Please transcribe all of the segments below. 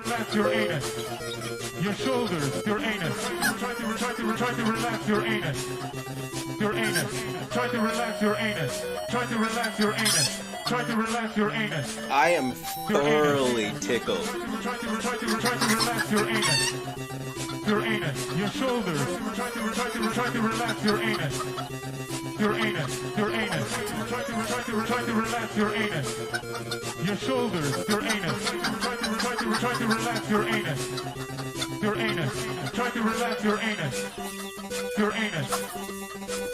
Relax your anus. Your shoulders, your anus. Try to relax your anus. Your anus. Try to relax your anus. Try to relax your anus. Try to relax your anus. I am thoroughly tickled. Try to relax your anus. Your anus. Your shoulders. Try to relax your anus. Your anus. Your anus. Try to relax your anus. Your shoulders. Your anus. Try to relax your anus. Your anus. Try to relax your anus. Your anus.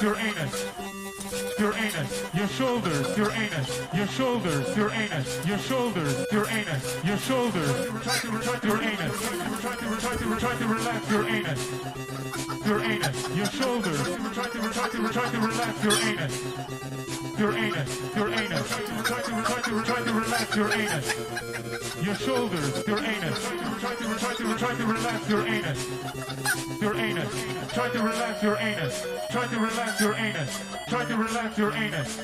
Your anus. Your anus. Your shoulders. Your anus. Your shoulders. Your anus. Your shoulders. Your anus. Your shoulders. Try to your anus. Try to relax your anus. Your anus. Your shoulders. Try to relax your anus. Your anus. Your anus. Try to relax your anus. Your shoulders. Your anus. Try to relax your anus. Your anus. Try to relax your anus. Try to relax your anus. Try to relax your anus.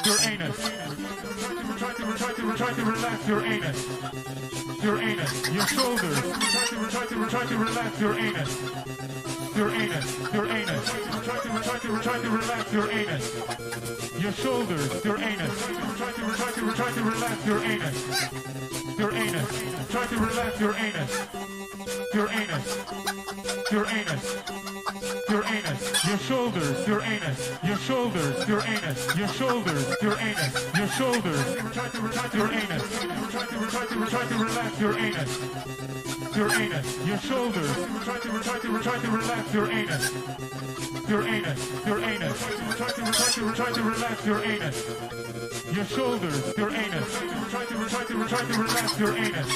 Your anus. Try to relax your anus. Your anus. Your shoulders. Try to relax your anus. Your anus. Your anus. Try to relax your anus. Your shoulders. Your anus. Try to relax your anus. Your anus. Try to relax your anus. Your anus. Your anus. Your anus. Your shoulders. Your anus. Your shoulders. Your anus. Your shoulders. Your anus. Your shoulders. Try to relax your anus. Try to relax your anus. Your anus. Your shoulders. Try to relax your anus. Your anus. Your anus. Try to relax your anus. Your shoulders. Your anus. Try to relax your anus.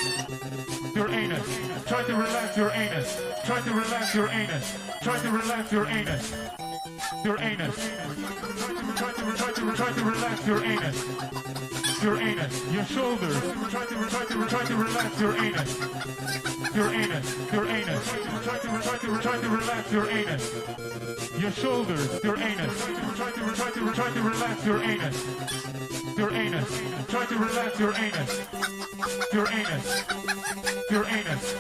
Your anus. Try to relax your anus. Try to relax your anus. Try to relax your anus. Your anus. Try to relax your anus. Your anus. Your shoulders. Try to relax your anus. Your anus. Your anus. Try to relax your anus. Your shoulders. Your anus. Try to relax your anus. Your anus. Try to relax your anus. Your anus. Your anus.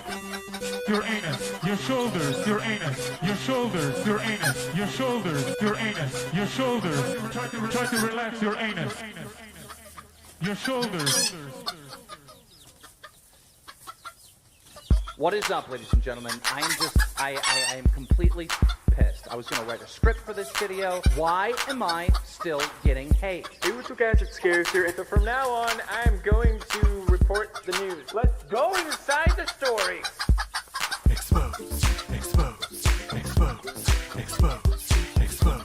Your anus. Your shoulders. Your anus. Your shoulders. Your anus. Your shoulders. Your anus. Your shoulders. Try to relax your anus. Your shoulders. What is up, ladies and gentlemen? I am completely pissed. I was going to write a script for this video. Why am I still getting hate? It was gadget scares here, so from now on, I'm going to report the news. Let's go inside the story. Expose, expose, expose, expose, expose, expose,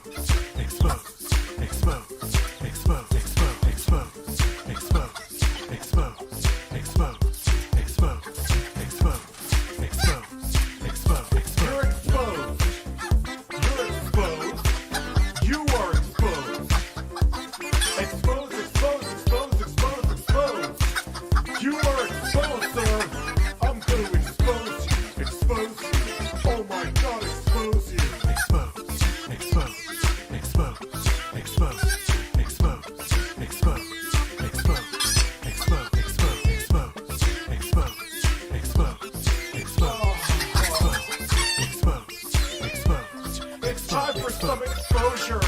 expose, expose, expose, expose, expose, expose, expose, expose, expose, expose, expose. You're exposed. You're exposed. You are exposed. Expose, expose, expose, expose, expose. You are exposed, sir. I'm going to expose you. Expose you. Oh my God, expose you. Expose, expose, expose, expose, expose, expose, expose, expose, expose, expose, expose, expose, expose. It's time for some exposure.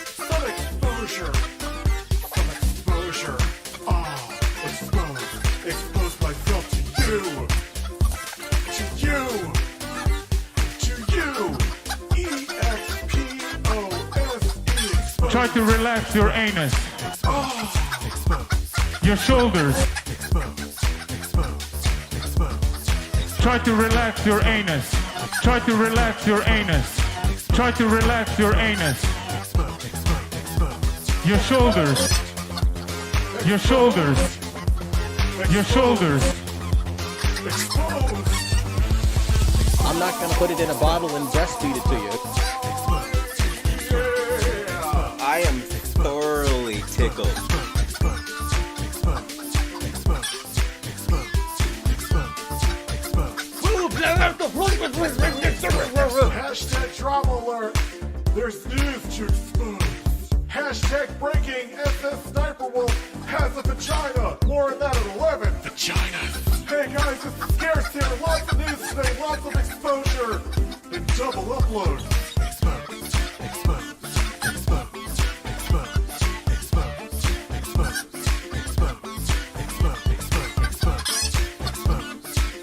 Some exposure. Some exposure. Expose. Expose myself to you. To you. To you. E-X-P-O-S-E. Try to relax your anus. Your shoulders. Try to relax your anus. Try to relax your anus. Try to relax your anus. Your shoulders. Your shoulders. Your shoulders. I'm not going to put it in a bottle and breastfeed it to you. I am thoroughly tickled. Hashtag drama alert. There's news to expose. Hashtag breaking. SS Sniper Wolf has a vagina. More on that at 11. Vagina. Hey guys, this is Scarce here. Lots of news today, lots of exposure and double upload. Exposed, exposed, exposed, exposed, exposed, exposed, exposed,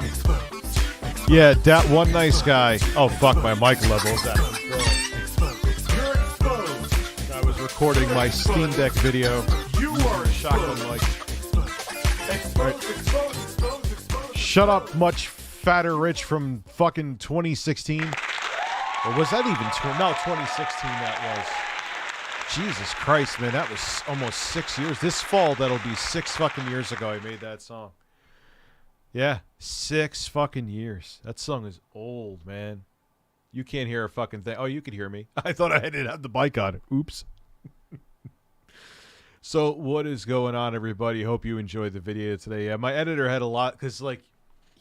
exposed. Yeah, that one nice guy. Oh fuck, my mic level is at. You're exposed. I was recording my Steam Deck video. You are Shotgun exposed. mic. Exposed, exposed, exposed, exposed. Shut up, much fatter Rich from fucking 2016. Or was that even 2016 that was. Jesus Christ, man, that was almost 6 years. This fall, that'll be 6 fucking years ago I made that song. Yeah, 6 fucking years. That song is old, man. You can't hear a fucking thing. Oh, you could hear me. I thought I didn't have the mic on. Oops. So, what is going on, everybody? Hope you enjoyed the video today. Yeah, my editor had a lot, because, like,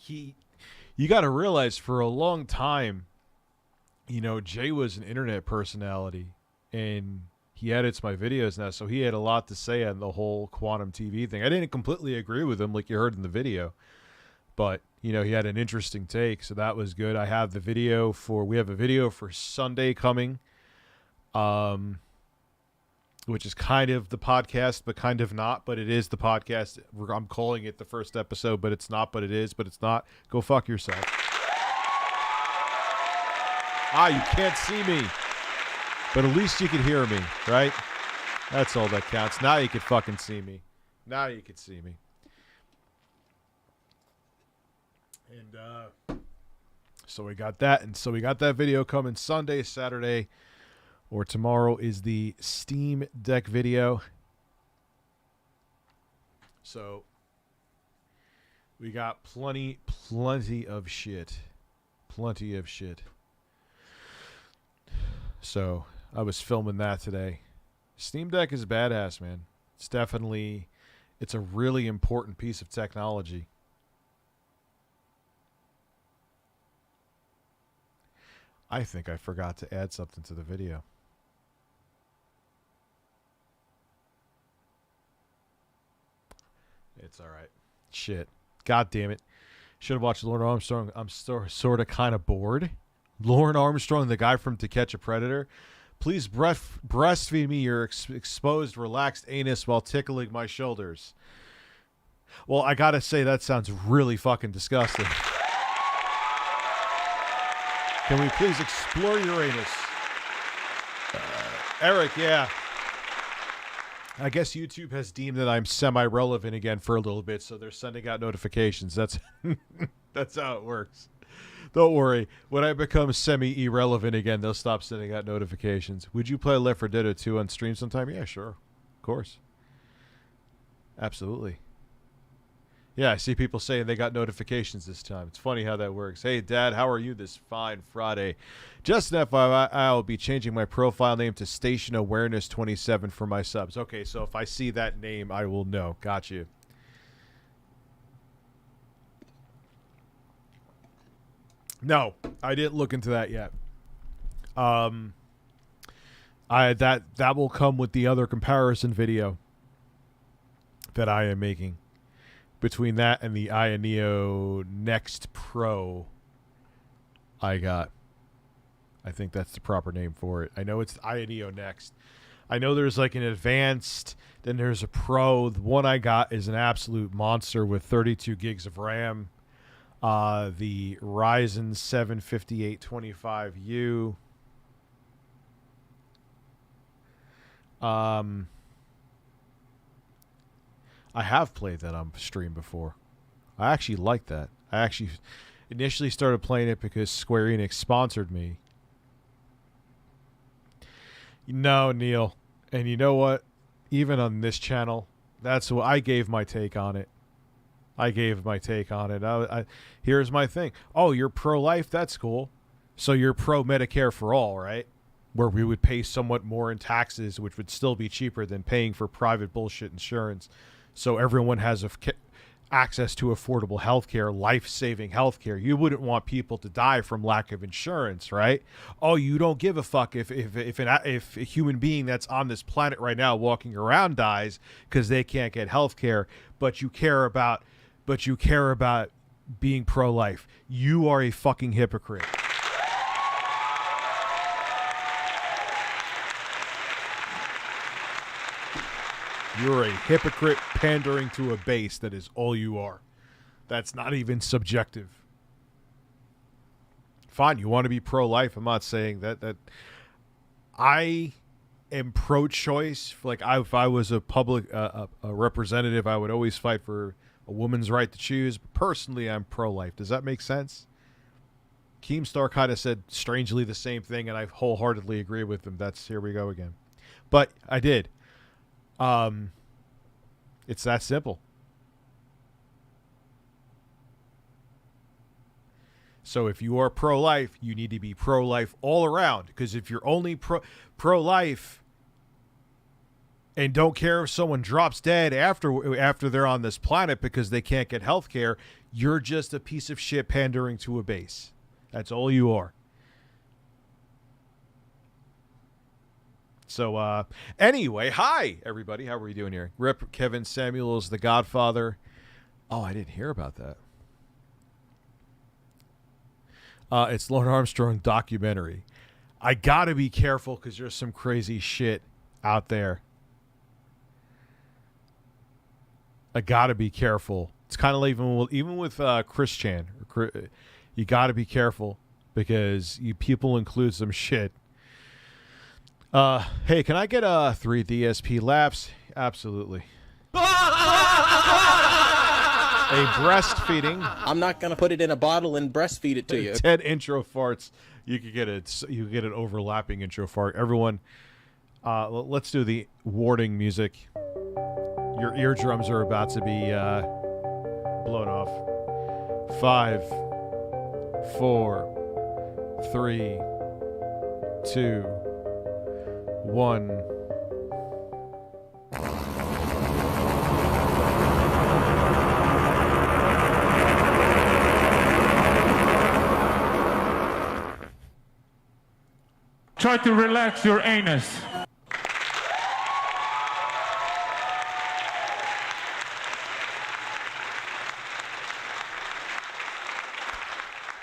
you got to realize for a long time, you know, Jay was an internet personality, and he edits my videos now, so he had a lot to say on the whole quantum TV thing. I didn't completely agree with him, like you heard in the video, but, you know, he had an interesting take, so that was good. I have the video we have a video for Sunday coming, which is kind of the podcast, but kind of not, but it is the podcast. I'm calling it the first episode, but it's not, but it is, but it's not. Go fuck yourself. You can't see me, but at least you can hear me, right? That's all that counts. Now you can fucking see me. Now you can see me. And, so we got that, and so we got that video coming Sunday, Saturday, or tomorrow is the Steam Deck video. So we got plenty of shit. Plenty of shit. So I was filming that today. Steam Deck is badass, man. It's a really important piece of technology. I think I forgot to add something to the video. It's all right. Shit. God damn it. Should have watched Lauren Armstrong. I'm sort of kind of bored. Lauren Armstrong, the guy from To Catch a Predator. Please breastfeed me your exposed, relaxed anus while tickling my shoulders. Well, I gotta say, that sounds really fucking disgusting. Can we please explore your anus? Eric, yeah. I guess YouTube has deemed that I'm semi-relevant again for a little bit, so they're sending out notifications. That's how it works. Don't worry. When I become semi-irrelevant again, they'll stop sending out notifications. Would you play Left 4 Dead 2 on stream sometime? Yeah, sure. Of course. Absolutely. Yeah, I see people saying they got notifications this time. It's funny how that works. Hey, Dad, how are you this fine Friday? Just an FYI, I'll be changing my profile name to Station Awareness 27 for my subs. Okay, so if I see that name, I will know. Got you. No, I didn't look into that yet. That will come with the other comparison video that I am making. Between that and the Aya Neo Next Pro I got. I think that's the proper name for it. I know it's Aya Neo Next. I know there's like an advanced, then there's a Pro. The one I got is an absolute monster with 32 gigs of RAM. The Ryzen 7 5825U. I have played that on stream before. I actually like that. I actually initially started playing it because Square Enix sponsored me. No, Neil. And you know what? Even on this channel, that's what I gave my take on it. Here's my thing. Oh, you're pro-life? That's cool. So you're pro-Medicare for all, right? Where we would pay somewhat more in taxes, which would still be cheaper than paying for private bullshit insurance. So everyone has access to affordable healthcare, life-saving healthcare. You wouldn't want people to die from lack of insurance, right? Oh, you don't give a fuck if a human being that's on this planet right now walking around dies because they can't get healthcare, but you care about being pro-life. You are a fucking hypocrite. You're a hypocrite pandering to a base. That is all you are. That's not even subjective. Fine, you want to be pro-life. I'm not saying that I am pro-choice. Like, if I was a public a representative, I would always fight for a woman's right to choose. But personally, I'm pro-life. Does that make sense? Keemstar kind of said strangely the same thing, and I wholeheartedly agree with him. Here we go again. But I did. It's that simple. So if you are pro-life, you need to be pro-life all around. Because if you're only pro-life and don't care if someone drops dead after they're on this planet because they can't get health care, you're just a piece of shit pandering to a base. That's all you are. So, anyway, hi, everybody. How are we doing here? Rip Kevin Samuel is the Godfather. Oh, I didn't hear about that. It's Lord Armstrong documentary. I got to be careful because there's some crazy shit out there. I got to be careful. It's kind of like even with Chris Chan. You got to be careful because people include some shit. Hey, can I get 3 DSP laps? Absolutely. A breastfeeding. I'm not gonna put it in a bottle and breastfeed it to you. 10 intro farts. You could get it. You could get an overlapping intro fart. Everyone, let's do the warning music. Your eardrums are about to be blown off. 5, 4, 3, 2, 1. Try to relax your anus.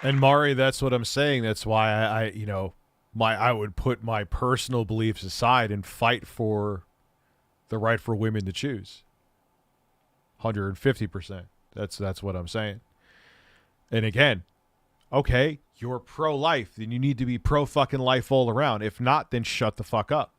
And Mari, that's what I'm saying. That's why I would put my personal beliefs aside and fight for the right for women to choose. 150%. That's what I'm saying. And again, okay, you're pro-life, then you need to be pro-fucking life all around. If not, then shut the fuck up.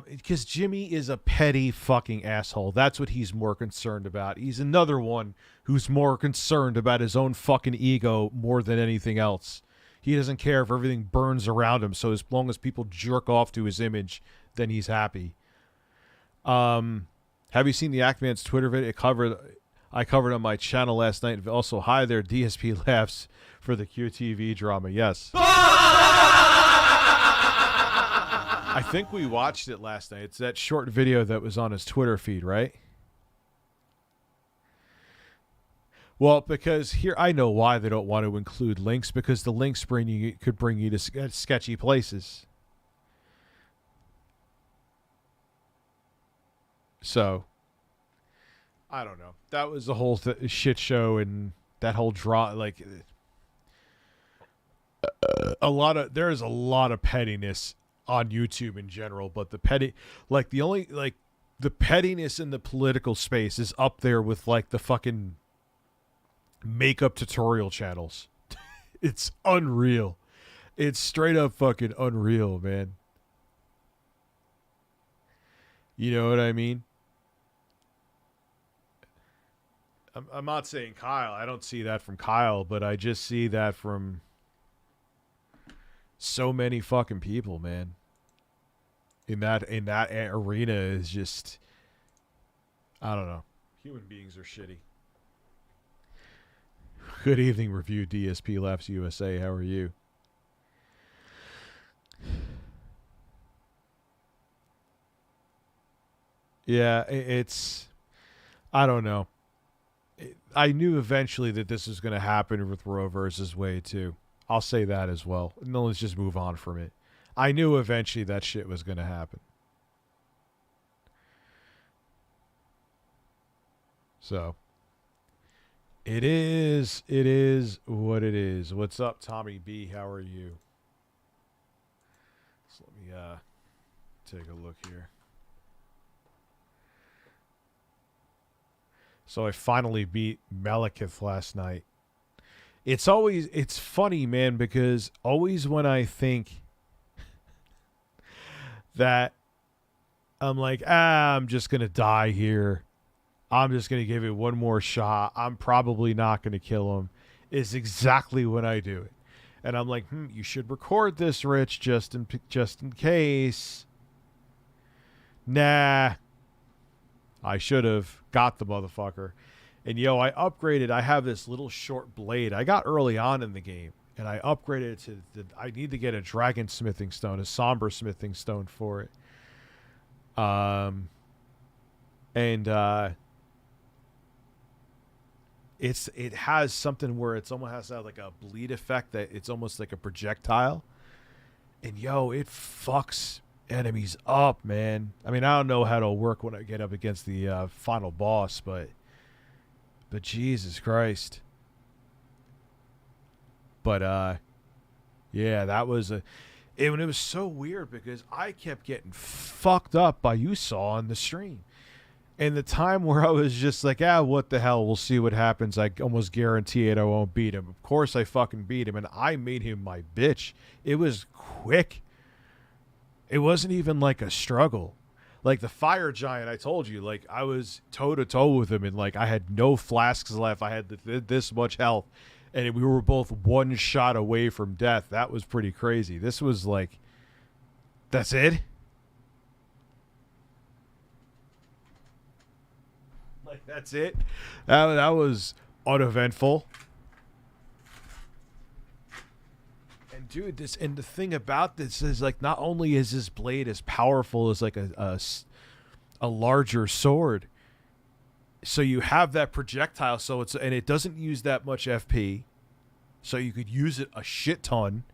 Because Jimmy is a petty fucking asshole. That's what he's more concerned about. He's another one who's more concerned about his own fucking ego more than anything else. He doesn't care if everything burns around him, so as long as people jerk off to his image, then he's happy. Have you seen the Actman's Twitter video? I covered on my channel last night. Also, hi there, DSP laughs for the QTV drama. Yes. I think we watched it last night. It's that short video that was on his Twitter feed, right? Well, because here, I know why they don't want to include links, because the links could bring you to sketchy places. So, I don't know. That was the whole shit show, and that whole draw. Like, there is a lot of pettiness on YouTube in general, but the pettiness in the political space is up there with like the fucking makeup tutorial channels. It's unreal. It's straight up fucking unreal, man. You know what I mean? I'm not saying Kyle. I don't see that from Kyle, but I just see that from so many fucking people, man. In that arena is just, I don't know. Human beings are shitty. Good evening, Review DSP Labs USA. How are you? Yeah, it's, I don't know. I knew eventually that this was going to happen with Roe versus Wade too. I'll say that as well. No, let's just move on from it. I knew eventually that shit was going to happen. So, It is. It is what it is. What's up, Tommy B? How are you? So let me take a look here. So I finally beat Malekith last night. It's funny, man, because always when I think that I'm like, I'm just going to die here, I'm just going to give it one more shot, I'm probably not going to kill him, is exactly when I do it. And I'm like, you should record this, Rich, just in case. Nah. I should have got the motherfucker. And, I upgraded. I have this little short blade. I got early on in the game, and I upgraded it to I need to get a dragon smithing stone, a somber smithing stone for it. It has something where it's almost has to have like a bleed effect that it's almost like a projectile. And, it fucks enemies up, man. I mean, I don't know how it'll work when I get up against the final boss, but Jesus Christ. But yeah, that was it was so weird because I kept getting fucked up by you saw on the stream. And the time where I was just like, what the hell, we'll see what happens. I almost guarantee it I won't beat him. Of course I fucking beat him, and I made him my bitch. It was quick. It wasn't even like a struggle. Like the fire giant, I told you, like I was toe to toe with him, and like I had no flasks left. I had this much health, and we were both one shot away from death. That was pretty crazy. This was like, that's it. Like that's it. That was uneventful. Dude, the thing about this is like not only is this blade as powerful as like a larger sword, so you have that projectile, and it doesn't use that much FP, so you could use it a shit ton,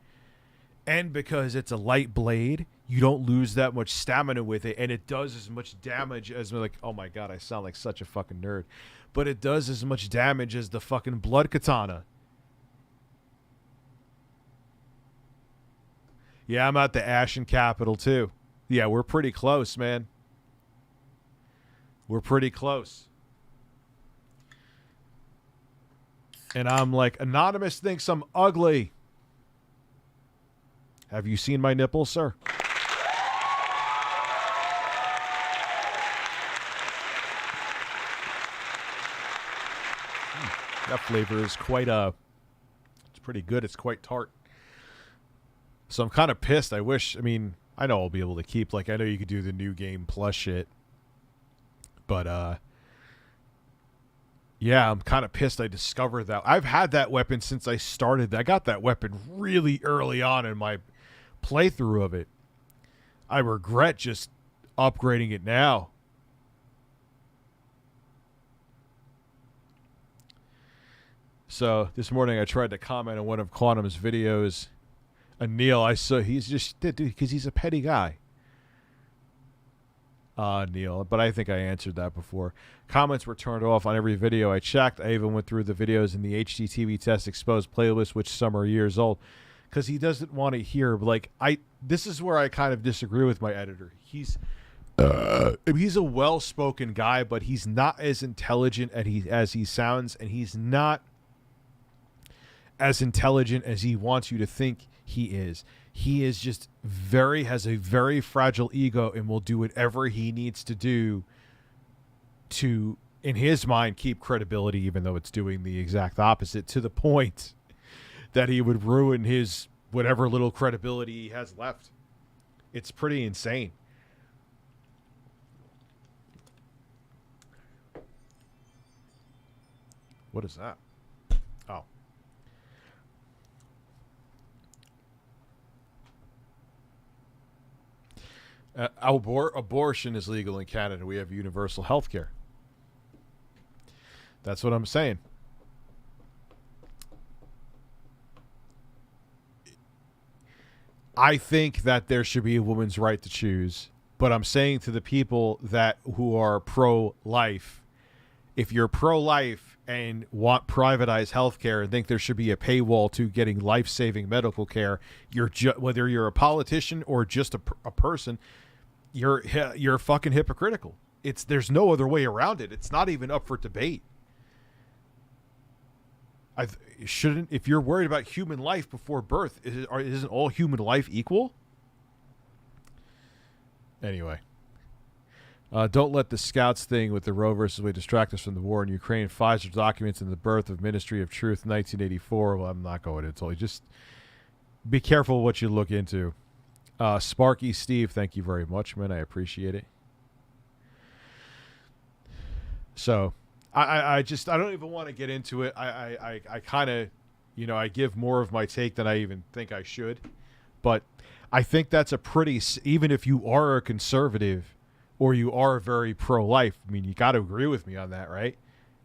and because it's a light blade, you don't lose that much stamina with it, and it does as much damage as like, oh my god, I sound like such a fucking nerd, but it does as much damage as the fucking blood katana. Yeah, I'm at the Ashen Capital, too. Yeah, we're pretty close, man. We're pretty close. And I'm like, Anonymous thinks I'm ugly. Have you seen my nipples, sir? That flavor is quite, it's pretty good. It's quite tart. So I'm kind of pissed. I know I'll be able to keep, like, I know you could do the new game plus shit. But, yeah, I'm kind of pissed I discovered that. I've had that weapon since I started. I got that weapon really early on in my playthrough of it. I regret just upgrading it now. So this morning I tried to comment on one of Quantum's videos. And Neil, I saw he's just dude because he's a petty guy. Neil, but I think I answered that before. Comments were turned off on every video I checked. I even went through the videos in the HDTV Test Exposed playlist, which some are years old, because he doesn't want to hear. Like this is where I kind of disagree with my editor. He's a well-spoken guy, but he's not as intelligent as he sounds, and he's not as intelligent as he wants you to think he is. He is just has a very fragile ego and will do whatever he needs to do to, in his mind, keep credibility, even though it's doing the exact opposite, to the point that he would ruin his whatever little credibility he has left. It's pretty insane. What is that? Oh. Abortion is legal in Canada. We have universal health care. That's what I'm saying. I think that there should be a woman's right to choose, but I'm saying to the people who are pro-life, if you're pro-life and want privatized healthcare and think there should be a paywall to getting life-saving medical care, whether you're a politician or just a person, you're fucking hypocritical. There's no other way around it. It's not even up for debate. If you're worried about human life before birth, isn't all human life equal? Anyway. Don't let the scouts thing with the Roe versus Wade distract us from the war in Ukraine. Pfizer documents in the birth of Ministry of Truth 1984. Well, I'm not going into it. Just be careful what you look into. Sparky Steve, thank you very much, man. I appreciate it. So, I don't even want to get into it. I kind of, I give more of my take than I even think I should. But I think that's even if you are a conservative or you are very pro-life, I mean, you got to agree with me on that, right?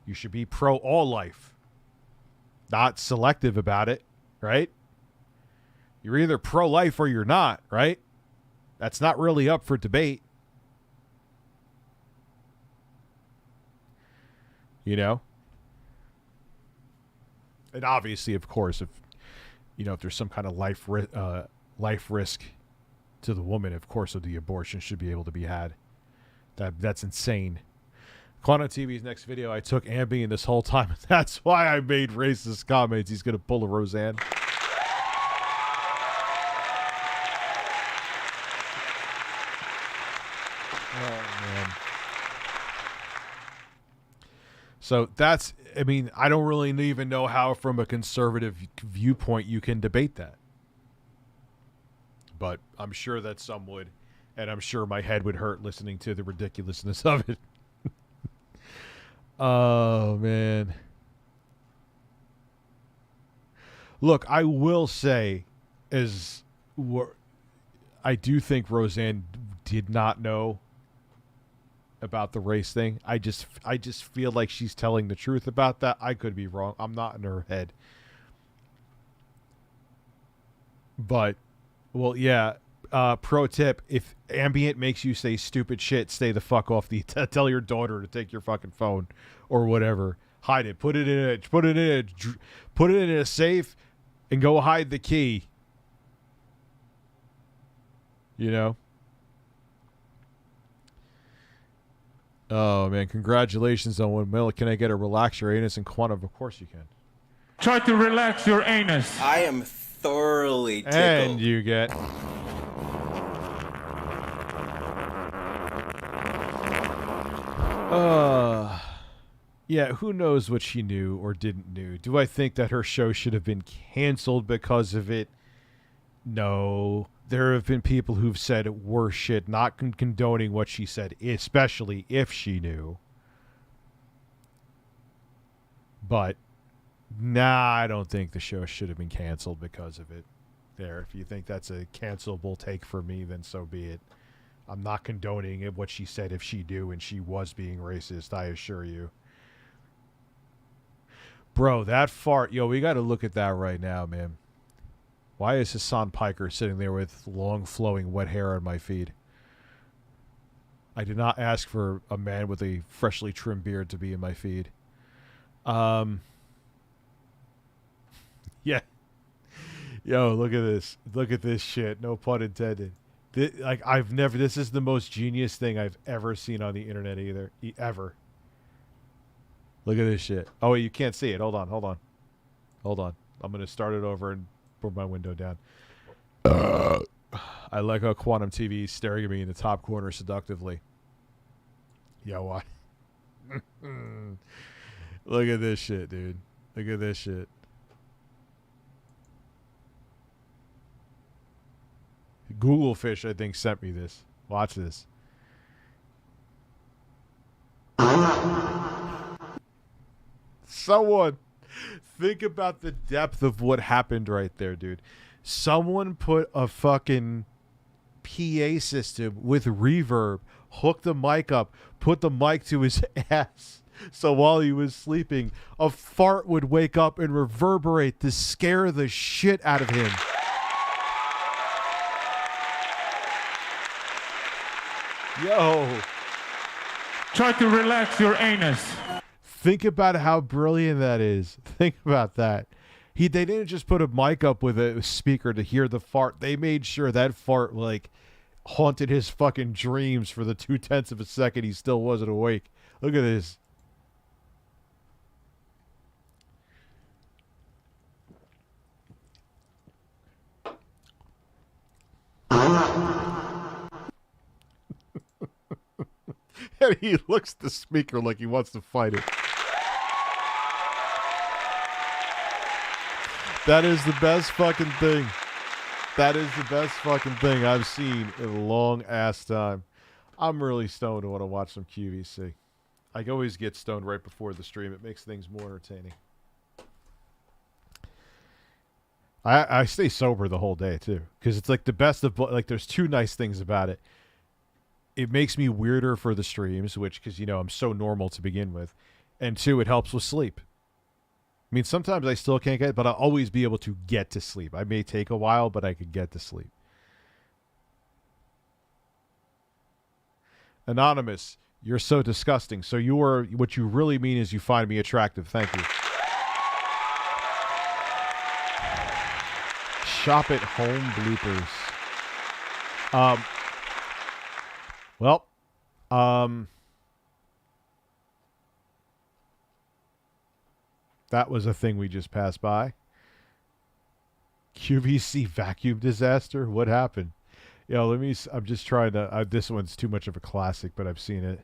You should be pro-all life, not selective about it, right? You're either pro-life or you're not, right? That's not really up for debate. And obviously, of course, if there's some kind of life risk to the woman, of course, the abortion should be able to be had. That's insane. Quantum TV's next video, I took Ambien this whole time. That's why I made racist comments. He's going to pull a Roseanne. Oh, man. So I don't really even know how from a conservative viewpoint you can debate that. But I'm sure that some would. And I'm sure my head would hurt listening to the ridiculousness of it. Oh, man. Look, I will say, I do think Roseanne did not know about the race thing. I just feel like she's telling the truth about that. I could be wrong. I'm not in her head. But, well, yeah. Pro tip: if Ambient makes you say stupid shit, stay the fuck off tell your daughter to take your fucking phone or whatever. Hide it. Put it in a safe, and go hide the key. Oh man! Congratulations on 1 million. Can I get a relax your anus and quantum? Of course you can. Try to relax your anus. I am thoroughly tickled. And you get. Yeah, who knows what she knew or didn't know. Do I think that her show should have been canceled because of it? No. There have been people who've said worse shit, not condoning what she said, especially if she knew. But, I don't think the show should have been canceled because of it. If you think that's a cancelable take for me, then so be it. I'm not condoning what she said if she knew and she was being racist, I assure you. Bro, that fart. Yo, we got to look at that right now, man. Why is Hassan Piker sitting there with long, flowing, wet hair on my feed? I did not ask for a man with a freshly trimmed beard to be in my feed. Yeah. Yo, look at this. Look at this shit. No pun intended. This is the most genius thing I've ever seen on the internet ever. Look at this shit. Oh, wait, you can't see it. Hold on. I'm going to start it over and put my window down. I like how Quantum TV is staring at me in the top corner seductively. Yo, what? Look at this shit, dude. Look at this shit. Google Fish, I think, sent me this. Watch this. Someone, think about the depth of what happened right there, dude. Someone put a fucking PA system with reverb, hooked the mic up, put the mic to his ass, so while he was sleeping, a fart would wake up and reverberate to scare the shit out of him. Yo. Try to relax your anus. Think about how brilliant that is. Think about that. They didn't just put a mic up with a speaker to hear the fart. They made sure that fart like haunted his fucking dreams for the 0.2 of a second he still wasn't awake. Look at this. And he looks at the speaker like he wants to fight it. That is the best fucking thing. That is the best fucking thing I've seen in a long ass time. I'm really stoned. I want to watch some QVC. I always get stoned right before the stream. It makes things more entertaining. I stay sober the whole day too, because it's like the best of like. There's two nice things about it. It makes me weirder for the streams, which because you know I'm so normal to begin with, and two, it helps with sleep. I mean, sometimes I still can't get, but I'll always be able to get to sleep. I may take a while, but I could get to sleep. Anonymous, you're so disgusting. So what you really mean is you find me attractive. Thank you. Shop at home bloopers. That was a thing we just passed by. QVC vacuum disaster? What happened? Yo, I'm just trying to... this one's too much of a classic, but I've seen it.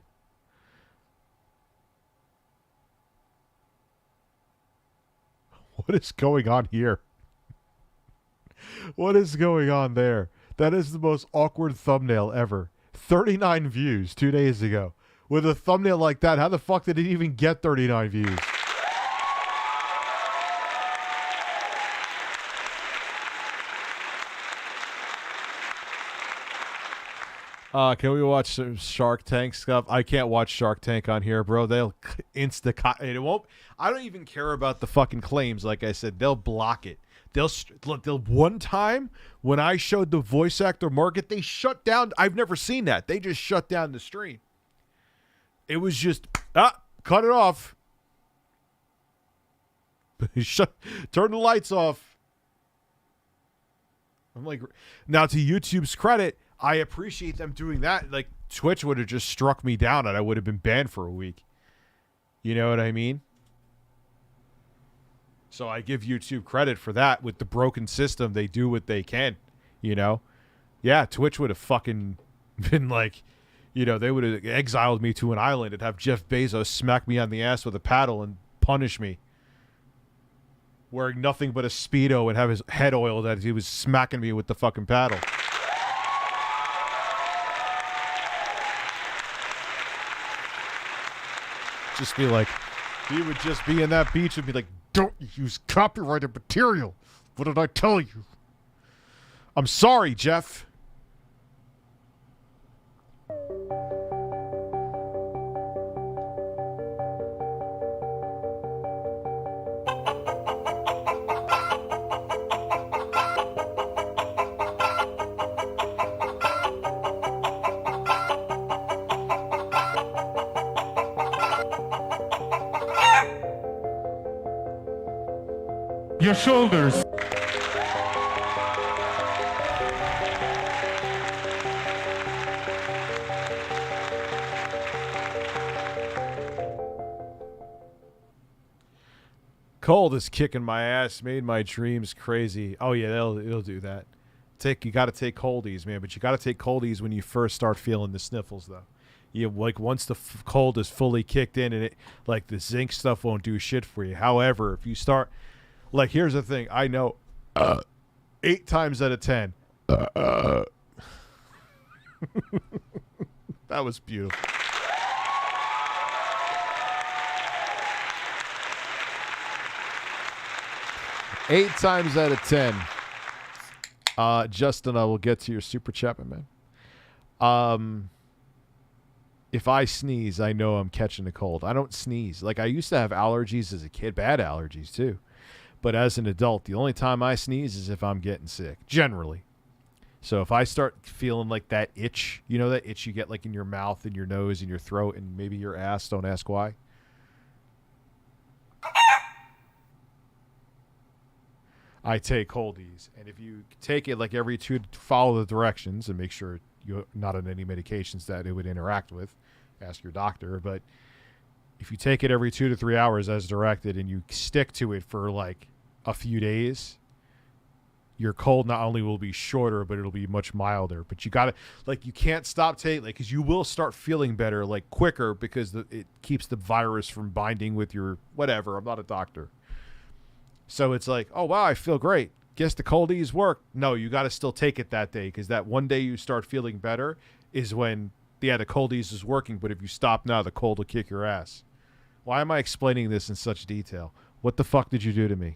What is going on here? What is going on there? That is the most awkward thumbnail ever. 39 views 2 days ago. With a thumbnail like that, how the fuck did it even get 39 views? Can we watch some Shark Tank stuff? I can't watch Shark Tank on here, bro. They'll it won't. I don't even care about the fucking claims. Like I said, they'll block it. They'll one time when I showed the voice actor market, they shut down. I've never seen that. They just shut down the stream. It was just cut it off. Turn the lights off. I'm like, now to YouTube's credit, I appreciate them doing that. Like, Twitch would have just struck me down and I would have been banned for a week. You know what I mean? So I give YouTube credit for that. With the broken system, they do what they can, you know? Yeah, Twitch would have fucking been like, you know, they would have exiled me to an island and have Jeff Bezos smack me on the ass with a paddle and punish me. Wearing nothing but a Speedo and have his head oiled as he was smacking me with the fucking paddle. Just be like, he would just be in that beach and be like, don't use copyrighted material. What did I tell you? I'm sorry, Jeff. Your shoulders. Cold is kicking my ass, made my dreams crazy. Oh yeah, it'll do that. You got to take coldies, man, but you got to take coldies when you first start feeling the sniffles, though. You like once the cold is fully kicked in, and it like the zinc stuff won't do shit for you. However, if you start, like, here's the thing, I know, 8 times out of 10, that was beautiful. Eight times out of 10. Justin, I will get to your super chat, my man. If I sneeze, I know I'm catching a cold. I don't sneeze. Like, I used to have allergies as a kid, bad allergies too. But as an adult, the only time I sneeze is if I'm getting sick, generally. So if I start feeling like that itch, you know that itch you get like in your mouth and your nose and your throat and maybe your ass, don't ask why. I take coldies, and if you take it like every follow the directions and make sure you're not on any medications that it would interact with, ask your doctor. But if you take it every 2 to 3 hours as directed and you stick to it for like a few days, your cold not only will be shorter, but it'll be much milder. But you gotta, like, you can't stop taking, like, because you will start feeling better, like, quicker, because it keeps the virus from binding with your whatever. I'm not a doctor. So it's like, oh, wow, I feel great. Guess the coldies work. No, you got to still take it that day, because that one day you start feeling better is when, yeah, the coldies is working. But if you stop now, the cold will kick your ass. Why am I explaining this in such detail? What the fuck did you do to me?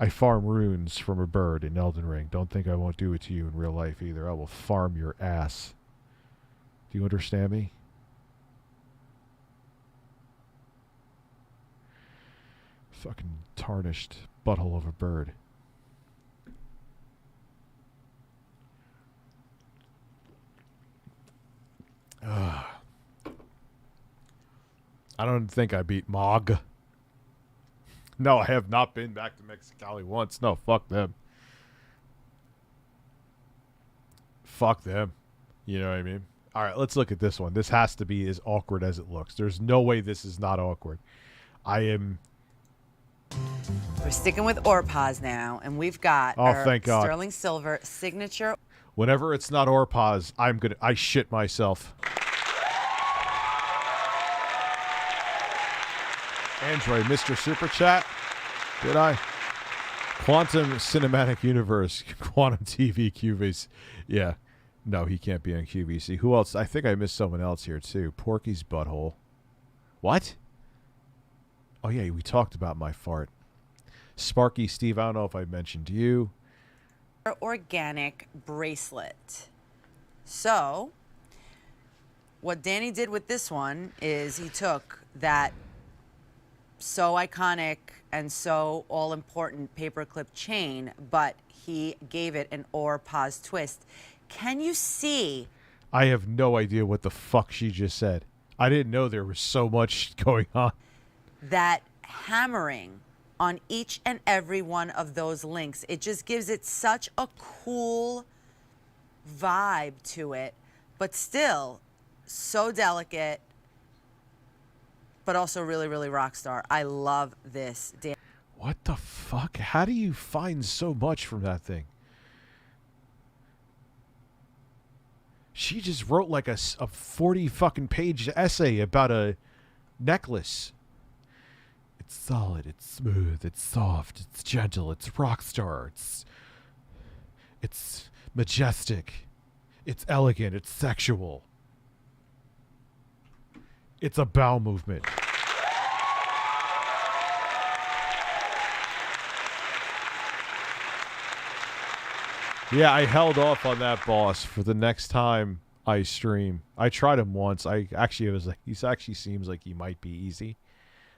I farm runes from a bird in Elden Ring. Don't think I won't do it to you in real life either. I will farm your ass. Do you understand me? Fucking tarnished butthole of a bird. I don't think I beat Mog. No, I have not been back to Mexicali once. No, fuck them. Fuck them. You know what I mean? All right, let's look at this one. This has to be as awkward as it looks. There's no way this is not awkward. We're sticking with Orpaz now, and we've got our thank God. sterling silver signature. Whenever it's not Orpaz, I shit myself. Android, Mr. Super Chat. Did I? Quantum Cinematic Universe. Quantum TV QVC. Yeah. No, he can't be on QVC. Who else? I think I missed someone else here, too. Porky's Butthole. What? Oh, yeah, we talked about my fart. Sparky Steve, I don't know if I mentioned you. Organic bracelet. So, what Danny did with this one is he took that so iconic and so all-important paperclip chain, but he gave it an Orpaz twist. Can you see? I have no idea what the fuck she just said. I didn't know there was so much going on. That hammering on each and every one of those links, it just gives it such a cool vibe to it, but still so delicate, but also really, really rock star. I love this. What the fuck? How do you find so much from that thing? She just wrote like a 40 fucking page essay about a necklace. It's solid, it's smooth, it's soft, it's gentle, it's rock star, it's majestic, it's elegant, it's sexual. It's a bowel movement. Yeah, I held off on that boss for the next time I stream. I tried him once. He actually seems like he might be easy.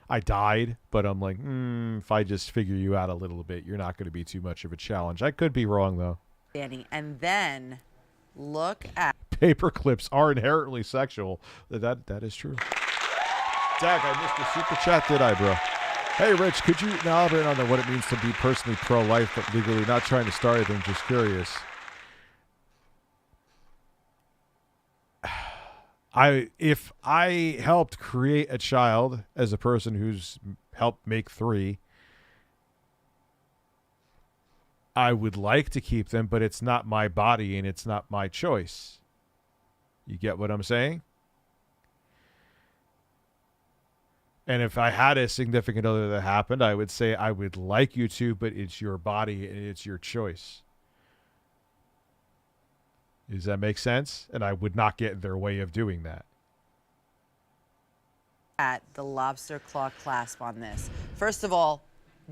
I died, but I'm like, if I just figure you out a little bit, you're not going to be too much of a challenge. I could be wrong, though. Danny, and then look at... Paper clips are inherently sexual. That is true. Dag, I missed the super chat, did I, bro? Hey, Rich, could you elaborate on what it means to be personally pro-life but legally not trying to start anything, just curious? If I helped create a child as a person who's helped make 3, I would like to keep them, but it's not my body and it's not my choice. You get what I'm saying? And if I had a significant other that happened, I would say I would like you to, but it's your body and it's your choice. Does that make sense? And I would not get in their way of doing that. At the lobster claw clasp on this. First of all,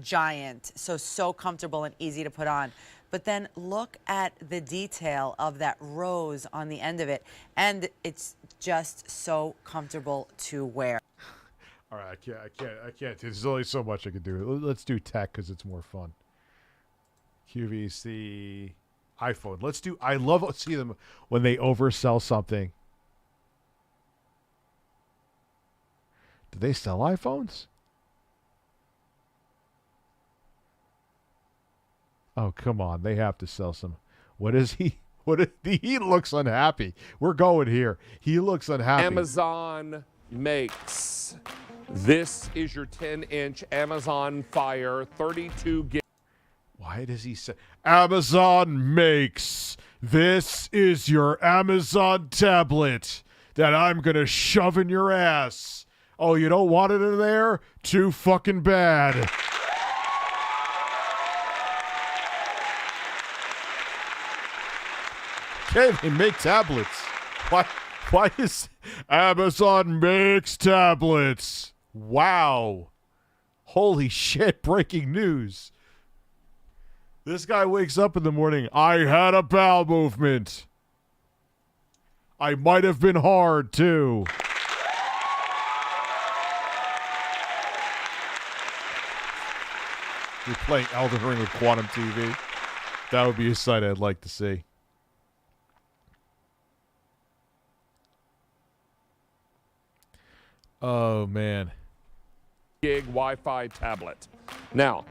giant, so comfortable and easy to put on. But then look at the detail of that rose on the end of it, and it's just so comfortable to wear. All right, I can't. There's only so much I can do. Let's do tech because it's more fun. QVC, iPhone. Let's do. I love to see them when they oversell something. Do they sell iPhones? Oh, come on. They have to sell some. What is he? He looks unhappy. We're going here. He looks unhappy. Amazon makes. This is your 10-inch Amazon Fire 32 gig. Why does he say Amazon makes? This is your Amazon tablet that I'm going to shove in your ass. Oh, you don't want it in there? Too fucking bad. Okay, they make tablets. Why is Amazon makes tablets? Wow. Holy shit, breaking news. This guy wakes up in the morning. I had a bowel movement. I might have been hard, too. You're playing Elden Ring with Quantum TV. That would be a sight I'd like to see. Oh, man. Gig Wi-Fi tablet. Now,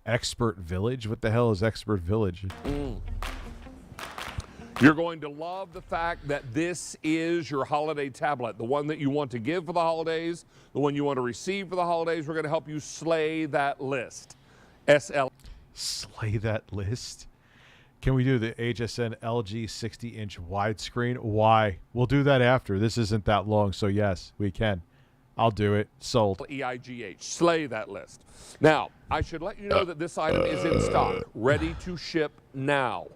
Expert Village? What the hell is Expert Village? you're going to love the fact that this is your holiday tablet, the one that you want to give for the holidays, the one you want to receive for the holidays. We're going to help you slay that list. Slay that list? Can we do the HSN LG 60-inch widescreen? Why? We'll do that after. This isn't that long, so yes, we can. I'll do it. Sold. EIGH. Slay that list. Now, I should let you know that this item is in stock, ready to ship now.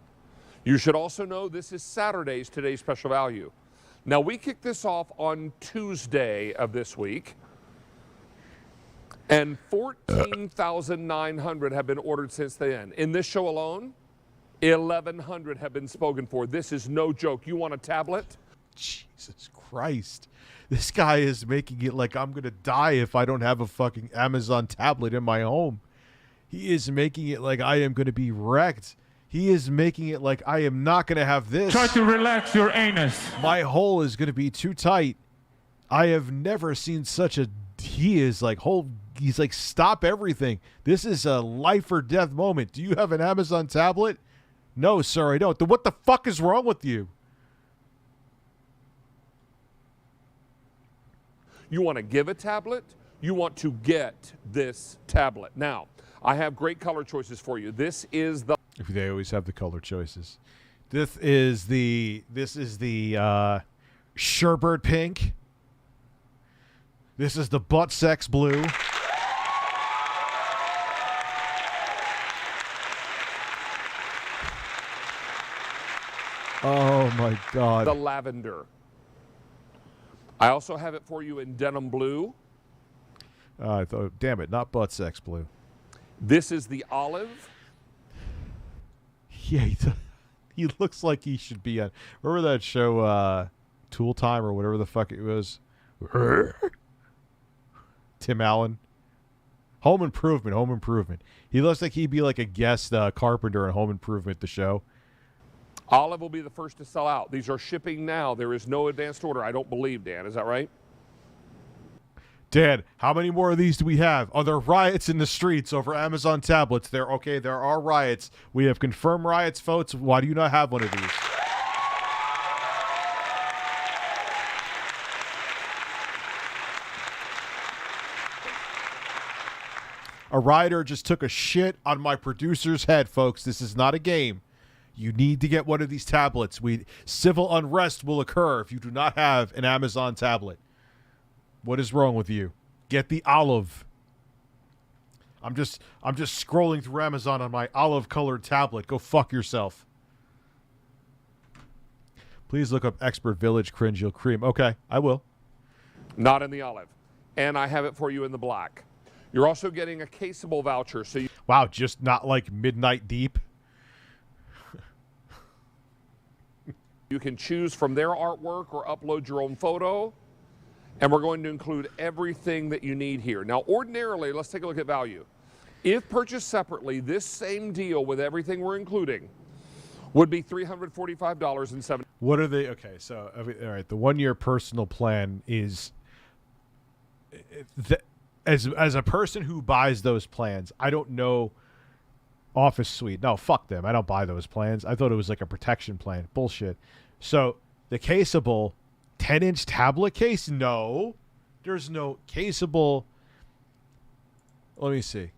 You should also know this is today's special value. Now, we kicked this off on Tuesday of this week, and 14,900 have been ordered since then. In this show alone, 1,100 have been spoken for. This is no joke. You want a tablet? Jesus Christ. This guy is making it like I'm going to die if I don't have a fucking Amazon tablet in my home. He is making it like I am going to be wrecked. He is making it like I am not going to have this. Try to relax your anus. My hole is going to be too tight. I have never seen such a... He's like, stop everything. This is a life or death moment. Do you have an Amazon tablet? No, sir, I don't. Then what the fuck is wrong with you? You want to give a tablet? You want to get this tablet. Now, I have great color choices for you. This is the... They always have the color choices. This is the sherbet pink. This is the butt sex blue. Oh my God. The lavender. I also have it for you in denim blue. I thought, damn it, not butt sex blue. This is the olive. Yeah, he looks like he should be on. Remember that show, Tool Time or whatever the fuck it was? Tim Allen. Home Improvement. He looks like he'd be like a guest carpenter in Home Improvement, the show. Olive will be the first to sell out. These are shipping now. There is no advanced order, I don't believe, Dan. Is that right? Dan, how many more of these do we have? Are there riots in the streets over Amazon tablets? There are riots. We have confirmed riots, folks. Why do you not have one of these? A rioter just took a shit on my producer's head, folks. This is not a game. You need to get one of these tablets. Civil unrest will occur if you do not have an Amazon tablet. What is wrong with you? Get the olive. I'm just scrolling through Amazon on my olive-colored tablet. Go fuck yourself. Please look up Expert Village Cringe. You'll cream. Okay, I will. Not in the olive. And I have it for you in the black. You're also getting a caseable voucher. So wow, just not like Midnight Deep. You can choose from their artwork or upload your own photo. And we're going to include everything that you need here. Now, ordinarily, let's take a look at value. If purchased separately, this same deal with everything we're including would be $345.07. What are they? Okay, so all right, the 1 year personal plan is as a person who buys those plans, I don't know Office Suite. No, fuck them. I don't buy those plans. I thought it was like a protection plan. Bullshit. So the caseable 10-inch tablet case? No. There's no caseable. Let me see.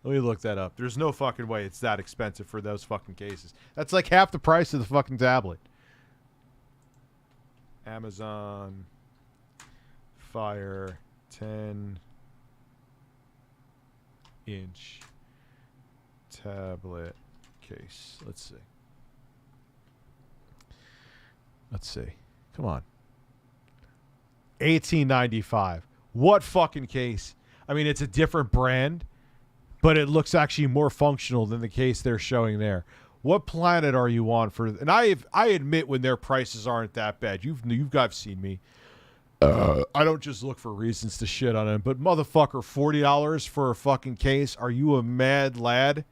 Let me look that up. There's no fucking way it's that expensive for those fucking cases. That's like half the price of the fucking tablet. Amazon Fire 10-inch tablet case. Let's see. Let's see. Come on. $18.95. What fucking case? I mean, it's a different brand, but it looks actually more functional than the case they're showing there. What planet are you on for? And I admit when their prices aren't that bad. You've guys seen me. I don't just look for reasons to shit on them. But motherfucker, $40 for a fucking case? Are you a mad lad?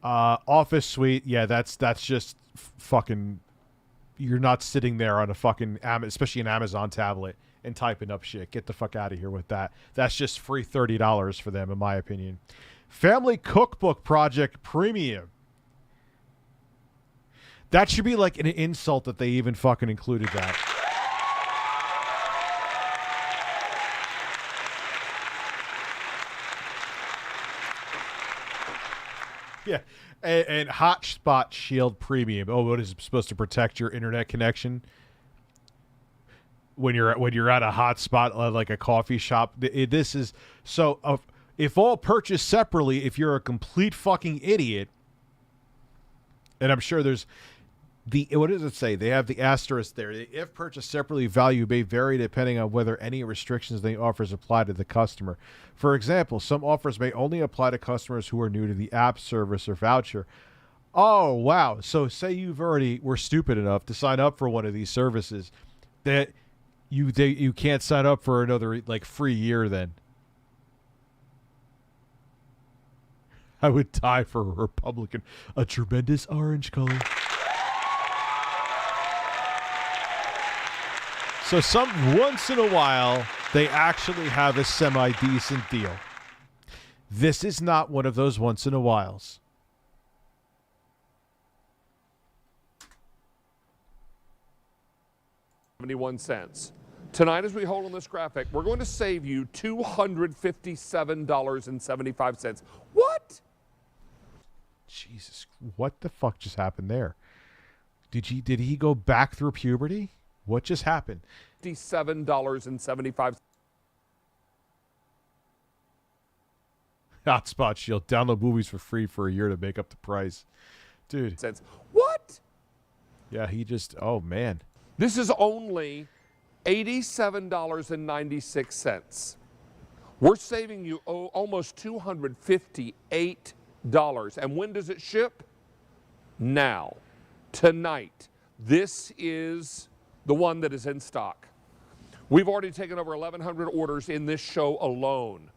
Office Suite, yeah, that's just fucking. You're not sitting there on a fucking, especially an Amazon tablet, and typing up shit. Get the fuck out of here with that. That's just free $30 for them, in my opinion. Family Cookbook Project Premium. That should be like an insult that they even fucking included that. Yeah, and Hotspot Shield Premium. Oh, what is it supposed to protect your internet connection when you're at a hotspot like a coffee shop? This is so. If all purchased separately, if you're a complete fucking idiot, and I'm sure there's what does it say? They have the asterisk there. If purchased separately, value may vary depending on whether any restrictions the offers apply to the customer. For example, some offers may only apply to customers who are new to the app, service, or voucher. Oh, wow. So say you've already were stupid enough to sign up for one of these services that you can't sign up for another like free year then. I would die for a Republican. A tremendous orange color. So once in a while, they actually have a semi-decent deal. This is not one of those once in a whiles. $0.71. Tonight, as we hold on this graphic, we're going to save you $257.75. What? Jesus, what the fuck just happened there? Did he go back through puberty? What just happened? $57.75. Hotspot Shield. Download movies for free for a year to make up the price. Dude. What? Yeah, he just, oh man. This is only $87.96. We're saving you almost $258. And when does it ship? Now. Tonight. This is the one that is in stock. We've already taken over 1,100 orders in this show alone.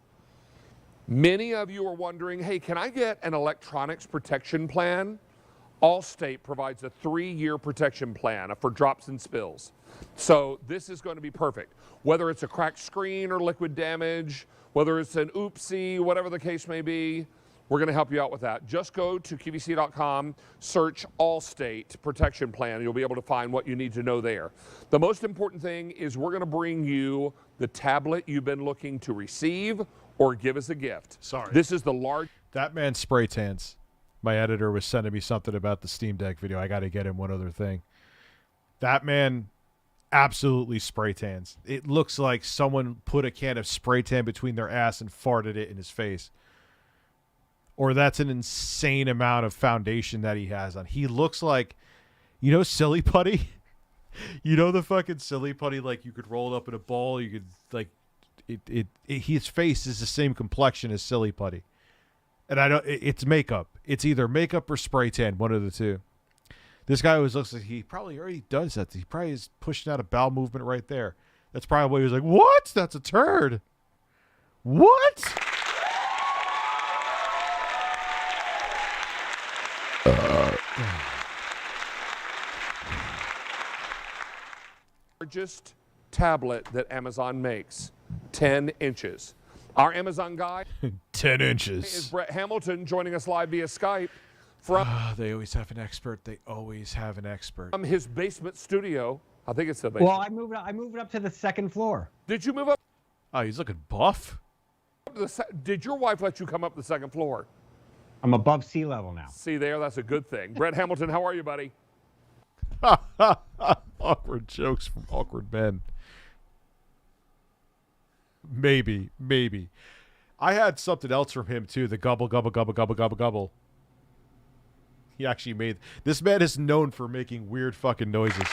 Many of you are wondering, hey, can I get an electronics protection plan? Allstate provides a 3-year protection plan for drops and spills. So this is going to be perfect. Whether it's a cracked screen or liquid damage, whether it's an oopsie, whatever the case may be, we're going to help you out with that. Just go to QVC.com, search Allstate Protection Plan. You'll be able to find what you need to know there. The most important thing is we're going to bring you the tablet you've been looking to receive or give as a gift. Sorry. This is the large... That man spray tans. My editor was sending me something about the Steam Deck video. I got to get him one other thing. That man absolutely spray tans. It looks like someone put a can of spray tan between their ass and farted it in his face. Or that's an insane amount of foundation that he has on. He looks like, you know, Silly Putty? You know the fucking Silly Putty, like you could roll it up in a ball, you could like his face is the same complexion as Silly Putty. And it's makeup. It's either makeup or spray tan, one of the two. This guy always looks like he probably already does that. He probably is pushing out a bowel movement right there. That's probably why he was like, "What? That's a turd." What? Largest tablet that Amazon makes, 10 inches. Our Amazon guy 10 is inches. Brett Hamilton, joining us live via Skype from They always have an expert. They always have an expert. his basement studio. I think it's the basement. Well, I moved up to the second floor. Did you move up Oh, he's looking buff. to the did your wife let you come up the second floor? I'm above sea level now. See there, that's a good thing. Brett Hamilton, how are you, buddy? Awkward jokes from awkward men. Maybe. I had something else from him too. The gobble, gobble, gobble, gobble, gobble, gobble. He actually made... This man is known for making weird fucking noises.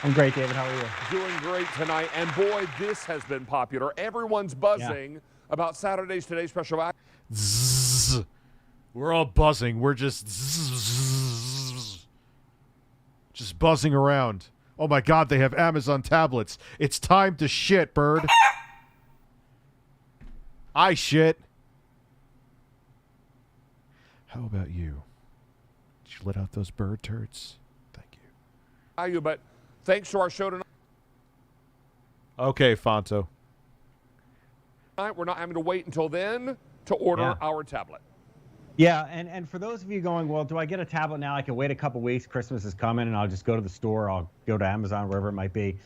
I'm great, David. How are you? Doing great tonight. And boy, this has been popular. Everyone's buzzing about Saturday's Today special act. Zzz. We're all buzzing. We're just... zzz. Just buzzing around. Oh my god, they have Amazon tablets. It's time to shit, bird. I shit. How about you? Did you let out those bird turds? Thank you. But thanks to our show tonight, Okay, Fonto. we're not having to wait until then to order Yeah. our tablet. Yeah, and for those of you going, well, do I get a tablet now? I can wait a couple weeks. Christmas is coming, and I'll just go to the store. I'll go to Amazon, wherever it might be.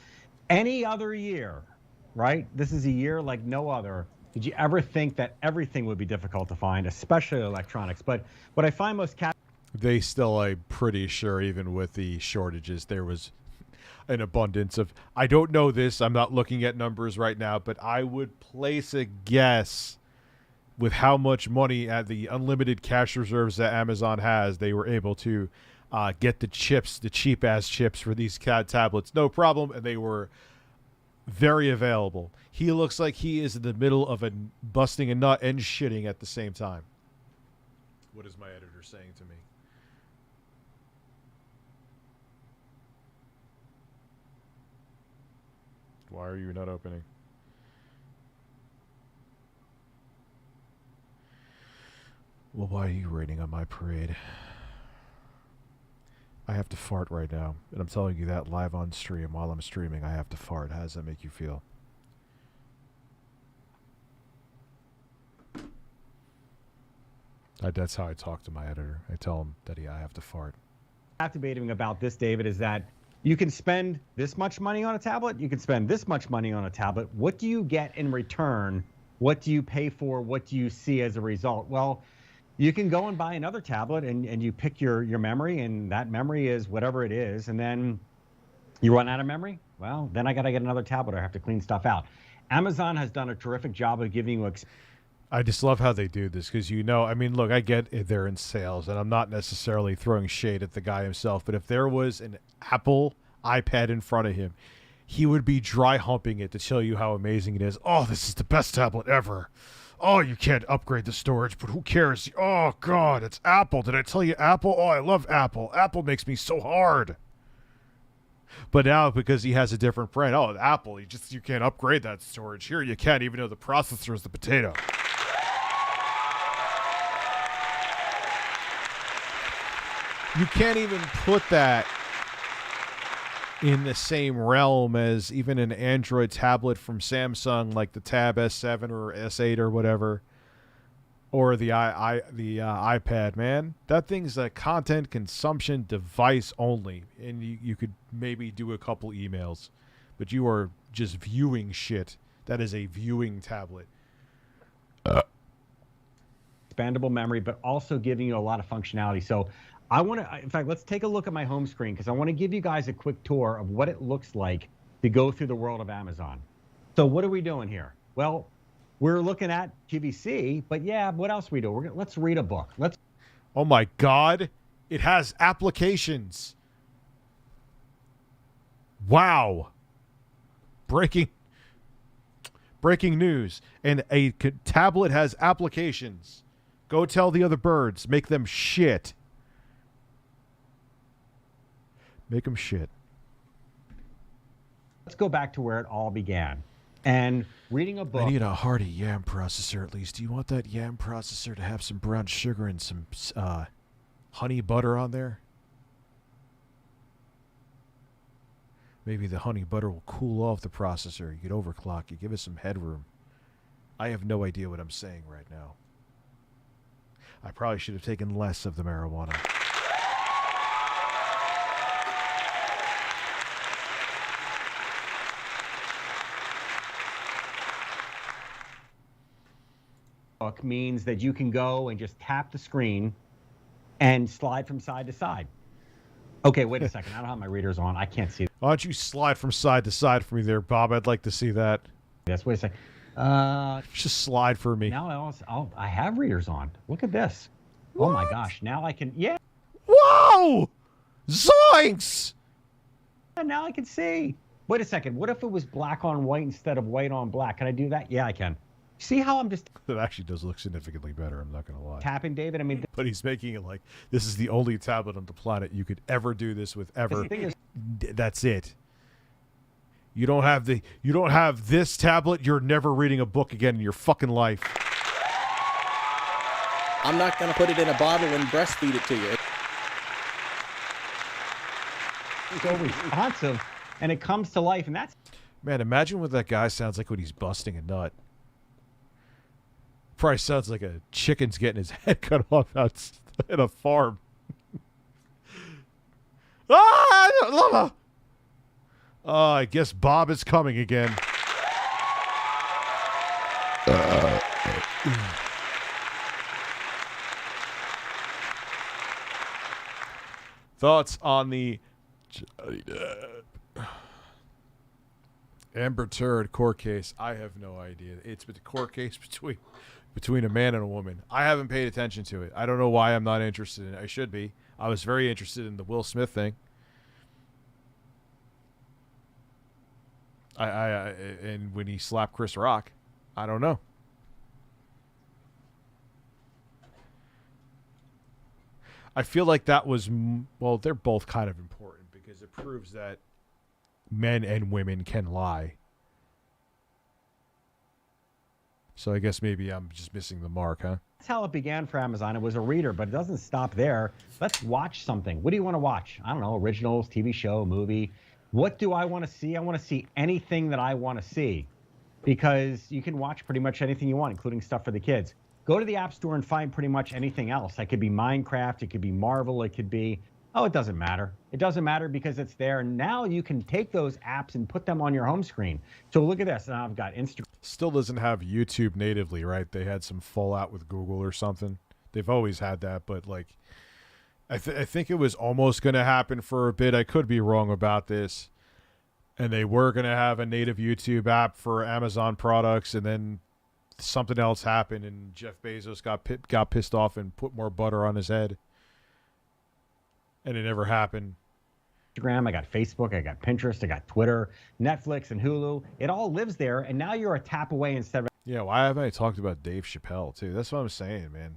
Any other year, right? This is a year like no other. Did you ever think that everything would be difficult to find, especially electronics? But what I find most They still, I'm pretty sure, even with the shortages, there was an abundance of... I don't know this. I'm not looking at numbers right now, but I would place a guess with how much money at the unlimited cash reserves that Amazon has, they were able to get the chips, the cheap-ass chips for these CAD tablets. No problem, and they were very available. He looks like he is in the middle of busting a nut and shitting at the same time. What is my editor saying to me? Why are you not opening? Well, why are you raining on my parade? I have to fart right now, and I'm telling you that live on stream. While I'm streaming, I have to fart. How does that make you feel? That's how I talk to my editor. I tell him that I have to fart. captivating about this, David, is that you can spend this much money on a tablet. You can spend this much money on a tablet. What do you get in return? What do you pay for? What do you see as a result? Well, you can go and buy another tablet and you pick your memory, and that memory is whatever it is. And then you run out of memory. Well, then I got to get another tablet. I have to clean stuff out. Amazon has done a terrific job of giving you I just love how they do this because, you know, I mean, look, I get it, they're in sales, and I'm not necessarily throwing shade at the guy himself, but if there was an Apple iPad in front of him, he would be dry humping it to show you how amazing it is. Oh, this is the best tablet ever. Oh, you can't upgrade the storage, but who cares? Oh, God, it's Apple. Did I tell you Apple? Oh, I love Apple. Apple makes me so hard. But now, because he has a different brand, oh, Apple, you can't upgrade that storage. Here you can, even though the processor is the potato. You can't even put that in the same realm as even an Android tablet from Samsung, like the Tab S7 or S8 or whatever, or the iPad. Man, that thing's a content consumption device only, and you could maybe do a couple emails, but you are just viewing shit. That is a viewing tablet. expandable memory, but also giving you a lot of functionality. So I want to, in fact, let's take a look at my home screen because I want to give you guys a quick tour of what it looks like to go through the world of Amazon. So what are we doing here? Well, we're looking at QVC, but yeah, what else we do? Let's read a book. Oh my God, it has applications. Wow. Breaking news. And a tablet has applications. Go tell the other birds. Make them shit. Make them shit. Let's go back to where it all began. And reading a book. I need a hearty yam processor at least. Do you want that yam processor to have some brown sugar and some honey butter on there? Maybe the honey butter will cool off the processor. You could overclock. You give it some headroom. I have no idea what I'm saying right now. I probably should have taken less of the marijuana. Means that you can go and just tap the screen and slide from side to side. Okay, wait a second. I don't have my readers on. I can't see Why don't you slide from side to side for me there, Bob? I'd like to see that. this. Wait a second. Just slide for me. Now I have readers on. Look at this. What? Oh my gosh. Now I can. Yeah. Whoa! Zoinks! Now I can see. Wait a second. What if it was black on white instead of white on black? Can I do that? Yeah, I can. See how I'm just That actually does look significantly better, I'm not going to lie. tapping, David? I mean, But he's making it like this is the only tablet on the planet you could ever do this with ever. the thing is, That's it. You don't have this tablet, you're never reading a book again in your fucking life. I'm not going to put it in a bottle and breastfeed it to you. it's so responsive, and it comes to life, and that's Man, imagine what that guy sounds like when he's busting a nut. Probably sounds like a chicken's getting his head cut off out at a farm. Ah! I guess Bob is coming again. Thoughts on the Amber Turd court case? I have no idea. It's a court case between a man and a woman. I haven't paid attention to it. I don't know why I'm not interested in it. I should be. I was very interested in the Will Smith thing. And when he slapped Chris Rock, I don't know. I feel like that was, well, they're both kind of important because it proves that men and women can lie. So I guess maybe I'm just missing the mark, huh? That's how it began for Amazon. It was a reader, but it doesn't stop there. Let's watch something. What do you want to watch? I don't know, originals, TV show, movie. What do I want to see? I want to see anything that I want to see because you can watch pretty much anything you want, including stuff for the kids. Go to the App Store and find pretty much anything else. It could be Minecraft. It could be Marvel. It could be, oh, it doesn't matter. It doesn't matter because it's there. Now you can take those apps and put them on your home screen. So look at this. Now I've got Instagram. Still doesn't have YouTube natively, right? They had some fallout with Google or something. They've always had that, but like, I think it was almost going to happen for a bit. I could be wrong about this. And they were going to have a native YouTube app for Amazon products, and then something else happened, and Jeff Bezos got pissed off and put more butter on his head. And it never happened. I got Facebook, I got Pinterest, I got Twitter, Netflix, and Hulu. It all lives there, and now you're a tap away instead of... Yeah, why haven't I talked about Dave Chappelle, too? That's what I'm saying, man.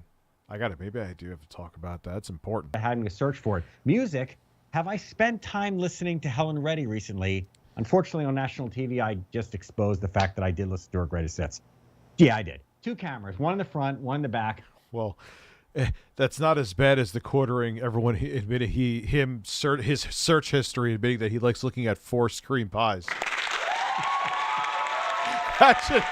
Maybe I do have to talk about that. It's important. Having to search for it. Music. Have I spent time listening to Helen Reddy recently? Unfortunately, on national TV, I just exposed the fact that I did listen to her greatest hits. Yeah, I did. 2 cameras, one in the front, one in the back. Well, that's not as bad as the quartering. Everyone admitted his search history admitting that he likes looking at 4 cream pies. That's it.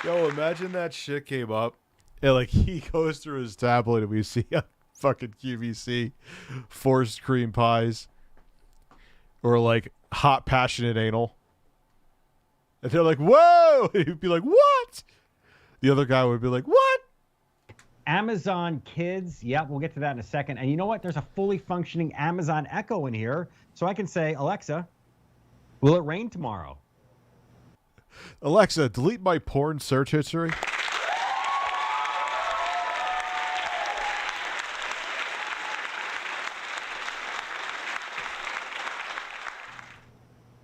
Yo, imagine that shit came up. And like he goes through his tablet and we see a fucking QVC forced cream pies or like hot passionate anal. And they're like, whoa! He'd be like, what? The other guy would be like, what? Amazon Kids. Yep, we'll get to that in a second. And you know what? There's a fully functioning Amazon Echo in here. So I can say, Alexa, will it rain tomorrow? Alexa, delete my porn search history.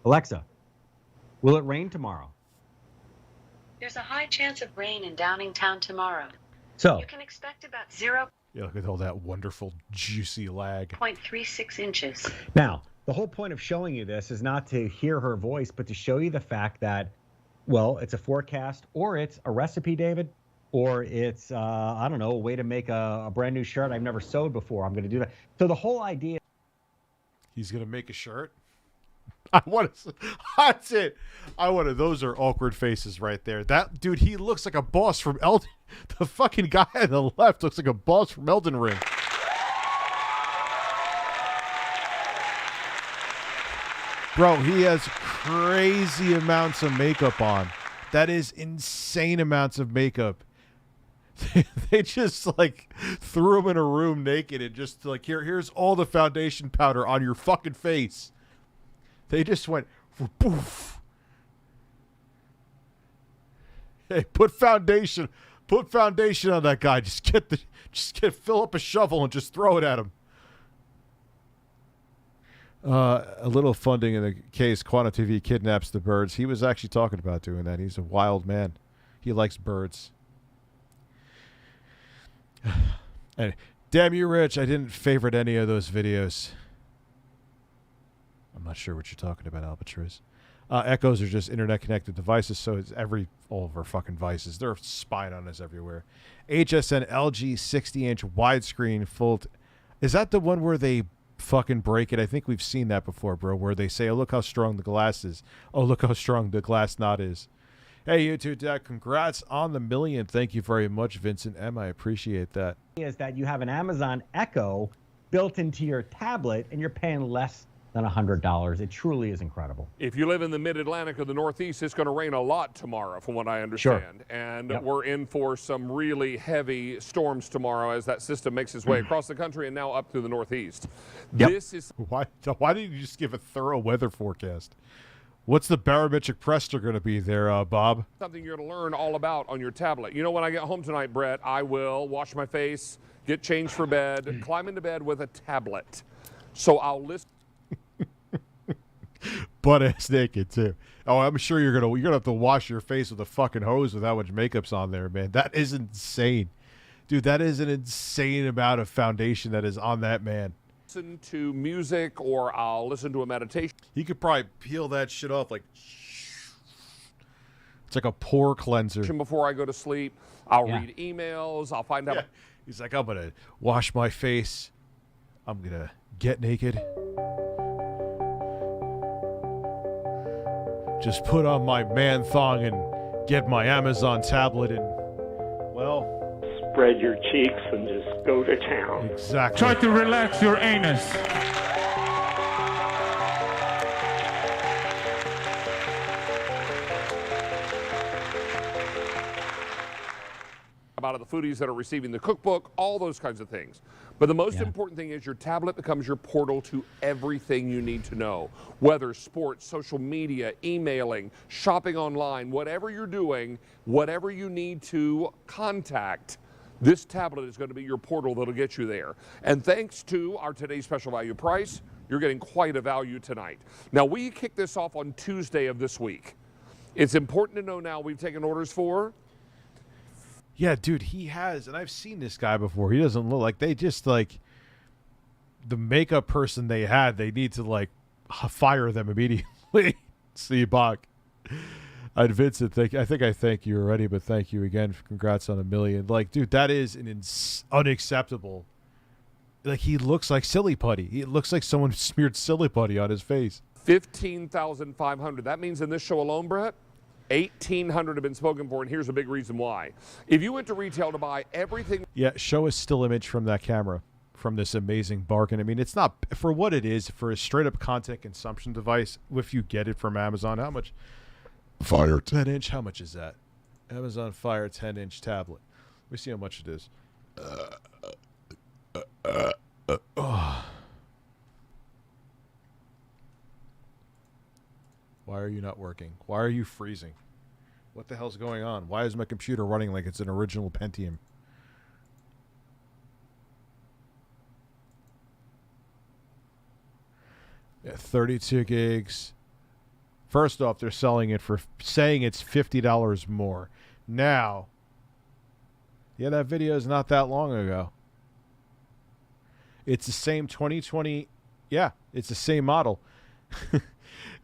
Alexa, will it rain tomorrow? There's a high chance of rain in Downingtown tomorrow. So You can expect about 0.36 Yeah, look at all that wonderful, juicy lag. inches. now, the whole point of showing you this is not to hear her voice, but to show you the fact that, well, it's a forecast or it's a recipe, David. or it's I don't know, a way to make a brand new shirt I've never sewed before. I'm going to do that. So the whole idea. He's gonna make a shirt. I want to. That's it. I want to. Those are awkward faces right there. That dude, he looks like a boss from Elden. The fucking guy on the left looks like a boss from Elden Ring. Bro, he has crazy amounts of makeup on. That is insane amounts of makeup. They just like threw him in a room naked and just like, here's all the foundation powder on your fucking face. They just went poof. Hey, put foundation on that guy. Fill up a shovel and just throw it at him. A little funding in the case Quantum TV kidnaps the birds. He was actually talking about doing that. He's a wild man. He likes birds. And damn you, Rich. I didn't favorite any of those videos. I'm not sure what you're talking about, Albatross. Echoes are just internet-connected devices, so it's all of our fucking devices. They're spying on us everywhere. HSN LG 60-inch widescreen full... Is that the one where they fucking break it? I think we've seen that before, bro, where they say, oh, look how strong the glass is. Oh, look how strong the glass knot is. Hey, YouTube Dad, congrats on the 1 million. Thank you very much, Vincent M. I appreciate that. Is that you have an Amazon Echo built into your tablet and you're paying less than $100. It truly is incredible. If you live in the mid-Atlantic or the Northeast, it's going to rain a lot tomorrow, from what I understand. Sure. And we're in for some really heavy storms tomorrow as that system makes its way across the country and now up through the Northeast. This is... Why didn't you just give a thorough weather forecast? What's the barometric pressure going to be there, Bob? Something you're going to learn all about on your tablet. You know, when I get home tonight, Brett, I will wash my face, get changed for bed, climb into bed with a tablet. So I'll listen. Butt ass naked too. Oh, I'm sure you're gonna have to wash your face with a fucking hose with how much makeup's on there, man. That is insane, dude. That is an insane amount of foundation that is on that man. Listen to music, or I'll listen to a meditation. He could probably peel that shit off like it's like a pore cleanser. Before I go to sleep, I'll read emails. I'll find out. He's like, I'm gonna wash my face. I'm gonna get naked. Just put on my man thong and get my Amazon tablet and, well... Spread your cheeks and just go to town. Exactly. Try to relax your anus. Out of the foodies that are receiving the cookbook, all those kinds of things. But the most important thing is your tablet becomes your portal to everything you need to know. Whether sports, social media, emailing, shopping online, whatever you're doing, whatever you need to contact, this tablet is going to be your portal that'll get you there. And thanks to our today's special value price, you're getting quite a value tonight. Now, we kick this off on Tuesday of this week. It's important to know now we've taken orders for... Yeah, dude, he has, and I've seen this guy before. He doesn't look like, they just, like, the makeup person they had, they need to, like, fire them immediately. See, Bach. And Vincent, I think I thank you already, but thank you again. Congrats on 1 million. Like, dude, that is unacceptable. Like, he looks like silly putty. He looks like someone smeared silly putty on his face. 15,500. That means in this show alone, Brett, 1,800 have been spoken for, and here's a big reason why. If you went to retail to buy everything... Yeah, show a still image from that camera, from this amazing bargain. I mean, it's not... For what it is, for a straight-up content consumption device, if you get it from Amazon, how much... Fire 10-inch, how much is that? Amazon Fire 10-inch tablet. Let me see how much it is. Why are you not working? Why are you freezing? What the hell's going on? Why is my computer running like it's an original Pentium? Yeah, 32 gigs. First off, they're selling it for saying it's $50 more. Now, yeah, that video is not that long ago. It's the same 2020. Yeah, it's the same model.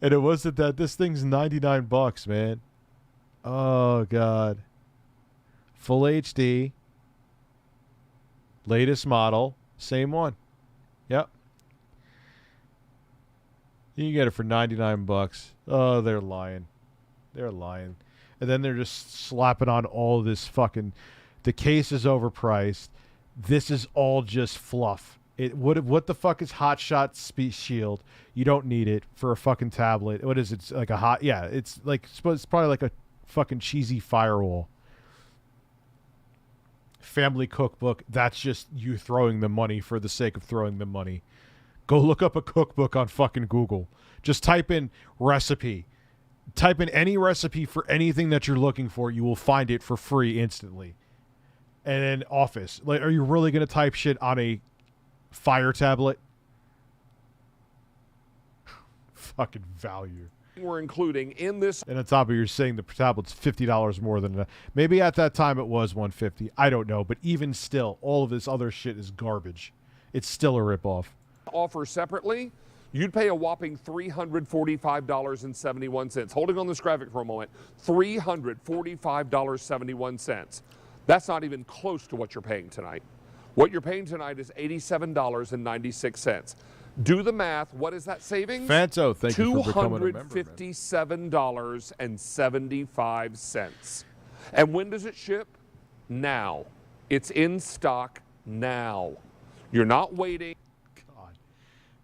And it wasn't that. This thing's $99, man. Oh, God. Full HD. Latest model. Same one. Yep. You can get it for 99 bucks. Oh, they're lying. They're lying. And then they're just slapping on all this fucking... The case is overpriced. This is all just fluff. What the fuck is Hotshot Shield? You don't need it for a fucking tablet. What is it? It's like a hot... Yeah, it's probably like a fucking cheesy firewall. Family cookbook. That's just you throwing the money for the sake of throwing the money. Go look up a cookbook on fucking Google. Just type in recipe. Type in any recipe for anything that you're looking for. You will find it for free instantly. And then Office. Like, are you really going to type shit on a Fire tablet? Fucking value. We're including in this. And on top of you're saying the tablet's $50 more than that. Maybe at that time it was $150. I don't know. But even still, all of this other shit is garbage. It's still a ripoff. Offer separately, you'd pay a whopping $345.71. Holding on this graphic for a moment, $345.71. That's not even close to what you're paying tonight. What you're paying tonight is $87.96. Do the math. What is that savings? Fanto, thank you for becoming a member. $257.75. And when does it ship? Now. It's in stock now. You're not waiting. God,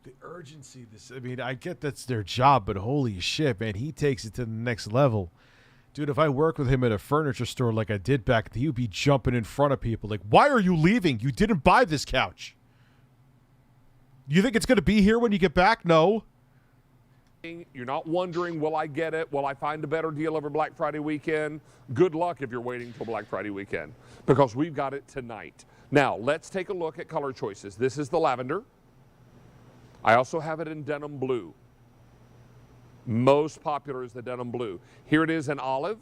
the urgency. I mean, I get that's their job, but holy shit, man, he takes it to the next level. Dude, if I worked with him at a furniture store like I did back then, he would be jumping in front of people like, why are you leaving? You didn't buy this couch. You think it's going to be here when you get back? No. You're not wondering, will I get it? Will I find a better deal over Black Friday weekend? Good luck if you're waiting till Black Friday weekend, because we've got it tonight. Now, let's take a look at color choices. This is the lavender. I also have it in denim blue. Most popular is the denim blue. Here it is in olive.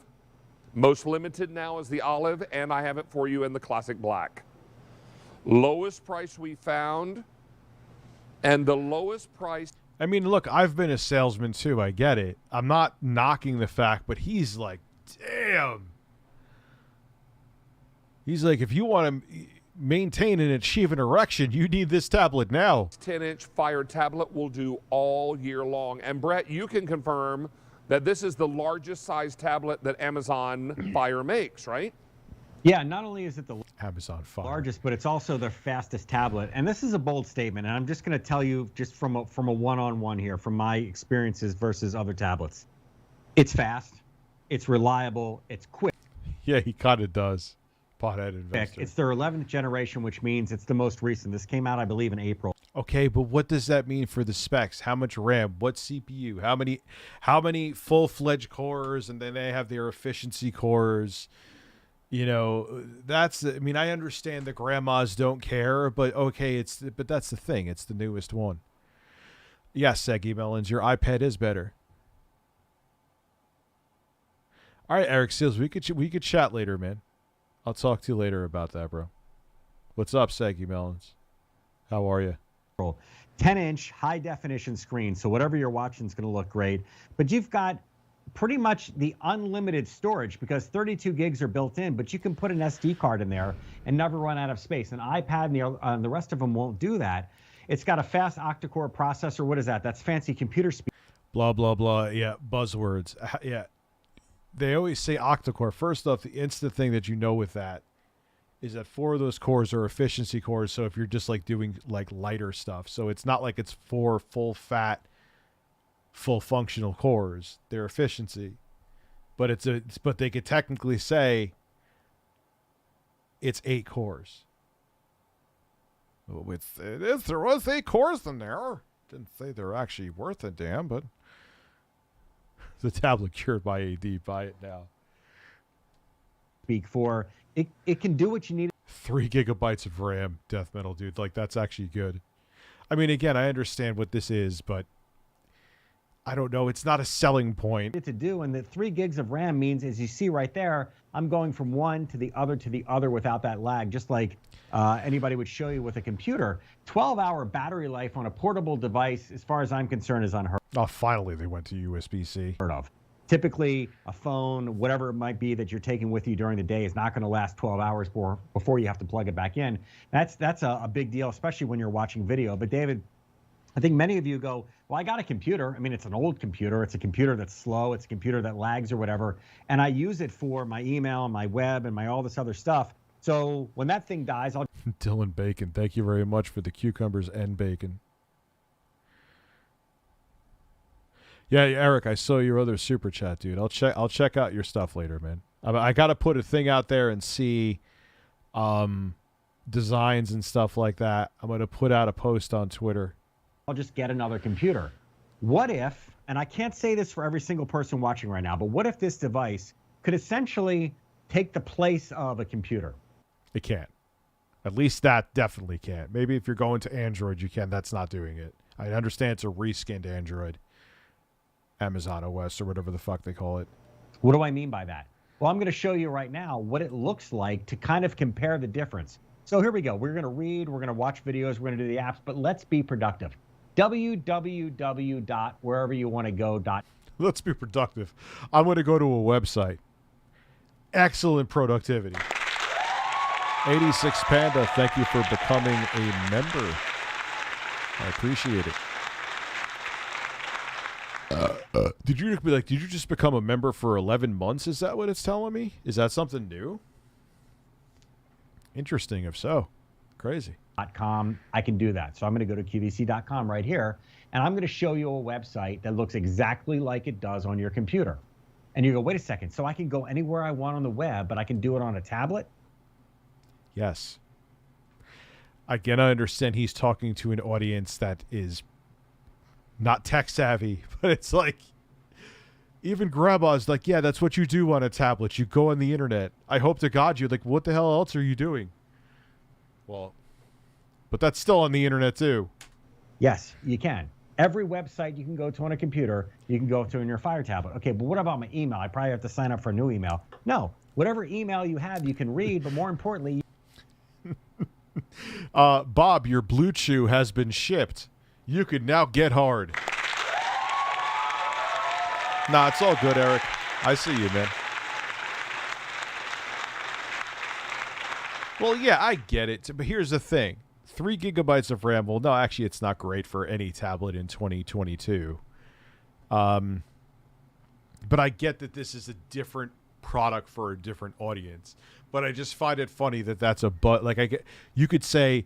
Most limited now is the olive, and I have it for you in the classic black. Lowest price we found, and the lowest price... I mean, look, I've been a salesman too. I get it. I'm not knocking the fact, but he's like, damn. He's like, if you want to maintain and achieve an erection, you need this tablet now. 10-inch Fire tablet will do all year long. And Brett, you can confirm that this is the largest size tablet that Amazon Fire makes, right? Yeah, not only is it the Amazon Fire largest, but it's also the fastest tablet. And this is a bold statement, and I'm just going to tell you just from a one-on-one here, from my experiences versus other tablets. It's fast, it's reliable, it's quick. Yeah, he kind of does. Pothead investor. It's their 11th generation, which means it's the most recent. This came out, I believe, in April. Okay, but what does that mean for the specs? How much RAM? What CPU? How many full-fledged cores? And then they have their efficiency cores. You know, that's. I mean, I understand the grandmas don't care, but okay, but that's the thing. It's the newest one. Yes, Seggy Melons, your iPad is better. All right, Eric Seals, we could chat later, man. I'll talk to you later about that, bro. What's up, Seggy Melons? How are you? 10-inch high-definition screen, so whatever you're watching is going to look great. But you've got pretty much the unlimited storage because 32 gigs are built in, but you can put an SD card in there and never run out of space. An iPad and the rest of them won't do that. It's got a fast octa-core processor. What is that? That's fancy computer speed. Blah, blah, blah. Yeah, buzzwords. Yeah. They always say octa-core. First off, the instant thing that you know with that is that 4 of those cores are efficiency cores, so if you're just like doing like lighter stuff. So it's not like it's 4 full fat, full functional cores. They're efficiency. But but they could technically say it's 8 cores. Well, there was 8 cores in there. Didn't say they're actually worth a damn, but the tablet cured by AD. Buy it now. Speak for it can do what you need. 3 gigabytes of RAM, Death Metal dude. Like, that's actually good. I mean, again, I understand what this is, but I don't know. It's not a selling point. To do, and the 3 gigs of RAM means, as you see right there, I'm going from one to the other without that lag, just like anybody would show you with a computer. 12-hour battery life on a portable device, as far as I'm concerned, is unheard Oh, finally they went to USB-C. of. Typically, a phone, whatever it might be that you're taking with you during the day, is not going to last 12 hours before you have to plug it back in. That's a big deal, especially when you're watching video. But David, I think many of you go, well, I got a computer. I mean, it's an old computer. It's a computer that's slow. It's a computer that lags or whatever. And I use it for my email and my web and my all this other stuff. So when that thing dies, I'll... Dylan Bacon, thank you very much for the cucumbers and bacon. Yeah, Eric, I saw your other super chat, dude. I'll check out your stuff later, man. I got to put a thing out there and see designs and stuff like that. I'm going to put out a post on Twitter. I'll just get another computer. What if, and I can't say this for every single person watching right now, but what if this device could essentially take the place of a computer? It can't. At least that definitely can't. Maybe if you're going to Android, you can. That's not doing it. I understand it's a reskinned Android. Amazon OS or whatever the fuck they call it. What do I mean by that? Well, I'm going to show you right now what it looks like to kind of compare the difference. So here we go. We're going to read, we're going to watch videos, we're going to do the apps, but let's be productive. www.whereveryouwanna.go. Let's be productive. I'm going to go to a website. Excellent productivity. 86 Panda, thank you for becoming a member. I appreciate it. Did you just become a member for 11 months? Is that what it's telling me? Is that something new? Interesting, if so. Crazy. .com, I can do that. So I'm going to go to QVC.com right here, and I'm going to show you a website that looks exactly like it does on your computer. And you go, wait a second, so I can go anywhere I want on the web, but I can do it on a tablet? Yes. Again, I understand he's talking to an audience that is not tech savvy, but it's like, even grandma's like, yeah, that's what you do on a tablet. You go on the internet. I hope to God you're like, what the hell else are you doing? Well, but that's still on the internet too. Yes, you can. Every website you can go to on a computer, you can go to in your Fire tablet. Okay, but what about my email? I probably have to sign up for a new email. No, whatever email you have, you can read, but more importantly... Bob, your Blue Chew has been shipped. You can now get hard. Nah, it's all good, Eric. I see you, man. Well, yeah, I get it. But here's the thing. 3 gigabytes of RAM. Well, no, actually, it's not great for any tablet in 2022. But I get that this is a different product for a different audience. But I just find it funny that that's a but. Like, you could say...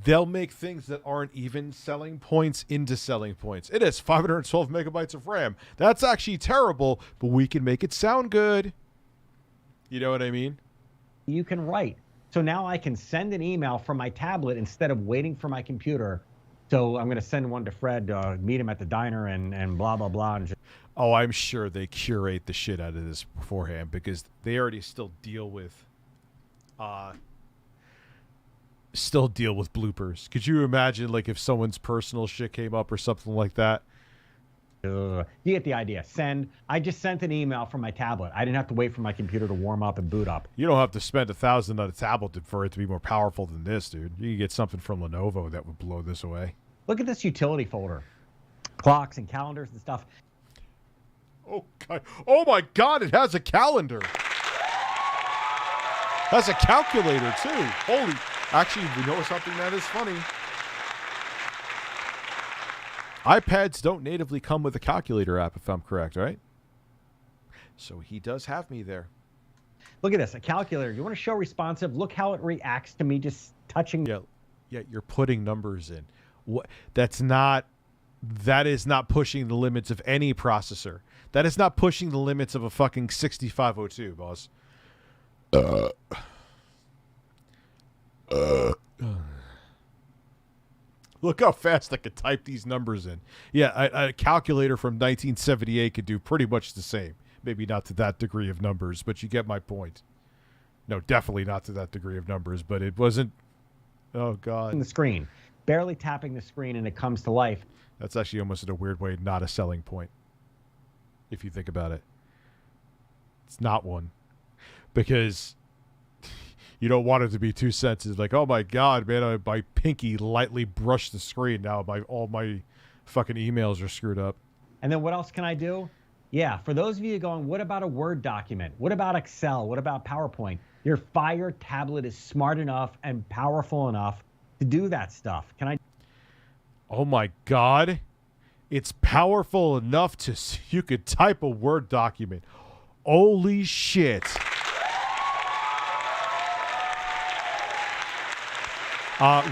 they'll make things that aren't even selling points into selling points. It has 512 megabytes of RAM. That's actually terrible, but we can make it sound good. You know what I mean? You can write. So now I can send an email from my tablet instead of waiting for my computer. So I'm going to send one to Fred, meet him at the diner and blah, blah, blah. And oh, I'm sure they curate the shit out of this beforehand because they already still deal with... bloopers. Could you imagine, like, if someone's personal shit came up or something like that? You get the idea. Send. I just sent an email from my tablet. I didn't have to wait for my computer to warm up and boot up. You don't have to spend $1,000 on a tablet for it to be more powerful than this, dude. You can get something from Lenovo that would blow this away. Look at this utility folder. Clocks and calendars and stuff. Oh, God. Oh, my God. It has a calendar. Has a calculator, too. Holy... Actually, you know something that is funny? iPads don't natively come with a calculator app, if I'm correct, right? So he does have me there. Look at this, a calculator. You want to show responsive? Look how it reacts to me just touching. Yeah, you're putting numbers in. That is not pushing the limits of any processor. That is not pushing the limits of a fucking 6502, boss. Look how fast I could type these numbers in. Yeah, a calculator from 1978 could do pretty much the same. Maybe not to that degree of numbers, but you get my point. No, definitely not to that degree of numbers, but it wasn't... Oh, God. The screen. Barely tapping the screen and it comes to life. That's actually almost in a weird way not a selling point. If you think about it. It's not one. Because... you don't want it to be too sensitive. Like, oh my God, man, my pinky lightly brushed the screen. Now all my fucking emails are screwed up. And then what else can I do? Yeah, for those of you going, what about a Word document? What about Excel? What about PowerPoint? Your Fire tablet is smart enough and powerful enough to do that stuff. Can I? Oh my God. It's powerful enough to you could type a Word document. Holy shit.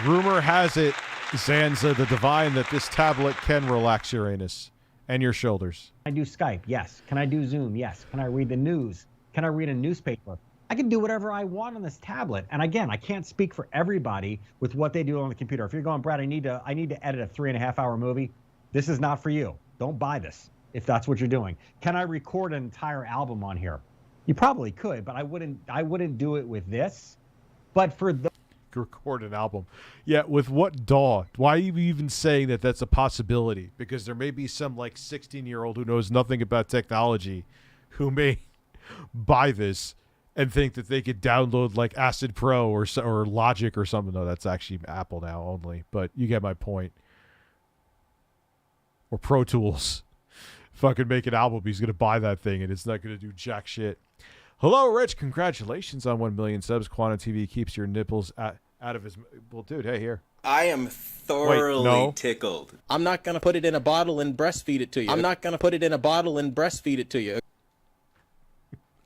Rumor has it, Zanza the Divine, that this tablet can relax your anus and your shoulders. Can I do Skype? Yes. Can I do Zoom? Yes. Can I read the news? Can I read a newspaper? I can do whatever I want on this tablet. And again, I can't speak for everybody with what they do on the computer. If you're going, Brad, I need to edit a 3.5-hour movie. This is not for you. Don't buy this if that's what you're doing. Can I record an entire album on here? You probably could, but I wouldn't do it with this. But for the record an album. Yeah, with what DAW? Why are you even saying that that's a possibility? Because there may be some like 16-year-old who knows nothing about technology who may buy this and think that they could download like Acid Pro or Logic or something. No, that's actually Apple now only, but you get my point. Or Pro Tools. Fucking make an album, he's going to buy that thing and it's not going to do jack shit. Hello, Rich. Congratulations on 1 million subs. Quantum TV keeps your nipples out of his... Well, dude, hey, here. I am thoroughly tickled. I'm not going to put it in a bottle and breastfeed it to you. I'm not going to put it in a bottle and breastfeed it to you.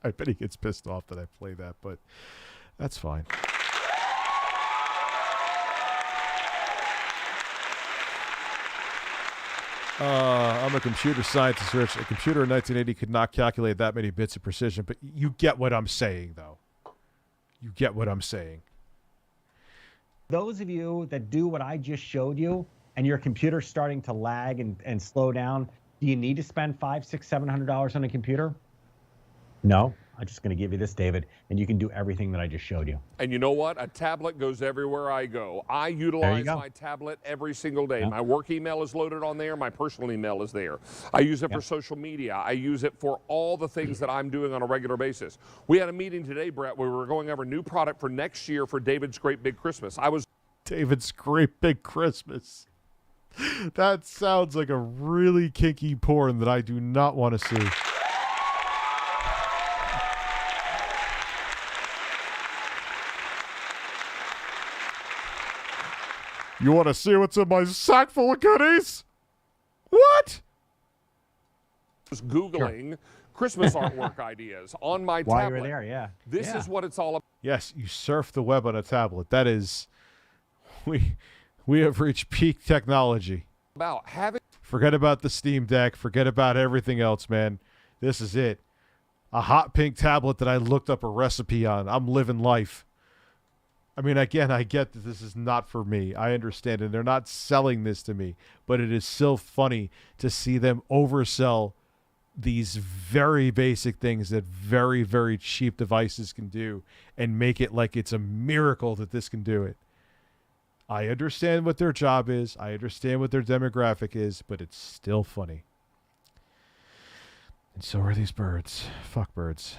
I bet he gets pissed off that I play that, but that's fine. I'm a computer scientist, Rich. A computer in 1980 could not calculate that many bits of precision, but you get what I'm saying, though. You get what I'm saying. Those of you that do what I just showed you and your computer's starting to lag and slow down, do you need to spend $500, $600, $700 on a computer? No. I'm just going to give you this, David, and you can do everything that I just showed you. And you know what? A tablet goes everywhere I go. I utilize my tablet every single day. Yeah. My work email is loaded on there. My personal email is there. I use it for social media. I use it for all the things that I'm doing on a regular basis. We had a meeting today, Brett, where we were going over new product for next year for David's Great Big Christmas. David's Great Big Christmas. That sounds like a really kinky porn that I do not want to see. You want to see what's in my sack full of goodies? What? I was Googling Christmas artwork ideas on my tablet. While you were there, yeah. This is what it's all about. Yes, you surf the web on a tablet. That is, we have reached peak technology. Forget about the Steam Deck. Forget about everything else, man. This is it. A hot pink tablet that I looked up a recipe on. I'm living life. I mean, again, I get that this is not for me. I understand, and they're not selling this to me. But it is still funny to see them oversell these very basic things that very, very cheap devices can do and make it like it's a miracle that this can do it. I understand what their job is. I understand what their demographic is, but it's still funny. And so are these birds. Fuck birds.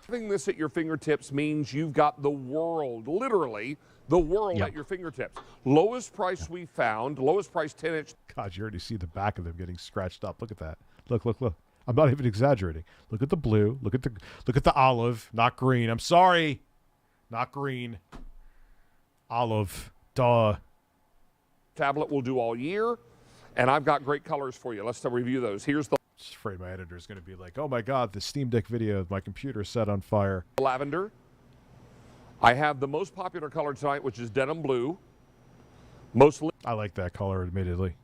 Having this at your fingertips means you've got the world, literally the world at your fingertips. Lowest price we found, lowest price 10-inch. God, you already see the back of them getting scratched up. Look at that. Look, look, look. I'm not even exaggerating. Look at the blue. Look at the olive, not green. I'm sorry. Not green. Olive. Duh. Tablet will do all year, and I've got great colors for you. Let's review those. Here's the just afraid my editor is going to be like, oh my God, the Steam Deck video of my computer set on fire. Lavender. I have the most popular color tonight, which is denim blue. I like that color, admittedly.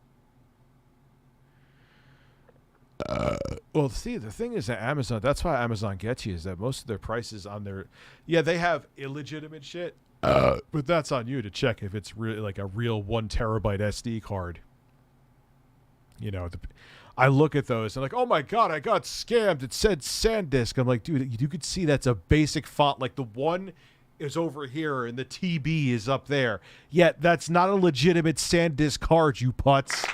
Well, see, the thing is that Amazon, that's why Amazon gets you, is that most of their prices on their, they have illegitimate shit, but that's on you to check if it's really like a real 1 terabyte SD card. You know, I look at those and like, oh my God, I got scammed. It said SanDisk. I'm like, dude, you could see that's a basic font. Like the one is over here and the TB is up there. Yet that's not a legitimate SanDisk card, you putz.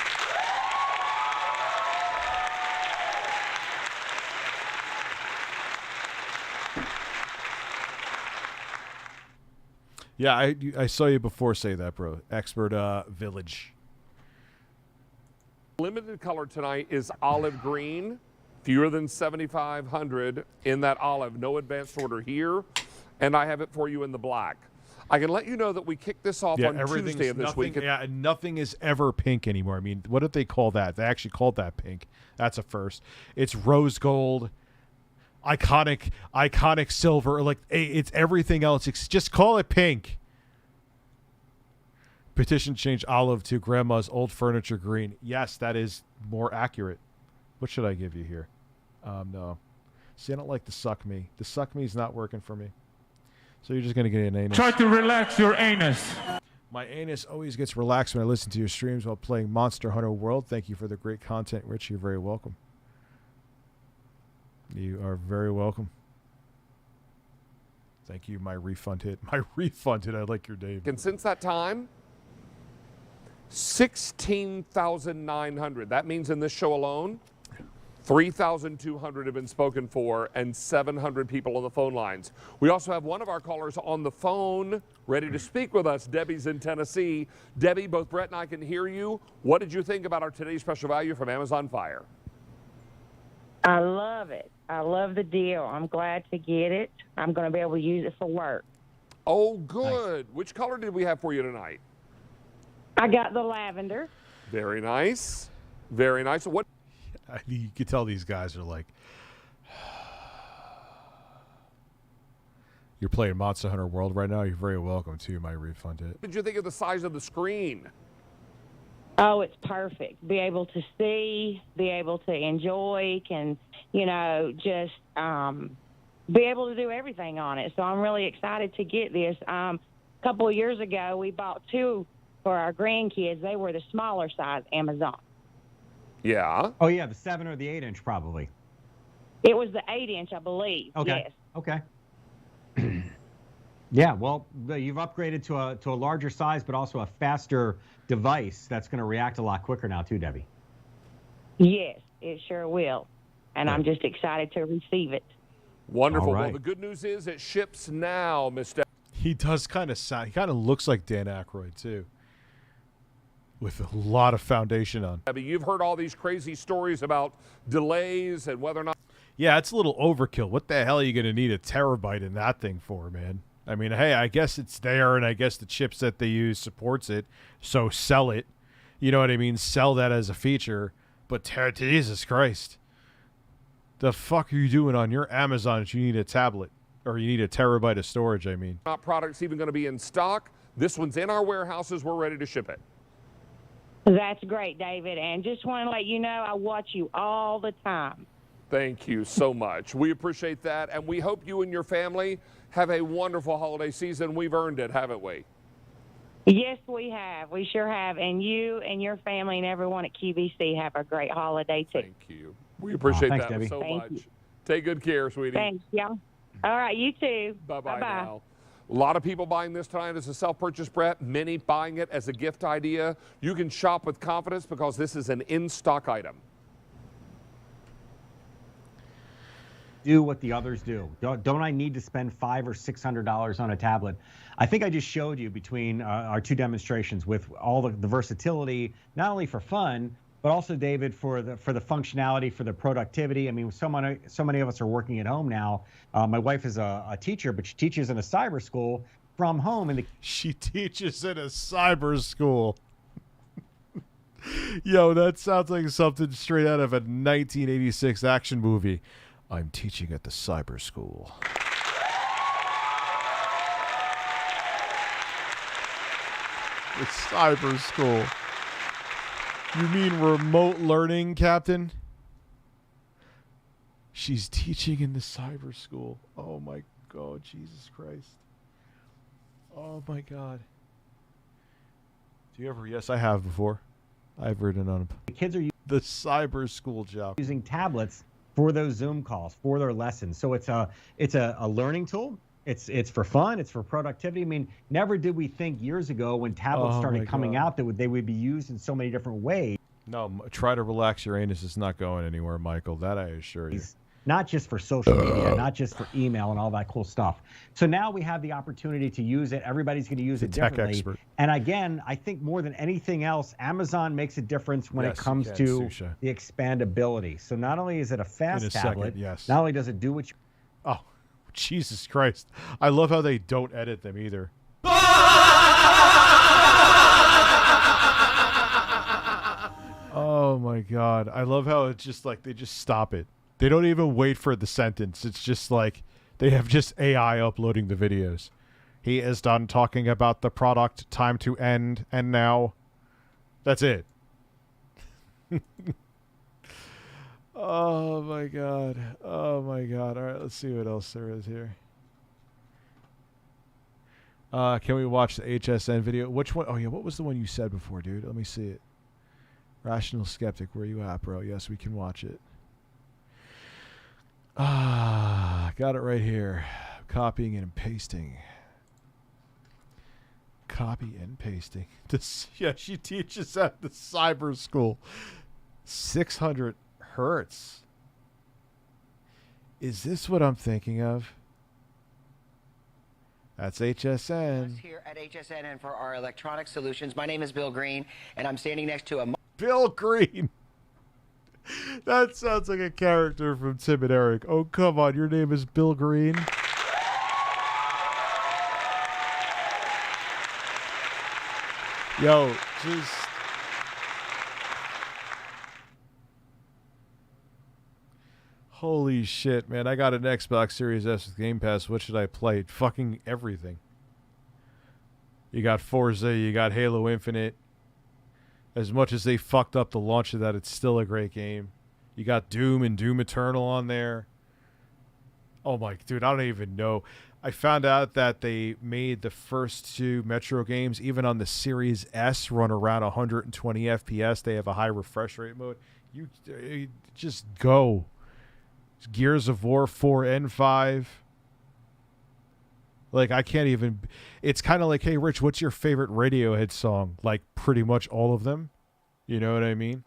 Yeah, I saw you before say that, bro. Expert Village. Limited color tonight is olive green. Fewer than 7,500 in that olive. No advanced order here. And I have it for you in the black. I can let you know that we kicked this off on Tuesday of this week. Yeah, and nothing is ever pink anymore. I mean, what did they call that? They actually called that pink. That's a first. It's rose gold, iconic silver. Like, it's everything else. Just call it pink. Petition change olive to grandma's old furniture green. Yes, that is more accurate. What should I give you here? No. See, I don't like the suck me. The suck me is not working for me. So you're just going to get an anus. Try to relax your anus. My anus always gets relaxed when I listen to your streams while playing Monster Hunter World. Thank you for the great content, Rich. You're very welcome. You are very welcome. Thank you, my refund hit. My refund hit. I like your name. And since that time, 16,900. That means in this show alone, 3,200 have been spoken for and 700 people on the phone lines. We also have one of our callers on the phone ready to speak with us. Debbie's in Tennessee. Debbie, both Brett and I can hear you. What did you think about our today's special value from Amazon Fire? I love it. I love the deal. I'm glad to get it. I'm going to be able to use it for work. Oh, good. Nice. Which color did we have for you tonight? I got the lavender. Very nice. Very nice. What? You can tell these guys are like, you're playing Monster Hunter World right now. You're very welcome to my refund hit. What did you think of the size of the screen? Oh, it's perfect. Be able to see, be able to enjoy, can, you know, just be able to do everything on it. So I'm really excited to get this. A couple of years ago, we bought two for our grandkids. They were the smaller size Amazon. Yeah. Oh, yeah, the 7 or the 8-inch probably. It was the 8-inch, I believe. Okay. Yes. Okay. Yeah, well, you've upgraded to a larger size, but also a faster device that's going to react a lot quicker now, too, Debbie. Yes, it sure will. And I'm just excited to receive it. Wonderful. Right. Well, the good news is it ships now, Mr. He does kind of sound. He kind of looks like Dan Aykroyd too, with a lot of foundation on. I mean, you've heard all these crazy stories about delays and whether or not. Yeah, it's a little overkill. What the hell are you going to need a terabyte in that thing for, man? I mean, hey, I guess it's there, and I guess the chipset they use supports it, so sell it. You know what I mean? Sell that as a feature. But Jesus Christ, the fuck are you doing on your Amazon if you need a tablet? Or you need a terabyte of storage, I mean. Not products even going to be in stock. This one's in our warehouses. We're ready to ship it. That's great, David. And just want to let you know I watch you all the time. Thank you so much. We appreciate that. And we hope you and your family have a wonderful holiday season. We've earned it, haven't we? Yes, we have. We sure have. And you and your family and everyone at QVC have a great holiday, too. Thank you. We appreciate thanks, that Debbie. so Thank much. you. Take good care, sweetie. Thanks, y'all. All right, you too. Bye-bye Bye-bye. now. A lot of people buying this tonight as a self-purchase, Brett. Many buying it as a gift idea. You can shop with confidence because this is an in-stock item. Do what the others do. Don't I need to spend $500 or $600 on a tablet? I think I just showed you between our two demonstrations with all the versatility, not only for fun, but also, David, for the functionality, for the productivity. I mean, so many of us are working at home now. My wife is a teacher, but she teaches in a cyber school from home. And she teaches in a cyber school. Yo, that sounds like something straight out of a 1986 action movie. I'm teaching at the cyber school. The cyber school. You mean remote learning, Captain? She's teaching in the cyber school. Oh my God, Jesus Christ. Oh my God. Do you ever? Yes, I have before. I've written on the kids are the cyber school job. Using tablets for those Zoom calls, for their lessons. So it's a learning tool. It's for fun. It's for productivity. I mean, never did we think years ago when tablets started coming out that they would be used in so many different ways. No, try to relax your anus. It's not going anywhere, Michael. That I assure you. not just for social media, not just for email and all that cool stuff. So now we have the opportunity to use it. Everybody's going to use it tech differently. expert. And again, I think more than anything else, Amazon makes a difference when it comes to the expandability. So not only is it a fast tablet, not only does it do what you... Oh, Jesus Christ. I love how they don't edit them either. Oh my God. I love how it's just like they just stop it. They don't even wait for the sentence. It's just like they have just AI uploading the videos. He is done talking about the product. Time to end. And now. That's it. Oh my God. Oh my God. All right, let's see what else there is here. Can we watch the HSN video? Which one? Oh yeah, what was the one you said before, dude? Let me see it. Rational Skeptic, where you at, bro? Yes, we can watch it. Got it right here. Copying and pasting. Copy and pasting. This, yeah, she teaches at the cyber school. 600 hertz. Is this what I'm thinking of? That's HSN. Here at HSN and for our electronic solutions. My name is Bill Green, and I'm standing next to a... Bill Green. That sounds like a character from Tim and Eric. Oh, come on. Your name is Bill Green? Yo, just... Holy shit, man. I got an Xbox Series S with Game Pass. What should I play? Fucking everything. You got Forza. You got Halo Infinite. As much as they fucked up the launch of that, it's still a great game. You got Doom and Doom Eternal on there. Oh my, dude, I don't even know. I found out that they made the first two Metro games, even on the Series S, run around 120 FPS. They have a high refresh rate mode. You just go. Gears of War 4 and 5. Like, I can't even... It's kind of like, hey, Rich, what's your favorite Radiohead song? Like, pretty much all of them. You know what I mean?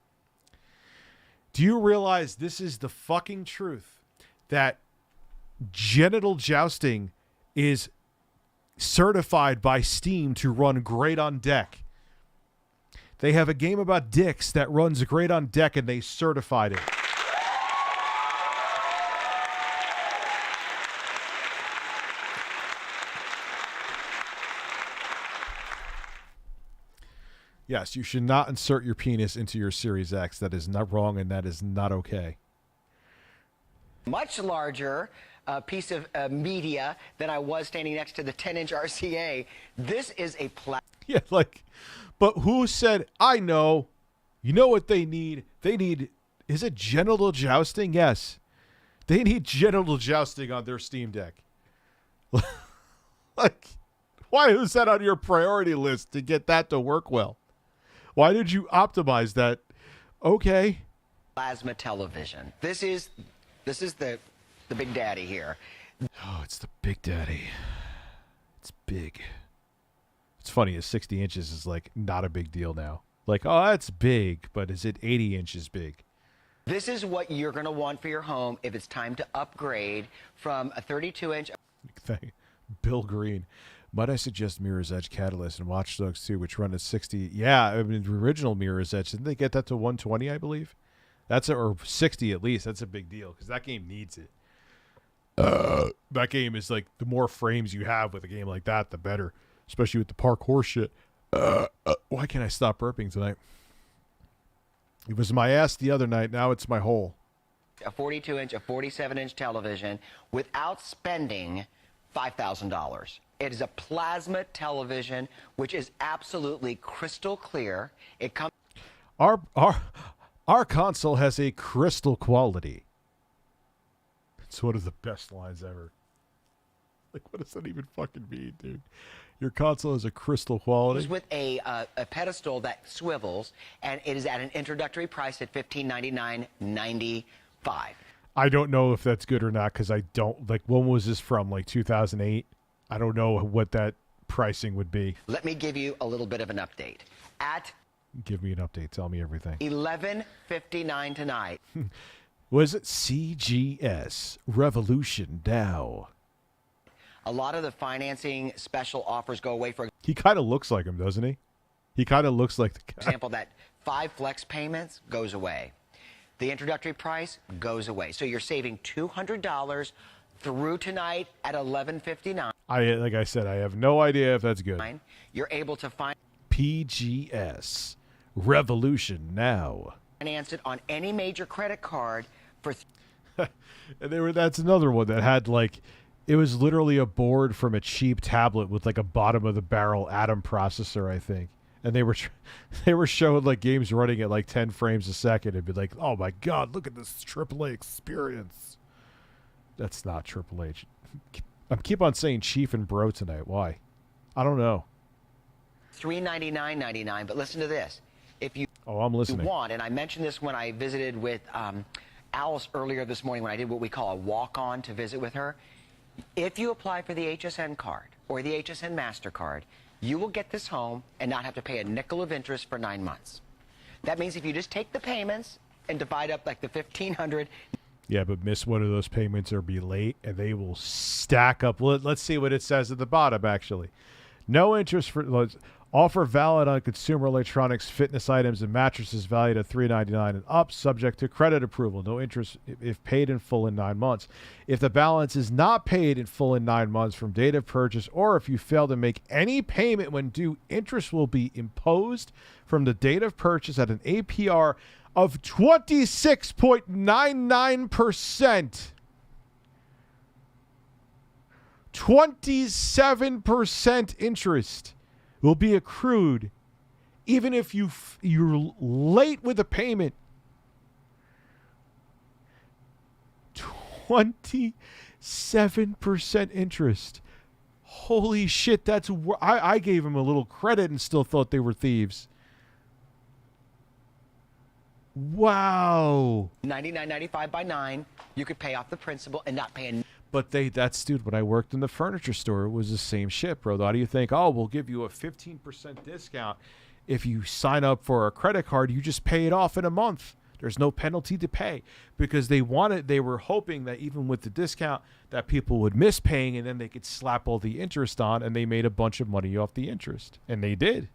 Do you realize this is the fucking truth? That genital jousting is certified by Steam to run great on deck. They have a game about dicks that runs great on deck, and they certified it. Yes, you should not insert your penis into your Series X. That is not wrong, and that is not okay. Much larger piece of media than I was standing next to the 10-inch RCA. This is a Yeah, like, but who said, I know, you know what they need? They need, is it genital jousting? Yes. They need genital jousting on their Steam Deck. Like, why is that on your priority list to get that to work well? Why did you optimize that? Okay. Plasma television. This is the big daddy here. Oh, it's the big daddy. It's big. It's funny, 60 inches is like not a big deal now. Like, oh, that's big, but is it 80 inches big? This is what you're going to want for your home if it's time to upgrade from a 32-inch. Bill Green. Might I suggest Mirror's Edge Catalyst and Watch Dogs 2, which run at 60? Yeah, I mean, the original Mirror's Edge, didn't they get that to 120, I believe? Or 60 at least. That's a big deal because that game needs it. That game is like, the more frames you have with a game like that, the better. Especially with the parkour shit. Why can't I stop burping tonight? It was my ass the other night. Now it's my hole. A 42-inch, a 47-inch television without spending $5,000. It is a plasma television, which is absolutely crystal clear. It comes. Our console has a crystal quality. It's one of the best lines ever. Like, what does that even fucking mean, dude? Your console has a crystal quality. It's with a pedestal that swivels, and it is at an introductory price at $1599.95. I don't know if that's good or not because I don't, like, when was this from? Like 2008? I don't know what that pricing would be. Let me give you a little bit of an update. At Give me an update. Tell me everything. $11.59 tonight. Was it CGS Revolution Now? A lot of the financing special offers go away. For He kind of looks like him, doesn't he? He kind of looks like the guy. example, that 5 flex payments goes away. The introductory price goes away. So you're saving $200 through tonight at $11.59. Like I said, I have no idea if that's good. You're able to PGS Revolution Now. finance it on any major credit card for And that's another one that had like, it was literally a board from a cheap tablet with like a bottom of the barrel Atom processor, I think. And they were showing like games running at like 10 frames a second and be like, oh my God, look at this AAA experience. That's not Triple H. I keep on saying Chief and Bro tonight. Why? I don't know. $399.99. But listen to this. If you I'm listening. want, and I mentioned this when I visited with Alice earlier this morning when I did what we call a walk-on to visit with her. If you apply for the HSN card or the HSN MasterCard, you will get this home and not have to pay a nickel of interest for 9 months. That means if you just take the payments and divide up like the $1,500. Yeah, but miss one of those payments or be late, and they will stack up. Let's see what it says at the bottom, actually. No interest for offer valid on consumer electronics, fitness items, and mattresses valued at $399 and up, subject to credit approval. No interest if paid in full in 9 months. If the balance is not paid in full in 9 months from date of purchase, or if you fail to make any payment when due, interest will be imposed from the date of purchase at an APR of 26.99%. 27% interest will be accrued even if you're late with a payment. 27% interest. Holy shit, I gave him a little credit and still thought they were thieves. Wow. $99.95 by 9, you could pay off the principal and not pay a. But that's dude, when I worked in the furniture store, it was the same shit, bro. How do you think, we'll give you a 15% discount if you sign up for a credit card, you just pay it off in a month. There's no penalty to pay, because they were hoping that even with the discount that people would miss paying and then they could slap all the interest on, and they made a bunch of money off the interest. And they did.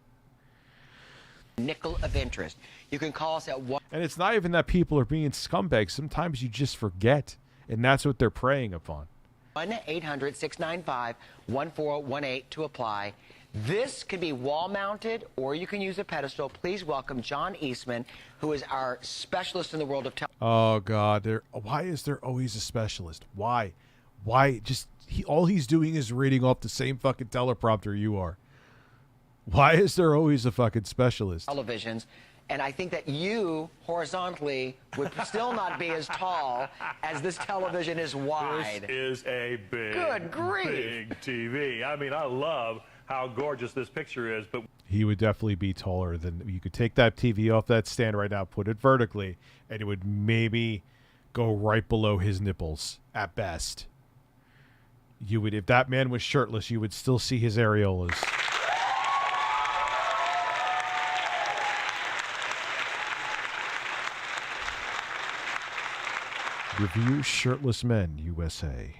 Nickel of interest. You can call us at 1. And it's not even that people are being scumbags. Sometimes you just forget, and that's what they're preying upon. 1-800-695-1418 to apply. This can be wall-mounted, or you can use a pedestal. Please welcome John Eastman, who is our specialist in the world of television. Oh, God. Why is there always a specialist? Why? All he's doing is reading off the same fucking teleprompter you are. Why is there always a fucking specialist? Televisions. And I think that you, horizontally, would still not be as tall as this television is wide. This is a big, Good grief. big TV. I mean, I love how gorgeous this picture is, but He would definitely be taller than... You could take that TV off that stand right now, put it vertically, and it would maybe go right below his nipples, at best. You would, if that man was shirtless, you would still see his areolas. Review Shirtless Men USA.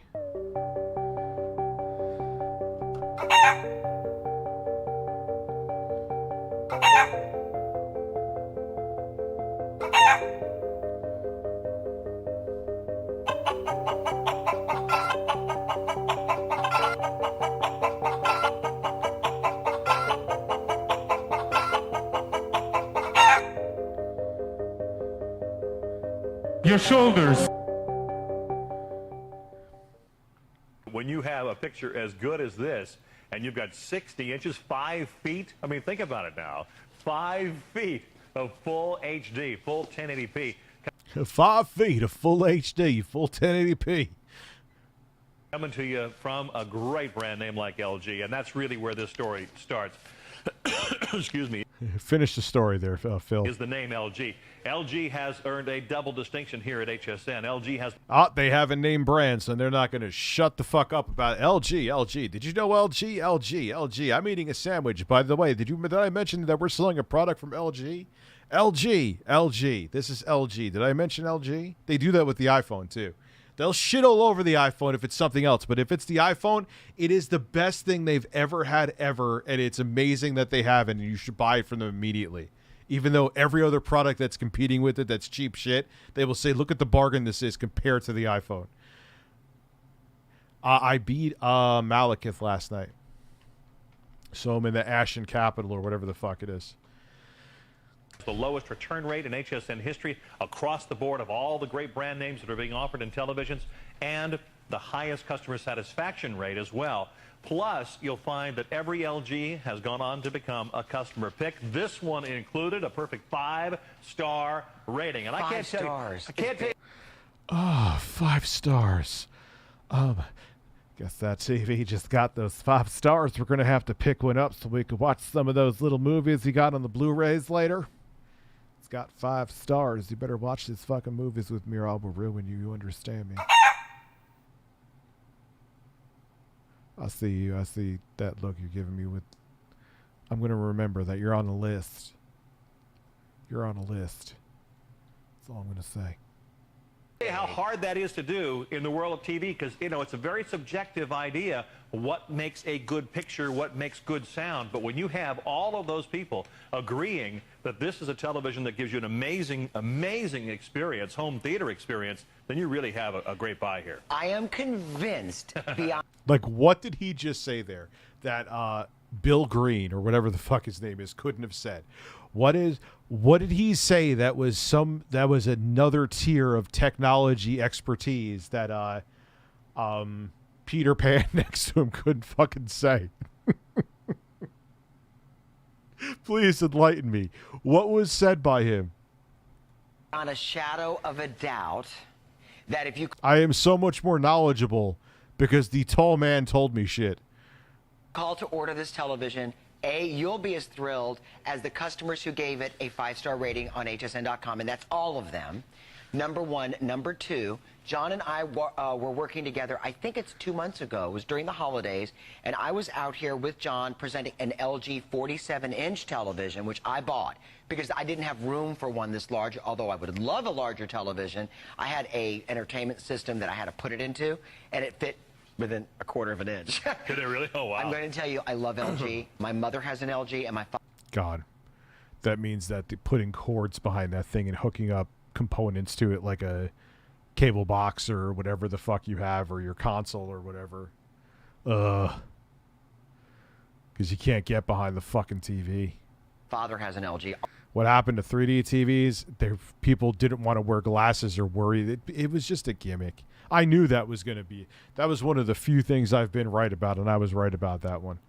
Your shoulders. when you have a picture as good as this, and you've got 60 inches, 5 feet, I mean, think about it now, 5 feet of full HD, full 1080p. 5 feet of full HD, full 1080p. Coming to you from a great brand name like LG, and that's really where this story starts. Excuse me. Finish the story there, Phil. Is the name LG. LG has earned a double distinction here at HSN. LG has... They have a name brand, so they're not going to shut the fuck up about LG. Did you know LG? I'm eating a sandwich. By the way, did I mention that we're selling a product from LG? LG. This is LG. Did I mention LG? They do that with the iPhone too. They'll shit all over the iPhone if it's something else, but if it's the iPhone, it is the best thing they've ever had ever, and it's amazing that they have it, and you should buy it from them immediately. Even though every other product that's competing with it that's cheap shit, they will say, look at the bargain this is compared to the iPhone. I beat Malekith last night. So I'm in the Ashen Capital or whatever the fuck it is. The lowest return rate in HSN history across the board of all the great brand names that are being offered in televisions, and the highest customer satisfaction rate as well. Plus, you'll find that every LG has gone on to become a customer pick. This one included a perfect 5-star rating. And I can't tell you. I can't tell you. Oh, 5 stars. Guess that TV just got those 5 stars. We're going to have to pick one up so we can watch some of those little movies you got on the Blu-rays later. It's got 5 stars. You better watch these fucking movies with me or I will ruin you. You understand me? I see you. I see that look you're giving me with... I'm going to remember that you're on the list. You're on a list. That's all I'm going to say. How hard that is to do in the world of TV, because, you know, it's a very subjective idea. What makes a good picture, what makes good sound. But when you have all of those people agreeing that this is a television that gives you an amazing, amazing experience, home theater experience, then you really have a great buy here. I am convinced beyond... Like, what did he just say there that Bill Green, or whatever the fuck his name is, couldn't have said? What did he say that was another tier of technology expertise that Peter Pan next to him couldn't fucking say? Please enlighten me. What was said by him? On a shadow of a doubt that if you... I am so much more knowledgeable because the tall man told me shit. Call to order this television, A, you'll be as thrilled as the customers who gave it a 5-star rating on hsn.com, and that's all of them. Number one. Number two, John and I were working together, I think it's 2 months ago. It was during the holidays, and I was out here with John presenting an LG 47-inch television, which I bought because I didn't have room for one this large, although I would love a larger television. I had a entertainment system that I had to put it into, and it fit within a quarter of an inch. Did it really? Oh, wow. I'm going to tell you, I love LG. My mother has an LG, and my father... God, that means that putting cords behind that thing and hooking up components to it like a cable box or whatever the fuck you have, or your console or whatever. Because you can't get behind the fucking TV. Father has an LG. What happened to 3D TVs? People didn't want to wear glasses or worry. It was just a gimmick. I knew that was going to be... That was one of the few things I've been right about, and I was right about that one.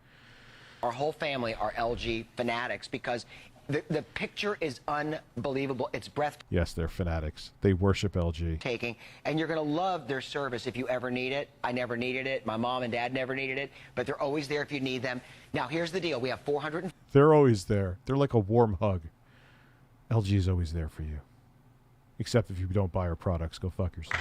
Our whole family are LG fanatics because the picture is unbelievable. It's breathtaking. Yes, they're fanatics. They worship LG. And you're going to love their service if you ever need it. I never needed it. My mom and dad never needed it, but they're always there if you need them. Now, here's the deal. We have 400... They're always there. They're like a warm hug. LG is always there for you. Except if you don't buy our products, go fuck yourself.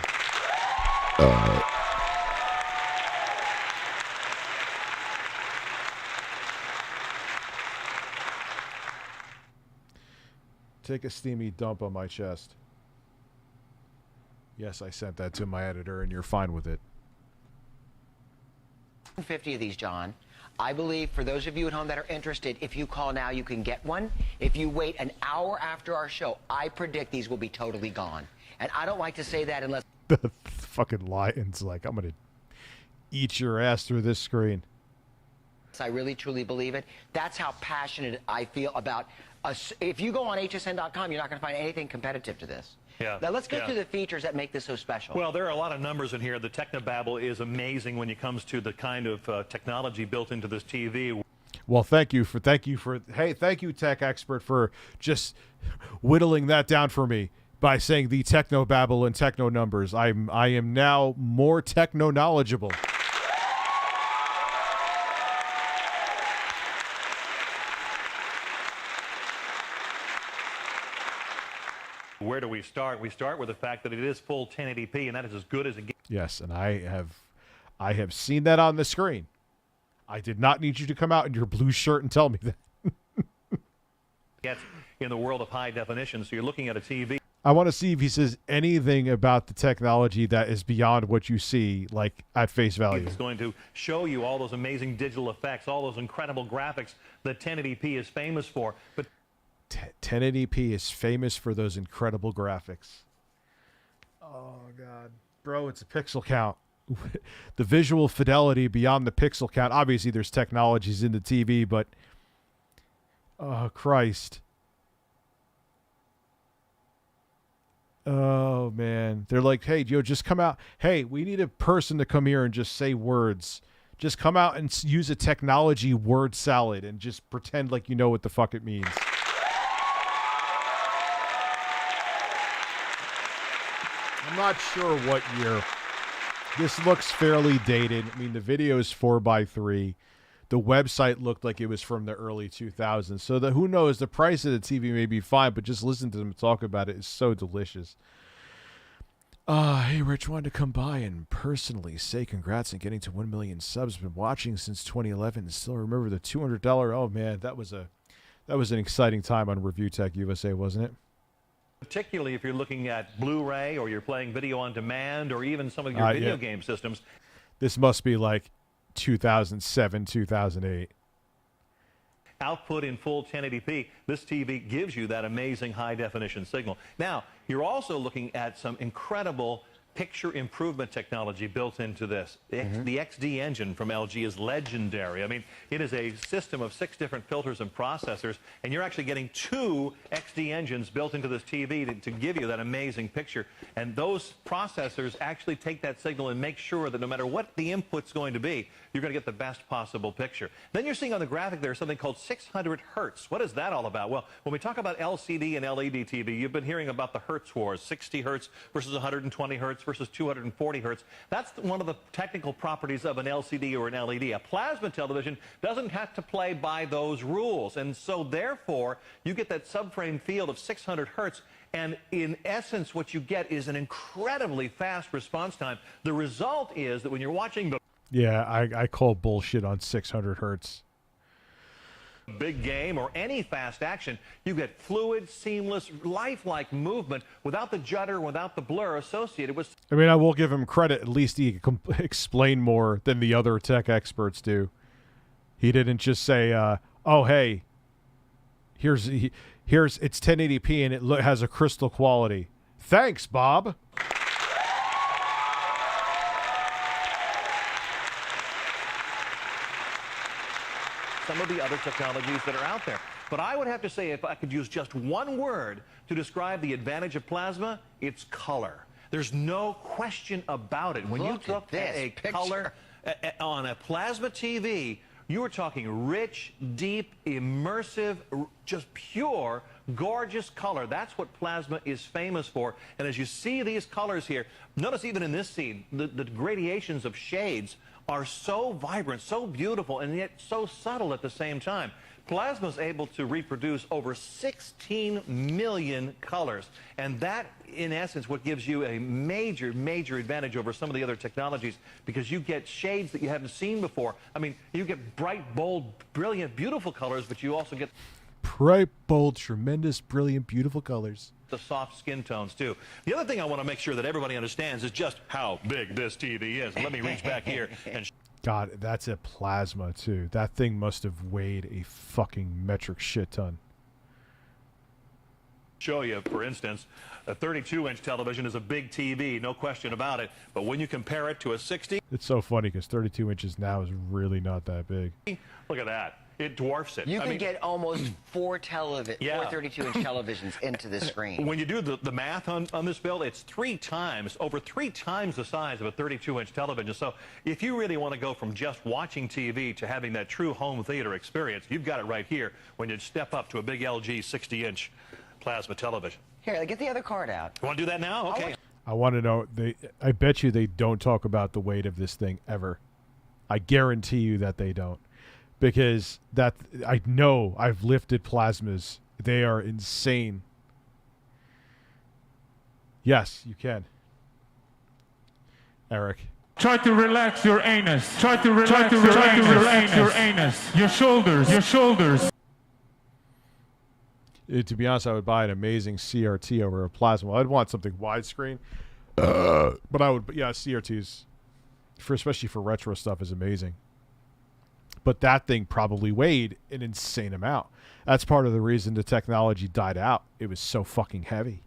Take a steamy dump on my chest. Yes, I sent that to my editor, and you're fine with it. 50 of these, John. I believe for those of you at home that are interested, if you call now, you can get one. If you wait an hour after our show, I predict these will be totally gone. And I don't like to say that unless... The fucking lion's like, I'm going to eat your ass through this screen. I really, truly believe it. That's how passionate I feel about us. If you go on hsn.com, you're not going to find anything competitive to this. Yeah. Now, let's go through the features that make this so special. Well, there are a lot of numbers in here. The technobabble is amazing when it comes to the kind of technology built into this TV. Well, thank you, tech expert, for just whittling that down for me by saying the technobabble and techno numbers. I am now more techno knowledgeable. Where do we start? We start with the fact that it is full 1080p, and that is as good as it gets. Yes, and I have seen that on the screen. I did not need you to come out in your blue shirt and tell me that. in the world of high definition. So you're looking at a TV. I want to see if he says anything about the technology that is beyond what you see, like at face value. It's going to show you all those amazing digital effects, all those incredible graphics that 1080p is famous for. But 1080p is famous for those incredible graphics. Oh, God. Bro, it's a pixel count. The visual fidelity beyond the pixel count. Obviously, there's technologies in the TV, but... Oh, Christ. Oh, man. They're like, hey, Joe, just come out. Hey, we need a person to come here and just say words. Just come out and use a technology word salad and just pretend like you know what the fuck it means. I'm not sure what year. This looks fairly dated. I mean, the video is 4:3. The website looked like it was from the early 2000s. So who knows? The price of the TV may be fine, but just listen to them talk about it is so delicious. Hey, Rich, wanted to come by and personally say congrats on getting to 1 million subs. Been watching since 2011 and still remember the $200. Oh man, that was an exciting time on ReviewTechUSA, wasn't it? particularly if you're looking at Blu-ray or you're playing video on demand or even some of your video game systems. This must be like 2007, 2008. Output in full 1080p, this TV gives you that amazing high-definition signal. Now, you're also looking at some incredible picture improvement technology built into this. The XD engine from LG is legendary. I mean, it is a system of 6 different filters and processors, and you're actually getting 2 XD engines built into this TV to give you that amazing picture. And those processors actually take that signal and make sure that no matter what the input's going to be, you're going to get the best possible picture. Then you're seeing on the graphic there something called 600 hertz. What is that all about? Well, when we talk about LCD and LED TV, you've been hearing about the hertz wars, 60 hertz versus 120 hertz versus 240 hertz. That's one of the technical properties of an LCD or an LED. A plasma television doesn't have to play by those rules, and so therefore you get that subframe field of 600 hertz, and in essence what you get is an incredibly fast response time. The result is that when you're watching the I call bullshit on 600 hertz. Big game or any fast action, you get fluid, seamless, lifelike movement without the judder, without the blur associated with. I mean, I will give him credit. At least he can explain more than the other tech experts do. He didn't just say, "Oh, hey, here's it's 1080p and it has a crystal quality." Thanks, Bob. Some of the other technologies that are out there. But I would have to say, if I could use just one word to describe the advantage of plasma, it's color. There's no question about it. When you look at a color on a plasma TV, you are talking rich, deep, immersive, just pure, gorgeous color. That's what plasma is famous for. And as you see these colors here, notice even in this scene, the gradations of shades are so vibrant, so beautiful, and yet so subtle at the same time. Plasma is able to reproduce over 16 million colors, and that, in essence, what gives you a major, major advantage over some of the other technologies, because you get shades that you haven't seen before. I mean, you get bright, bold, brilliant, beautiful colors, but you also get bright, bold, tremendous, brilliant, beautiful colors. The soft skin tones, too. The other thing I want to make sure that everybody understands is just how big this TV is. Let me reach back here and... God, that's a plasma, too. That thing must have weighed a fucking metric shit ton. Show you, for instance, a 32-inch television is a big TV, no question about it. But when you compare it to a 60... It's so funny because 32 inches now is really not that big. Look at that. It dwarfs it. You can get almost 4 32-inch televisions into this screen. When you do the math on this build, it's over 3 times the size of a 32-inch television. So if you really want to go from just watching TV to having that true home theater experience, you've got it right here when you step up to a big LG 60-inch plasma television. Here, get the other card out. You want to do that now? Okay. I want to know, I bet you they don't talk about the weight of this thing ever. I guarantee you that they don't. Because I know I've lifted plasmas. They are insane. Yes, you can. Eric. Try to relax your anus. Try to relax your anus. Your shoulders. To be honest, I would buy an amazing CRT over a plasma. I'd want something widescreen, but I would. Yeah, CRTs, especially for retro stuff, is amazing. But that thing probably weighed an insane amount. That's part of the reason the technology died out. It was so fucking heavy.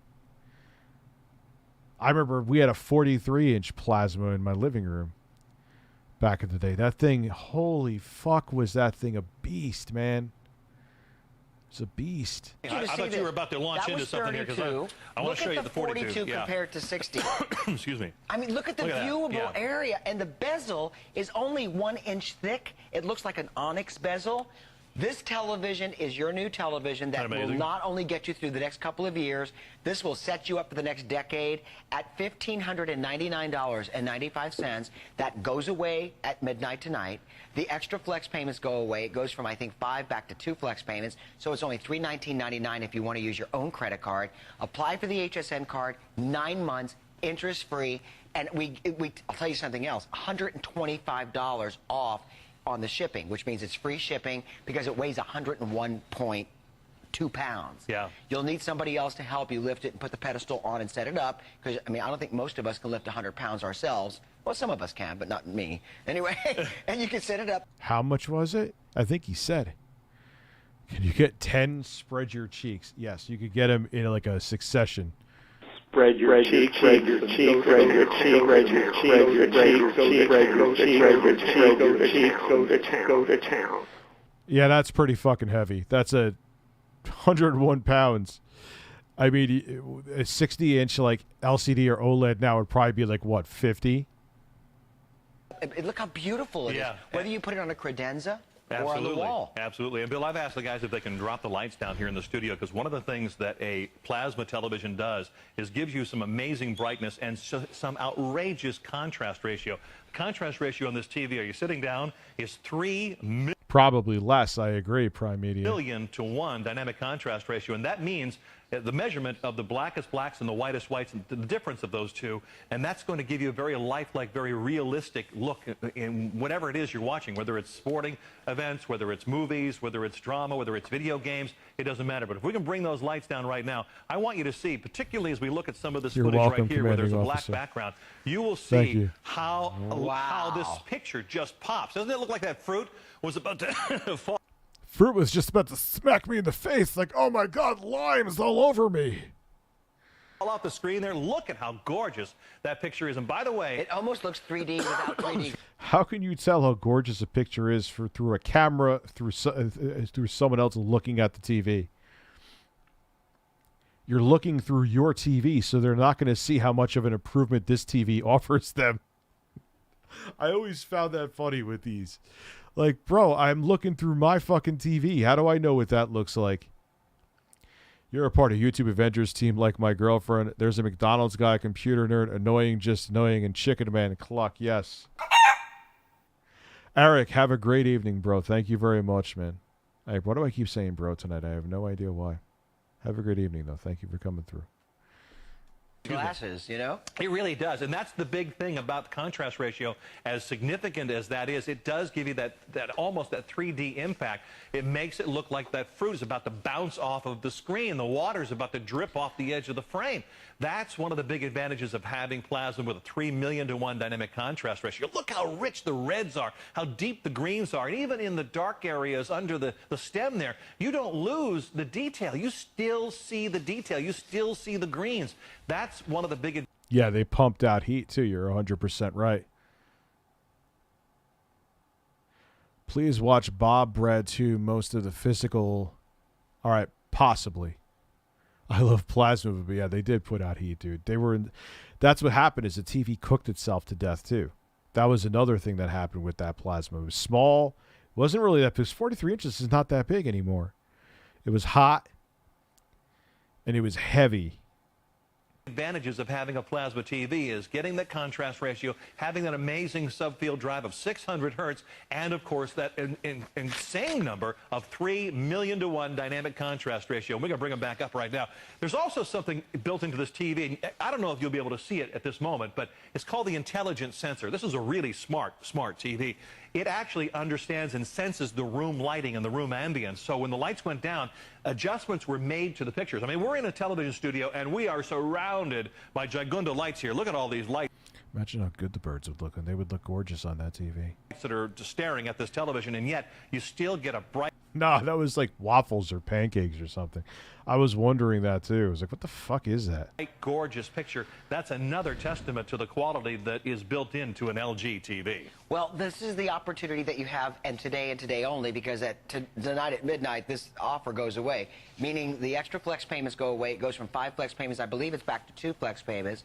I remember we had a 43-inch plasma in my living room back in the day. That thing, holy fuck, was that thing a beast, man. It's a beast. I thought you were about to launch into something here because I want to show you the 42. Look at the 42 compared to 60. Excuse me. I mean, look at the viewable area, and the bezel is only 1 inch thick. It looks like an onyx bezel. This television is your new television that will not only get you through the next couple of years, this will set you up for the next decade at $1,599.95. That goes away at midnight tonight. The extra flex payments go away. It goes from, I think, 5 back to 2 flex payments. So it's only $319.99 if you want to use your own credit card. Apply for the HSN card, 9 months, interest-free. And I'll tell you something else, $125 off on the shipping, which means it's free shipping because it weighs 101.2 pounds. Yeah. You'll need somebody else to help you lift it and put the pedestal on and set it up because, I mean, I don't think most of us can lift 100 pounds ourselves. Well, some of us can, but not me. Anyway, and you can set it up. How much was it? I think he said. Can you get 10 spread your cheeks? Yes, you could get them in like a succession. Spread your cheeks, spread your cheeks, spread your cheeks, spread your cheeks, spread your cheeks, spread your cheeks, go to town. Yeah, that's pretty fucking heavy. That's 101 pounds. I mean, a 60-inch like LCD or OLED now would probably be like what, 50? Look how beautiful it is. Whether you put it on a credenza or on the wall. Absolutely. And Bill, I've asked the guys if they can drop the lights down here in the studio because one of the things that a plasma television does is gives you some amazing brightness and some outrageous contrast ratio. The contrast ratio on this TV, are you sitting down, is 3 million. Probably less, I agree, Prime Media. $1,000,000 dynamic contrast ratio, and that means the measurement of the blackest blacks and the whitest whites, and the difference of those two, and that's going to give you a very lifelike, very realistic look in whatever it is you're watching, whether it's sporting events, whether it's movies, whether it's drama, whether it's video games, it doesn't matter. But if we can bring those lights down right now, I want you to see, particularly as we look at some of this footage right here where there's a black background, you will see how this picture just pops. Doesn't it look like that fruit was about to fall? Fruit was just about to smack me in the face like, oh my God, lime's all over me. All off the screen there. Look at how gorgeous that picture is. And by the way, it almost looks 3D without 3D. How can you tell how gorgeous a picture is through a camera, through someone else looking at the TV? You're looking through your TV, so they're not going to see how much of an improvement this TV offers them. I always found that funny with these. Like, bro, I'm looking through my fucking TV. How do I know what that looks like? You're a part of YouTube Avengers team like my girlfriend. There's a McDonald's guy, computer nerd, annoying, just annoying, and chicken man, cluck, yes. Eric, have a great evening, bro. Thank you very much, man. Hey, why do I keep saying bro tonight? I have no idea why. Have a great evening, though. Thank you for coming through. Glasses, you know? It really does. And that's the big thing about the contrast ratio. As significant as that is, it does give you that almost that 3D impact. It makes it look like that fruit is about to bounce off of the screen. The water's about to drip off the edge of the frame. That's one of the big advantages of having plasma with a 3,000,000 to 1 dynamic contrast ratio. Look how rich the reds are, how deep the greens are. And even in the dark areas under the stem there, you don't lose the detail. You still see the detail. You still see the greens. That's one of the big... Yeah, they pumped out heat, too. You're 100% right. Please watch Bob Bread, too. Most of the physical... All right, possibly. I love plasma, but yeah, they did put out heat, dude. They were in... That's what happened is the TV cooked itself to death, too. That was another thing that happened with that plasma. It was small. It wasn't really that big. 43 inches is not that big anymore. It was hot, and it was heavy. Advantages of having a plasma TV is getting that contrast ratio, having that amazing subfield drive of 600 hertz, and of course that insane number of 3,000,000 to 1 dynamic contrast ratio. We're going to bring them back up right now. There's also something built into this TV, and I don't know if you'll be able to see it at this moment, but it's called the intelligent sensor. This is a really smart TV. it actually understands and senses the room lighting and the room ambience. So when the lights went down, adjustments were made to the pictures. I mean, we're in a television studio, and we are surrounded by gigunda lights here. Look at all these lights. Imagine how good the birds would look, and they would look gorgeous on that TV. That are just staring at this television, and yet you still get a bright... No, that was like waffles or pancakes or something. I was wondering that too. I was like, what the fuck is that? Gorgeous picture. That's another testament to the quality that is built into an LG TV. Well, this is the opportunity that you have, and today only, because tonight at midnight, this offer goes away, meaning the extra flex payments go away. It goes from 5 flex payments, I believe it's back to 2 flex payments.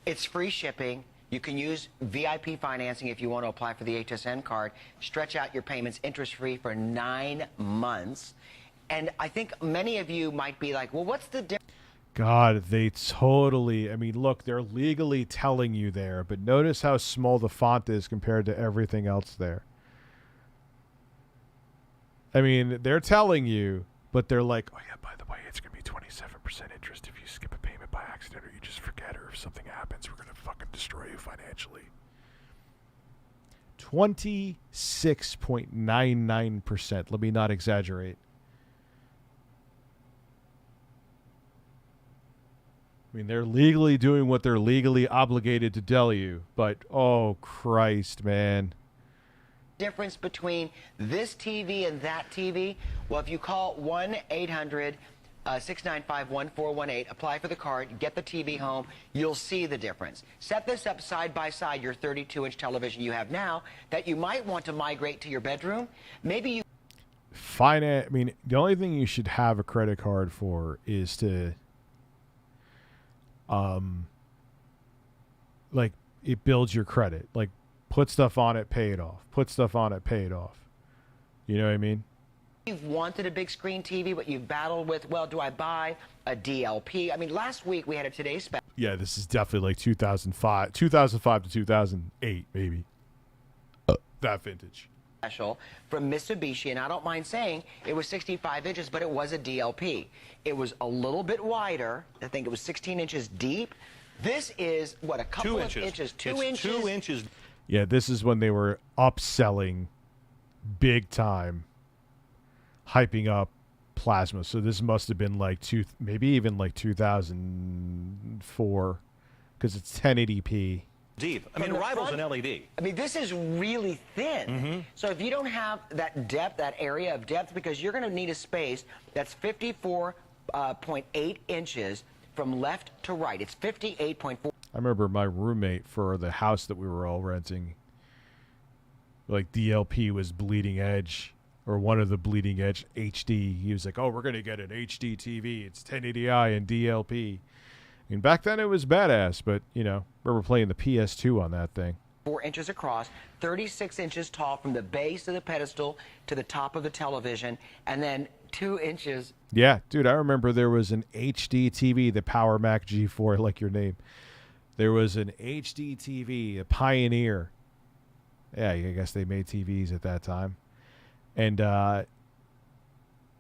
It's free shipping. You can use VIP financing if you want to apply for the HSN card. Stretch out your payments interest-free for 9 months. And I think many of you might be like, well, what's the difference? God, they totally... I mean, look, they're legally telling you there, but notice how small the font is compared to everything else there. I mean, they're telling you, but they're like, oh, yeah, by the way, it's going to be 27% interest if you skip a payment by accident or you just forget, or if something happens, we're going to fucking destroy you financially. 26.99%. Let me not exaggerate. I mean, they're legally doing what they're legally obligated to tell you, but oh Christ, man. Difference between this TV and that TV? Well, if you call 1-800-695-1418, apply for the card, get the TV home, you'll see the difference. Set this up side by side, your 32-inch television you have now that you might want to migrate to your bedroom. Maybe you... I mean, the only thing you should have a credit card for is to... like, it builds your credit. Like, put stuff on it, pay it off. Put stuff on it, pay it off. You know what I mean? You've wanted a big screen TV, but you've battled with, well, do I buy a DLP? I mean, last week we had a Today Spec. Yeah, this is definitely like 2005 to 2008, maybe. That vintage. Special from Mitsubishi, and I don't mind saying it was 65 inches, but it was a DLP. It was a little bit wider. I think it was 16 inches deep. This is, what, a couple of inches? 2 inches? 2 inches. Yeah, this is when they were upselling big time, hyping up plasma. So this must have been like maybe even like 2004, because it's 1080p. Deep. I mean, it rivals an LED. I mean, this is really thin. Mm-hmm. So if you don't have that depth, that area of depth, because you're going to need a space that's 54.8 inches from left to right. It's 58.4. I remember my roommate for the house that we were all renting, like DLP was bleeding edge, or one of the bleeding edge HD. He was like, oh, we're going to get an HD TV. It's 1080i and DLP. I mean, back then it was badass, but, you know, we were playing the PS2 on that thing. 4 inches across, 36 inches tall from the base of the pedestal to the top of the television, and then 2 inches. Yeah, dude, I remember there was an HD TV, the Power Mac G4, like your name. There was an HD TV, a Pioneer. Yeah, I guess they made TVs at that time. And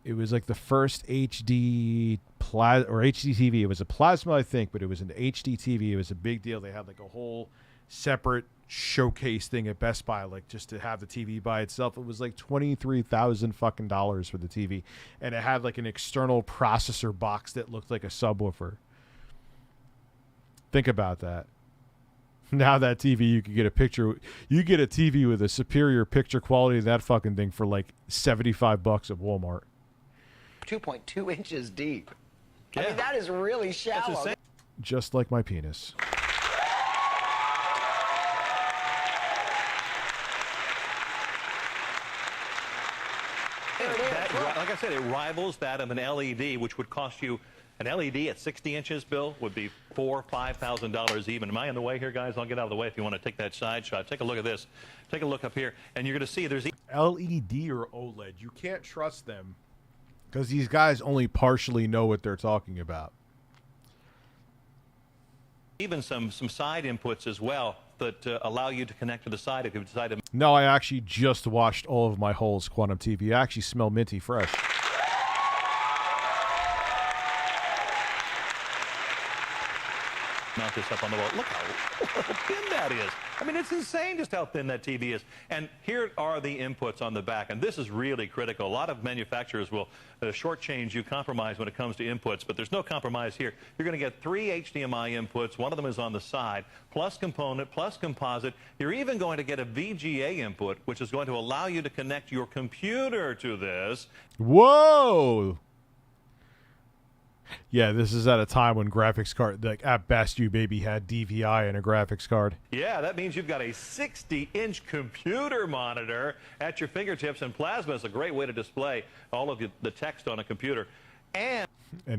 it was like the first HD TV. It was a plasma, I think, but it was an HD TV. It was a big deal. They had like a whole separate showcase thing at Best Buy, like just to have the TV by itself. It was like $23,000 fucking dollars for the TV, and it had like an external processor box that looked like a subwoofer. Think about that. Now that TV, you could get a picture. You get a TV with a superior picture quality than that fucking thing for like $75 at Walmart. 2.2 inches deep. Yeah. I mean, that is really shallow. Just like my penis. Like I said, it rivals that of an LED, which would cost you an LED at 60 inches, Bill, would be $4,000 or $5,000 even. Am I in the way here, guys? I'll get out of the way if you want to take that side shot. Take a look at this. Take a look up here, and you're going to see there's LED or OLED. You can't trust them because these guys only partially know what they're talking about. even some side inputs as well that allow you to connect to the side if you decide to. No, I actually just washed all of my holes, Quantum TV. I actually smell minty fresh. Mount this up on the wall. Look how thin that is. I mean, it's insane just how thin that TV is. And here are the inputs on the back, and this is really critical. A lot of manufacturers will shortchange you, compromise when it comes to inputs, but there's no compromise here. You're going to get 3 HDMI inputs. One of them is on the side, plus component, plus composite. You're even going to get a VGA input, which is going to allow you to connect your computer to this. Whoa! Yeah, this is at a time when graphics card, like at best, you maybe had DVI and a graphics card. Yeah, that means you've got a 60-inch computer monitor at your fingertips, and plasma is a great way to display all of the text on a computer. And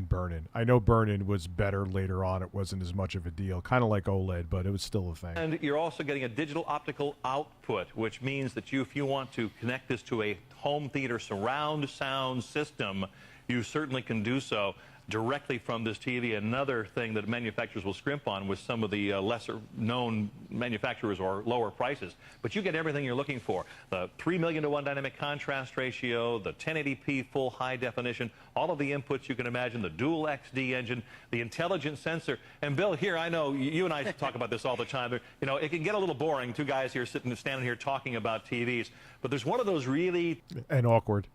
burn-in. I know burn-in was better later on. It wasn't as much of a deal. Kind of like OLED, but it was still a thing. And you're also getting a digital optical output, which means that if you want to connect this to a home theater surround sound system, you certainly can do so directly from this TV. Another thing that manufacturers will scrimp on with some of the lesser-known manufacturers or lower prices. But you get everything you're looking for. The 3 million to 1 dynamic contrast ratio, the 1080p full high definition, all of the inputs you can imagine, the dual XD engine, the intelligent sensor. And Bill, here, I know you and I talk about this all the time. You know, it can get a little boring, two guys here standing here talking about TVs. But there's one of those really... And awkward.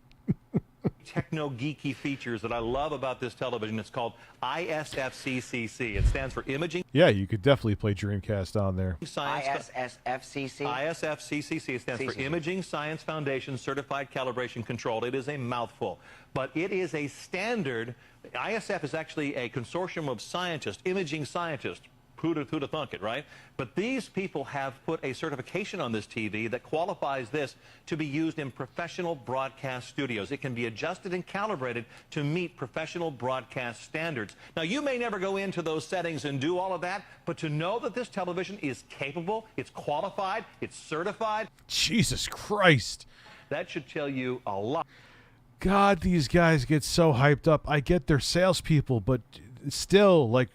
techno-geeky features that I love about this television. It's called ISFCCC. It stands for Imaging. Yeah, you could definitely play Dreamcast on there. ISFCC? ISFCCC. It stands for Imaging Science Foundation Certified Calibration Control. It is a mouthful, but it is a standard. ISF is actually a consortium of scientists, imaging scientists. Who'd have thunk it, right? But these people have put a certification on this TV that qualifies this to be used in professional broadcast studios. It can be adjusted and calibrated to meet professional broadcast standards. Now, you may never go into those settings and do all of that, but to know that this television is capable, it's qualified, it's certified. Jesus Christ. That should tell you a lot. God, these guys get so hyped up. I get they're salespeople, but still, like...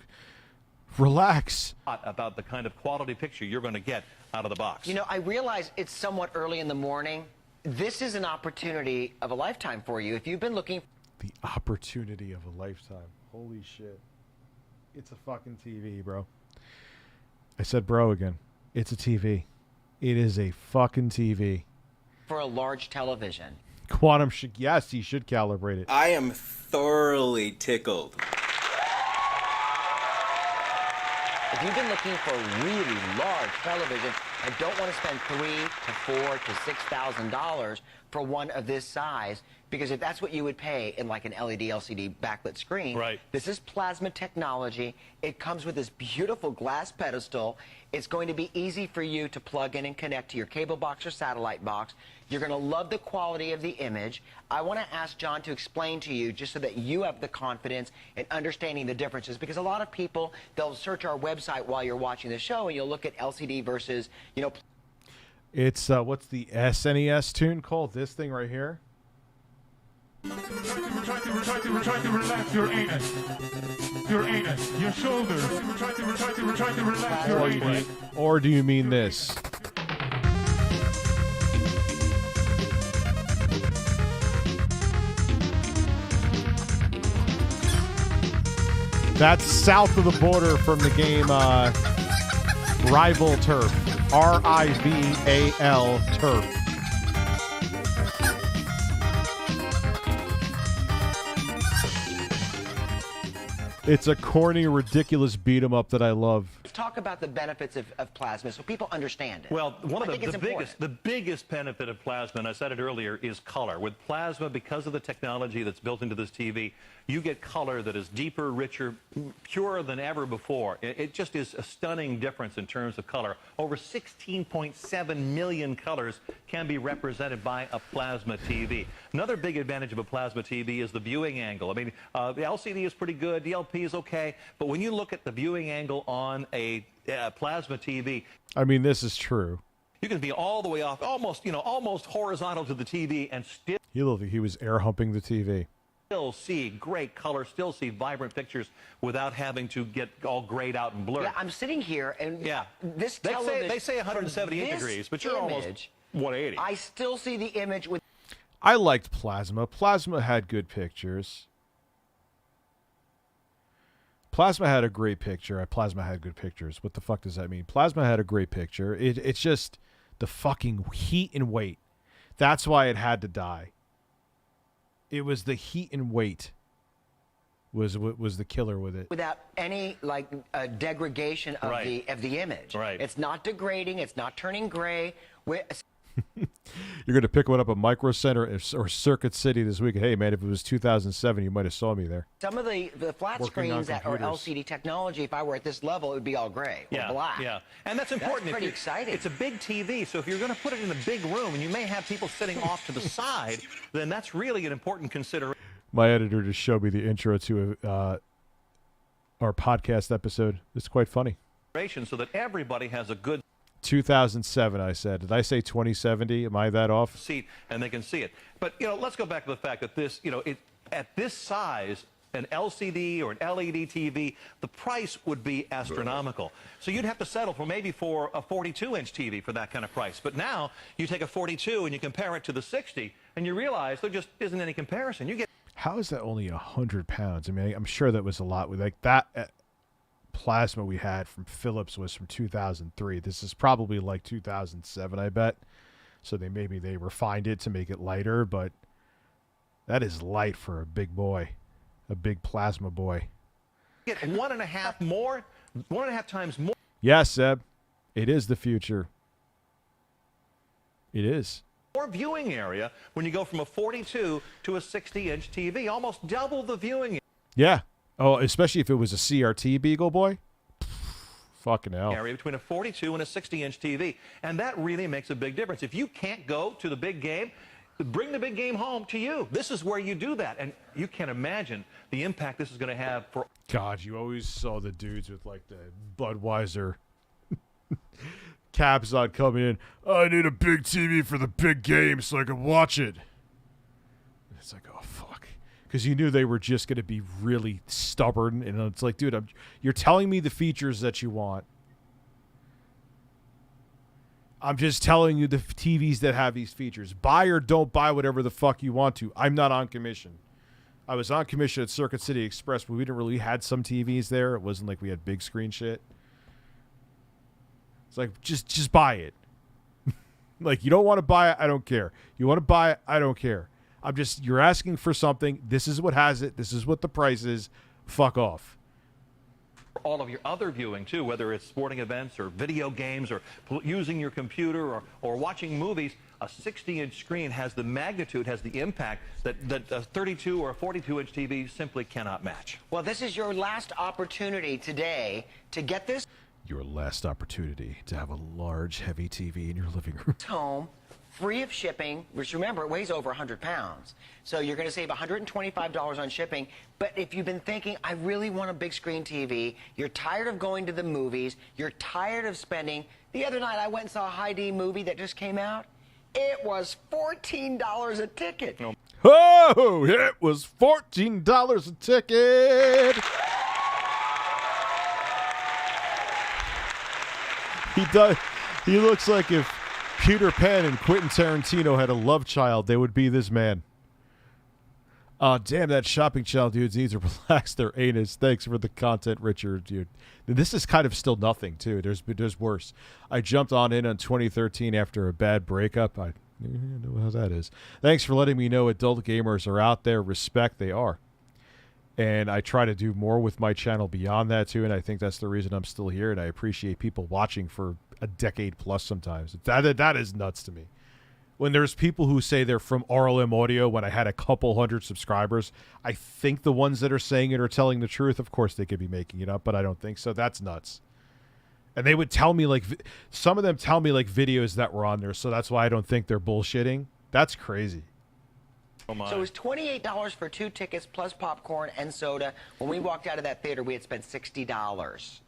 Relax. About the kind of quality picture you're going to get out of the box. You know, I realize it's somewhat early in the morning. This is an opportunity of a lifetime for you. If you've been looking... The opportunity of a lifetime. Holy shit. It's a fucking TV, bro. I said bro again. It's a TV. It is a fucking TV. For a large television. Quantum should... Yes, he should calibrate it. I am thoroughly tickled. If you've been looking for a really large television and don't want to spend $3,000 to $4,000 to $6,000 for one of this size, because if that's what you would pay in like an LED LCD backlit screen, right. This is plasma technology. It comes with this beautiful glass pedestal. It's going to be easy for you to plug in and connect to your cable box or satellite box. You're going to love the quality of the image. I want to ask John to explain to you, just so that you have the confidence in understanding the differences, because a lot of people, they'll search our website while you're watching the show and you'll look at LCD versus, you know. It's, what's the SNES tune called? This thing right here? Try to relax your anus. Your anus. Your shoulders. Try to relax your anus. Or do you mean this? That's south of the border from the game Rival Turf. RIVAL Turf. It's a corny, ridiculous beat-em-up that I love. Let's talk about the benefits of plasma so people understand it. Well, one of the biggest benefit of plasma, and I said it earlier, is color. With plasma, because of the technology that's built into this TV, you get color that is deeper, richer, purer than ever before. It just is a stunning difference in terms of color. Over 16.7 million colors can be represented by a plasma TV. Another big advantage of a plasma TV is the viewing angle. I mean, the LCD is pretty good, the LP is okay, but when you look at the viewing angle on a plasma TV... I mean, this is true. You can be all the way off, almost horizontal to the TV and still... He looked like he was air humping the TV. Still see great color, still see vibrant pictures without having to get all grayed out and blurred. Yeah, I'm sitting here and this they television... say 178 degrees, but you're almost 180. I still see the image with... I liked Plasma. Plasma had good pictures. Plasma had a great picture. Plasma had good pictures. What the fuck does that mean? Plasma had a great picture. It's just the fucking heat and weight. That's why it had to die. It was the heat and weight was the killer with it. Without any like degradation of Right. the image. Right. It's not degrading. It's not turning gray. You're going to pick one up at Micro Center or Circuit City this week. Hey, man, if it was 2007, you might have saw me there. Some of the flat Working on screens that are computers. LCD technology, if I were at this level, it would be all gray or black. Yeah, and that's important. That's pretty exciting. It's a big TV, so if you're going to put it in a big room and you may have people sitting off to the side, then that's really an important consideration. My editor just showed me the intro to our podcast episode. It's quite funny. So that everybody has a good 2007, I said. Did I say 2070? Am I that off? seat and they can see it. But, let's go back to the fact that this, at this size, an LCD or an LED TV, the price would be astronomical. So you'd have to settle for maybe for a 42-inch TV for that kind of price. But now you take a 42 and you compare it to the 60, and you realize there just isn't any comparison. You get. How is that only 100 pounds? I mean, I'm sure that was a lot. With like that plasma we had from Philips was from 2003. This is probably like 2007, I bet. So maybe they refined it to make it lighter, but that is light for a big boy, a big plasma boy. Get 1.5 times more. Yes, Seb, it is the future. It is. More viewing area when you go from a 42 to a 60-inch TV, almost double the viewing Yeah. Oh, especially if it was a CRT Beagle Boy. Fucking hell. area between a 42 and a 60-inch TV, and that really makes a big difference. If you can't go to the big game, bring the big game home to you. This is where you do that, and you can imagine the impact this is going to have for. God, you always saw the dudes with like the Budweiser caps on coming in. I need a big TV for the big game so I can watch it. It's like, oh fuck. Because you knew they were just going to be really stubborn. And it's like, dude, you're telling me the features that you want. I'm just telling you the TVs that have these features. Buy or don't buy whatever the fuck you want to. I'm not on commission. I was on commission at Circuit City Express, but we didn't really had some TVs there. It wasn't like we had big screen shit. It's like, just buy it. Like, you don't want to buy it, I don't care. You want to buy it, I don't care. You're asking for something. This is what has it. This is what the price is. Fuck off. All of your other viewing, too, whether it's sporting events or video games or using your computer or watching movies, a 60-inch screen has the magnitude, has the impact that a 32 or a 42-inch TV simply cannot match. Well, this is your last opportunity today to get this Your last opportunity to have a large, heavy TV in your living room. home free of shipping, which remember, it weighs over 100 pounds. So you're going to save $125 on shipping. But if you've been thinking, I really want a big screen TV, you're tired of going to the movies, you're tired of spending. The other night I went and saw a high-D movie that just came out. It was $14 a ticket. Oh, it was $14 a ticket. He looks like if Peter Pan and Quentin Tarantino had a love child, they would be this man. Damn, that shopping child dudes needs to relax their anus. Thanks for the content, Richard, dude. This is kind of still nothing, too. There's worse. I jumped on 2013 after a bad breakup. I know how that is. Thanks for letting me know adult gamers are out there. Respect, they are. And I try to do more with my channel beyond that, too, and I think that's the reason I'm still here, and I appreciate people watching for a decade plus sometimes. That is nuts to me. When there's people who say they're from RLM Audio when I had a couple hundred subscribers, I think the ones that are saying it are telling the truth. Of course, they could be making it up, but I don't think so. That's nuts. And they would tell me, like, some of them tell me, like, videos that were on there, so that's why I don't think they're bullshitting. That's crazy. Oh my. So it was $28 for 2 tickets plus popcorn and soda. When we walked out of that theater, we had spent $60.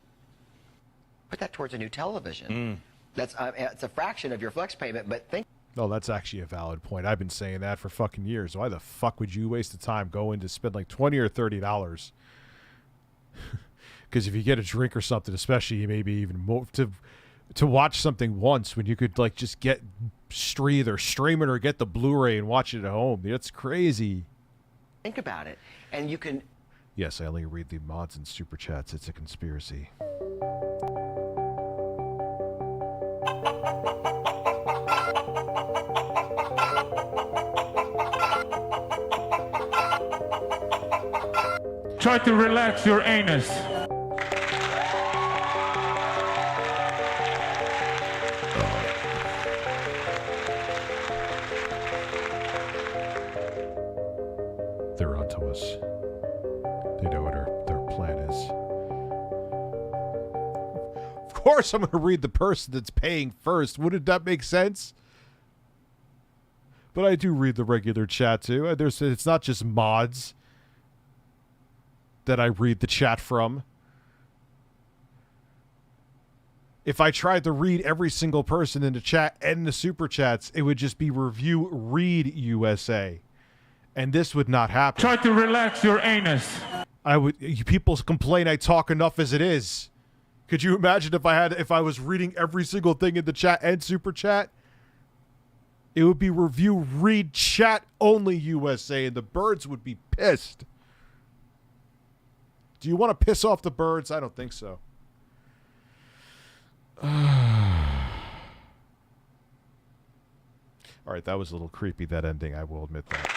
Put that towards a new television. That's it's a fraction of your flex payment, but think. Oh, that's actually a valid point. I've been saying that for fucking years. Why the fuck would you waste the time going to spend like $20 or $30? Because if you get a drink or something, especially, maybe even more to watch something once when you could like just get either stream it or get the Blu-ray and watch it at home. That's crazy. Think about it, and you can. Yes, I only read the mods and super chats. It's a conspiracy. Try to relax your anus. They're onto us. They know what their plan is. Of course I'm going to read the person that's paying first. Wouldn't that make sense? But I do read the regular chat too. It's not just mods that I read the chat from. If I tried to read every single person in the chat and the super chats, it would just be review read USA. And this would not happen. Try to relax your anus. People complain I talk enough as it is. Could you imagine if I was reading every single thing in the chat and super chat? It would be review read chat only USA, and the birds would be pissed. Do you want to piss off the birds? I don't think so. All right, that was a little creepy, that ending. I will admit that.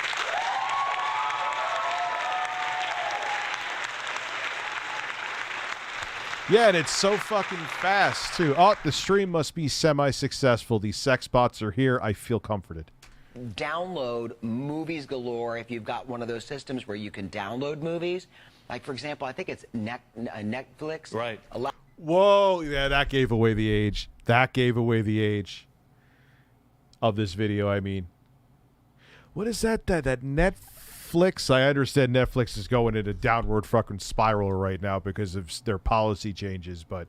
Yeah, and it's so fucking fast, too. Oh, the stream must be semi-successful. These sex bots are here. I feel comforted. Download movies galore if you've got one of those systems where you can download movies. Like, for example, I think it's Netflix. Right. Whoa, yeah, that gave away the age. That gave away the age of this video, I mean. What is that Netflix? I understand Netflix is going in a downward fucking spiral right now because of their policy changes, but,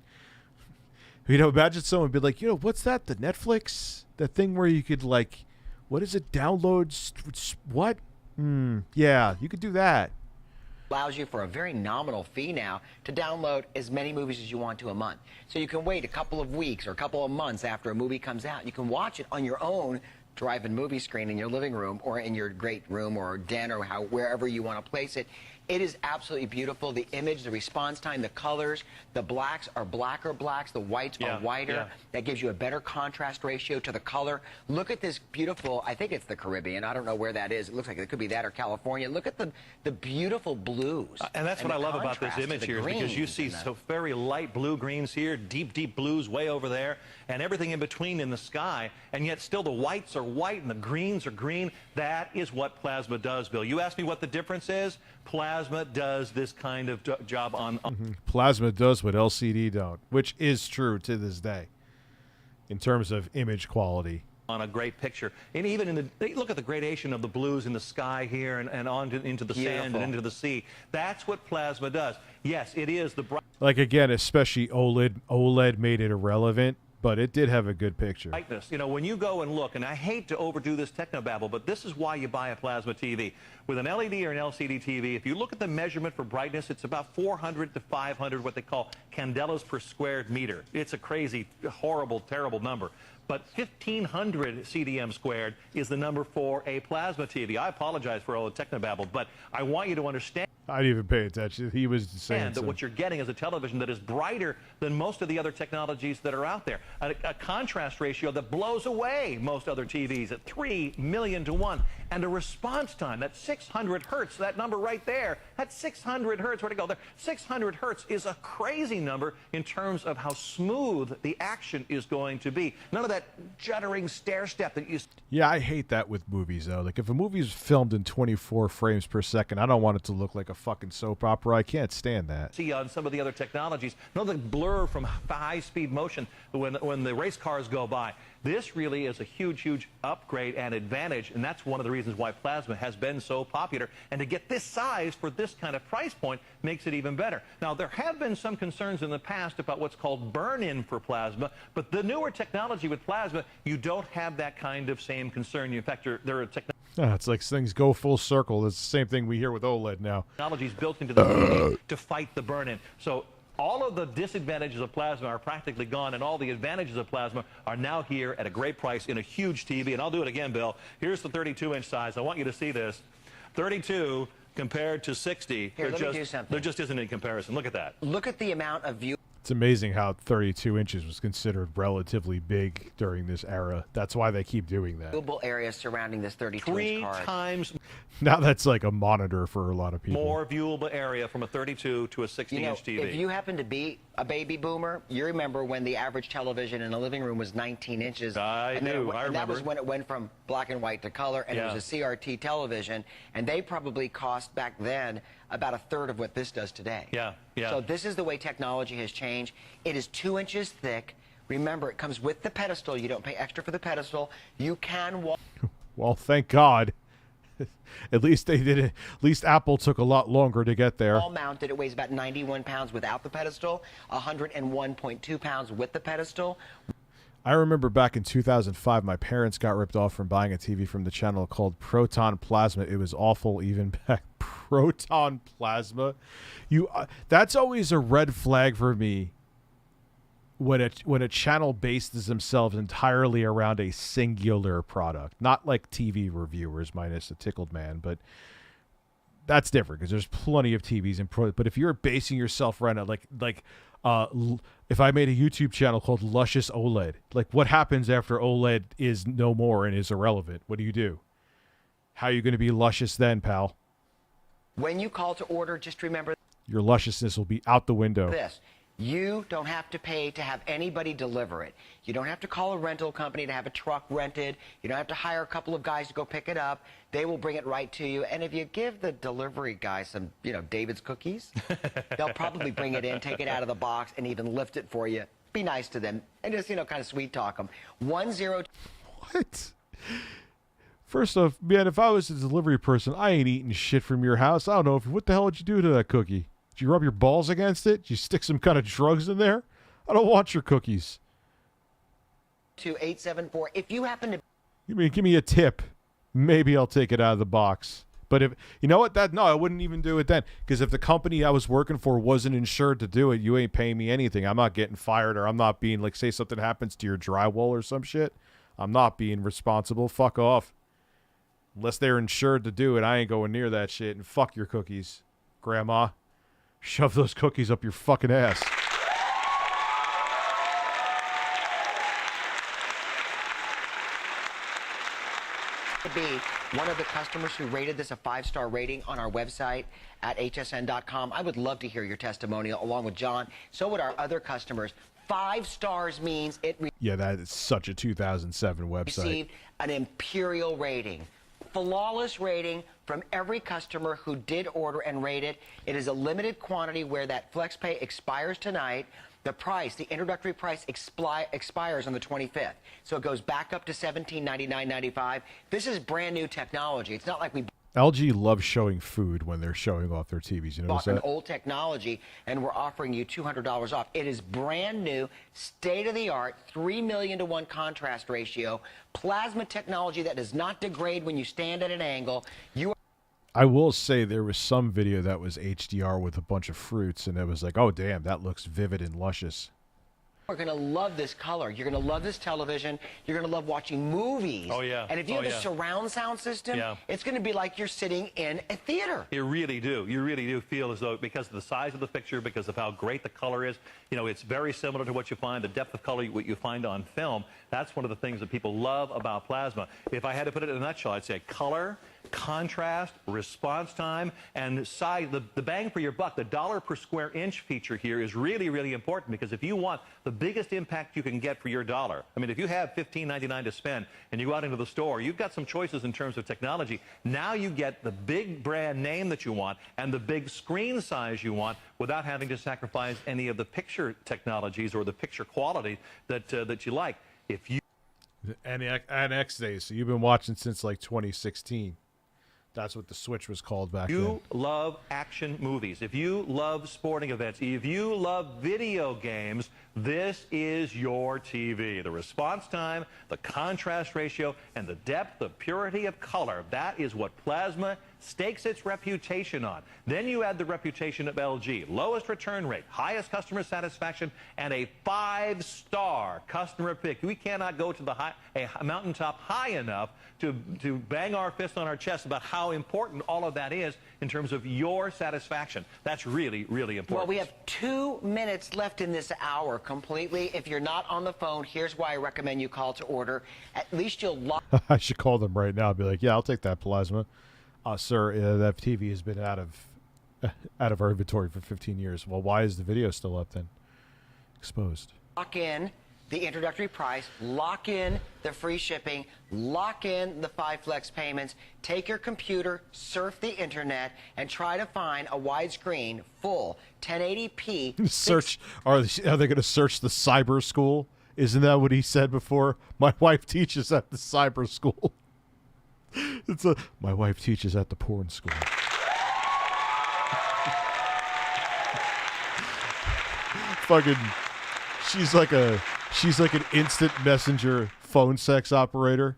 you know, imagine someone be like, you know, what's that, the Netflix? That thing where you could, like, what is it, download, what? Yeah, you could do that. Allows you for a very nominal fee now to download as many movies as you want to a month. So you can wait a couple of weeks or a couple of months after a movie comes out. You can watch it on your own drive-in movie screen in your living room or in your great room or den or wherever you want to place it. It is absolutely beautiful. The image, the response time, the colors, the blacks are blacker blacks, the whites are whiter. Yeah. That gives you a better contrast ratio to the color. Look at this beautiful, I think it's the Caribbean. I don't know where that is. It looks like it could be that or California. Look at the beautiful blues. And that's what I love about this image here is because you see so very light blue greens here, deep blues way over there, and everything in between in the sky, and yet still the whites are white and the greens are green. That is what plasma does, Bill. You asked me what the difference is. Plasma does this kind of job on... Plasma does what LCD don't, which is true to this day in terms of image quality. On a great picture. And even in the... Look at the gradation of the blues in the sky here and on into the sand and into the sea. That's what plasma does. Yes, it is the... Like, again, especially OLED made it irrelevant, but it did have a good picture. Brightness. You know, when you go and look, and I hate to overdo this technobabble, but this is why you buy a plasma TV. With an LED or an LCD TV, if you look at the measurement for brightness, it's about 400 to 500, what they call candelas per square meter. It's a crazy, horrible, terrible number. But 1,500 CDM squared is the number for a plasma TV. I apologize for all the technobabble, but I want you to understand. I didn't even pay attention. He was saying that what you're getting is a television that is brighter than most of the other technologies that are out there. A contrast ratio that blows away most other TVs at 3 million to 1. And a response time, that's 600 hertz, that number right there, that's 600 hertz. Where'd it go there? 600 hertz is a crazy number in terms of how smooth the action is going to be. None of that juddering stair step that you... Yeah, I hate that with movies, though. Like, if a movie is filmed in 24 frames per second, I don't want it to look like a fucking soap opera. I can't stand that. See on some of the other technologies, another blur from high-speed motion when the race cars go by. This really is a huge upgrade and advantage, and that's one of the reasons why plasma has been so popular. And to get this size for this kind of price point makes it even better. Now, there have been some concerns in the past about what's called burn-in for plasma, but the newer technology with plasma, you don't have that kind of same concern. In fact, there are it's like things go full circle. It's the same thing we hear with OLED now. Technologies built into the TV to fight the burn-in. So all of the disadvantages of plasma are practically gone, and all the advantages of plasma are now here at a great price in a huge TV. And I'll do it again, Bill. Here's the 32-inch size. I want you to see this. 32, compared to 60, Here, let me do something. there just isn't any comparison. Look at that. Look at the amount of view. It's amazing how 32 inches was considered relatively big during this era. That's why they keep doing that. Viewable area surrounding this 32-inch Three card. times Now that's like a monitor for a lot of people. more viewable area from a 32 to a 60-inch TV. If you happen to be a baby boomer, you remember when the average television in a living room was 19 inches. I do. I and that remember. was when it went from black and white to color, and it was a CRT television, and they probably cost back then about a third of what this does today. Yeah, yeah. So this is the way technology has changed. It is 2 inches thick. Remember, it comes with the pedestal. You don't pay extra for the pedestal. You can walk. Well, thank God. At least they did it. At least Apple took a lot longer to get there. All mounted. It weighs about 91 pounds without the pedestal, 101.2 pounds with the pedestal. I remember back in 2005, my parents got ripped off from buying a TV from the channel called Proton Plasma. It was awful even back. Proton Plasma. That's always a red flag for me when a channel bases themselves entirely around a singular product. Not like TV reviewers minus the tickled man, but that's different because there's plenty of TVs and but if you're basing yourself around it, if I made a YouTube channel called Luscious OLED, like what happens after OLED is no more and is irrelevant? What do? How are you going to be luscious then, pal? When you call to order, just remember your lusciousness will be out the window. this. You don't have to pay to have anybody deliver it. You don't have to call a rental company to have a truck rented. You don't have to hire a couple of guys to go pick it up. They will bring it right to you. And if you give the delivery guy some, David's cookies, they'll probably bring it in, take it out of the box, and even lift it for you. Be nice to them and just, kind of sweet talk them. 10. What? First off, man, if I was a delivery person, I ain't eating shit from your house. I don't know. What the hell did you do to that cookie? Did you rub your balls against it? Did you stick some kind of drugs in there? I don't want your cookies. 2874. If you happen to give me a tip. Maybe I'll take it out of the box. But if you know what, I wouldn't even do it then. Because if the company I was working for wasn't insured to do it, you ain't paying me anything. I'm not getting fired, or I'm not being like, say something happens to your drywall or some shit. I'm not being responsible. Fuck off. Unless they're insured to do it, I ain't going near that shit. And fuck your cookies, Grandma. Shove those cookies up your fucking ass. to be one of the customers who rated this a 5-star rating on our website at hsn.com, I would love to hear your testimonial along with John. So would our other customers. 5 stars means it Yeah, that is such a 2007 website. Received an imperial rating. Flawless rating from every customer who did order and rate it. It is a limited quantity where that FlexPay expires tonight. The price, the introductory price expires on the 25th. So it goes back up to $1799.95. This is brand new technology. It's not like we LG loves showing food when they're showing off their TVs. You notice bought an that? old technology and we're offering you $200 off. It is brand new, state-of-the-art, 3,000,000 to 1 contrast ratio, plasma technology that does not degrade when you stand at an angle. I will say there was some video that was HDR with a bunch of fruits, and it was like, oh, damn, that looks vivid and luscious. You're going to love this color. You're going to love this television. You're going to love watching movies. Oh, yeah. And if you have a surround sound system, it's going to be like you're sitting in a theater. You really do. You really do feel as though, because of the size of the picture, because of how great the color is, you know, it's very similar to what you find, the depth of color, what you find on film. That's one of the things that people love about plasma. If I had to put it in a nutshell, I'd say color, contrast, response time, and size. The bang for your buck, the dollar per square inch feature here is really, really important, because if you want the biggest impact you can get for your dollar, I mean, if you have $15.99 to spend and you go out into the store, you've got some choices in terms of technology. Now you get the big brand name that you want and the big screen size you want without having to sacrifice any of the picture technologies or the picture quality that you like. If you NX days, so you've been watching since like 2016. That's what the Switch was called back then. You love action movies, if you love sporting events, if you love video games, this is your TV. The response time, the contrast ratio, and the depth, the purity of color, that is what plasma stakes its reputation on. Then you add the reputation of LG, lowest return rate, highest customer satisfaction, and a 5-star customer pick. We cannot go to a mountaintop high enough to bang our fist on our chest about how important all of that is in terms of your satisfaction. That's really, really important. Well, we have 2 minutes left in this hour completely. If you're not on the phone, here's why I recommend you call to order. At least you'll lock. I should call them right now. I'll be like, yeah, I'll take that plasma. Sir, that TV has been out of our inventory for 15 years. Well, why is the video still up then? Exposed. Lock in the introductory price, lock in the free shipping, lock in the 5 flex payments, take your computer, surf the internet, and try to find a widescreen, full 1080p. Search. Are they going to search the cyber school? Isn't that what he said before? My wife teaches at the cyber school. My wife teaches at the porn school. Fucking, she's like an instant messenger phone sex operator.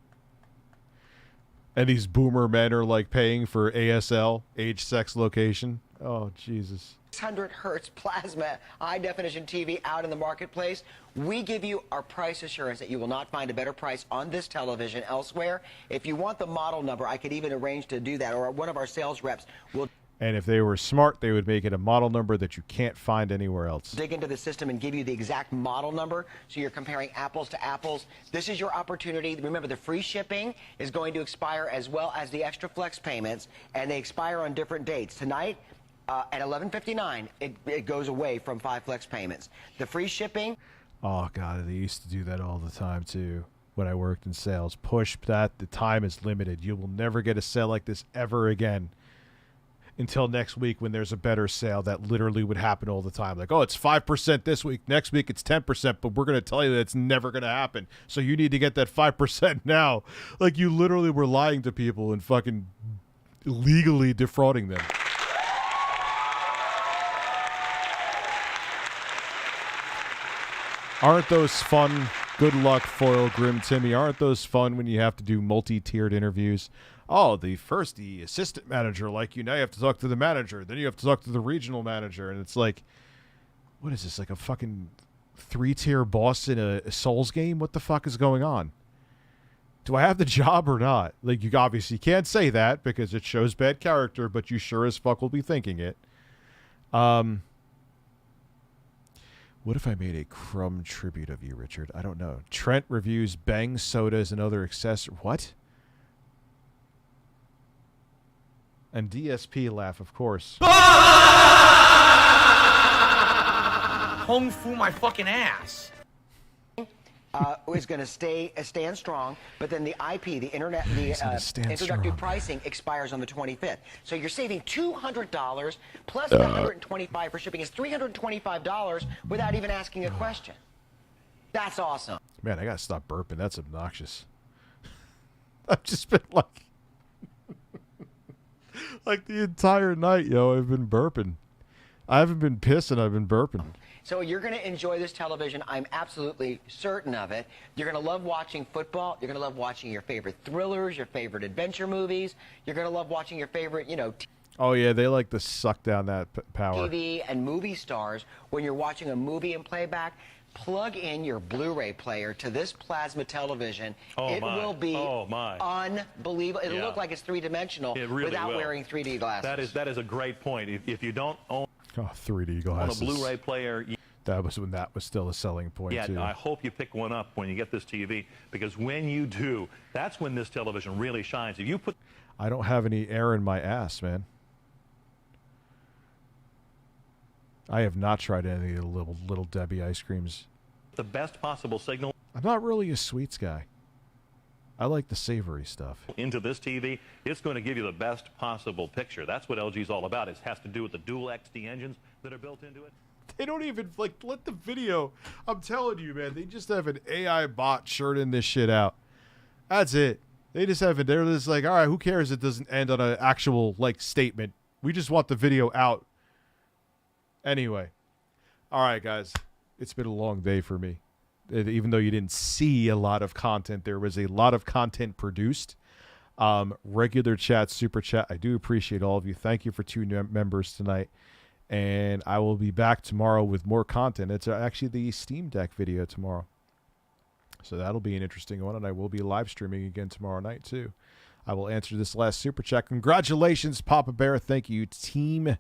And these boomer men are like paying for ASL, age, sex, location. Oh, Jesus. 600 hertz plasma high definition TV out in the marketplace. We give you our price assurance that you will not find a better price on this television elsewhere. If you want the model number, I could even arrange to do that, or one of our sales reps will. And if they were smart, they would make it a model number that you can't find anywhere else. Dig into the system and give you the exact model number, so you're comparing apples to apples. This is your opportunity. Remember, the free shipping is going to expire, as well as the extra flex payments, and they expire on different dates. Tonight, at 11:59, it goes away from 5 flex payments. The free shipping. Oh, God, they used to do that all the time, too, when I worked in sales. Push that. The time is limited. You will never get a sale like this ever again until next week, when there's a better sale. That literally would happen all the time. Like, oh, it's 5% this week. Next week, it's 10%, but we're going to tell you that it's never going to happen. So you need to get that 5% now. Like, you literally were lying to people and fucking legally defrauding them. Aren't those fun? Good luck, Foil Grim Timmy. Aren't those fun when you have to do multi-tiered interviews? Oh, the assistant manager, like you. Now you have to talk to the manager. Then you have to talk to the regional manager. And it's like, what is this, like a fucking 3-tier boss in a Souls game? What the fuck is going on? Do I have the job or not? Like, you obviously can't say that because it shows bad character, but you sure as fuck will be thinking it. What if I made a crumb tribute of you, Richard? I don't know. Trent reviews Bang sodas and other accessories. What? And DSP laugh, of course. Kung fu my fucking ass. Is going to stand strong, but then the IP, the internet, the introductory pricing expires on the 25th. So you're saving $200 plus the $125 for shipping is $325 without even asking a question. That's awesome. Man, I gotta stop burping. That's obnoxious. I've just been like the entire night, yo. I've been burping. I haven't been pissing. I've been burping. So you're going to enjoy this television. I'm absolutely certain of it. You're going to love watching football. You're going to love watching your favorite thrillers, your favorite adventure movies. You're going to love watching your favorite, Oh, yeah, they like to suck down that power. TV and movie stars. When you're watching a movie in playback, plug in your Blu-ray player to this plasma television. It will be unbelievable. It'll look like it's three-dimensional without wearing 3D glasses. That is a great point. If you don't own 3D glasses. on a Blu-ray player. That was when that was still a selling point, too. I hope you pick one up when you get this TV, because when you do, that's when this television really shines. If you put, I don't have any air in my ass, man. I have not tried any of the little Debbie ice creams. The best possible signal. I'm not really a sweets guy. I like the savory stuff. Into this TV, it's going to give you the best possible picture. That's what LG's all about. It has to do with the dual XD engines that are built into it. They don't even, let the video. I'm telling you, man, they just have an AI bot churning this shit out. That's it. They just have it. They're just like, all right, who cares it doesn't end on an actual, statement. We just want the video out. Anyway. All right, guys. It's been a long day for me. Even though you didn't see a lot of content, there was a lot of content produced. Regular chat, super chat. I do appreciate all of you. Thank you for 2 members tonight. And I will be back tomorrow with more content. It's actually the Steam Deck video tomorrow. So that'll be an interesting one. And I will be live streaming again tomorrow night, too. I will answer this last super chat. Congratulations, Papa Bear. Thank you, Team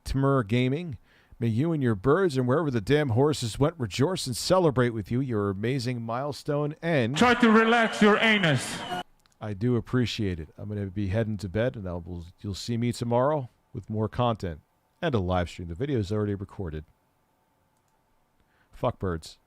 Timur Gaming. May you and your birds and wherever the damn horses went rejoice and celebrate with you your amazing milestone. And Try to relax your anus. I do appreciate it. I'm going to be heading to bed, and you'll see me tomorrow with more content and a live stream. The video is already recorded. Fuck birds.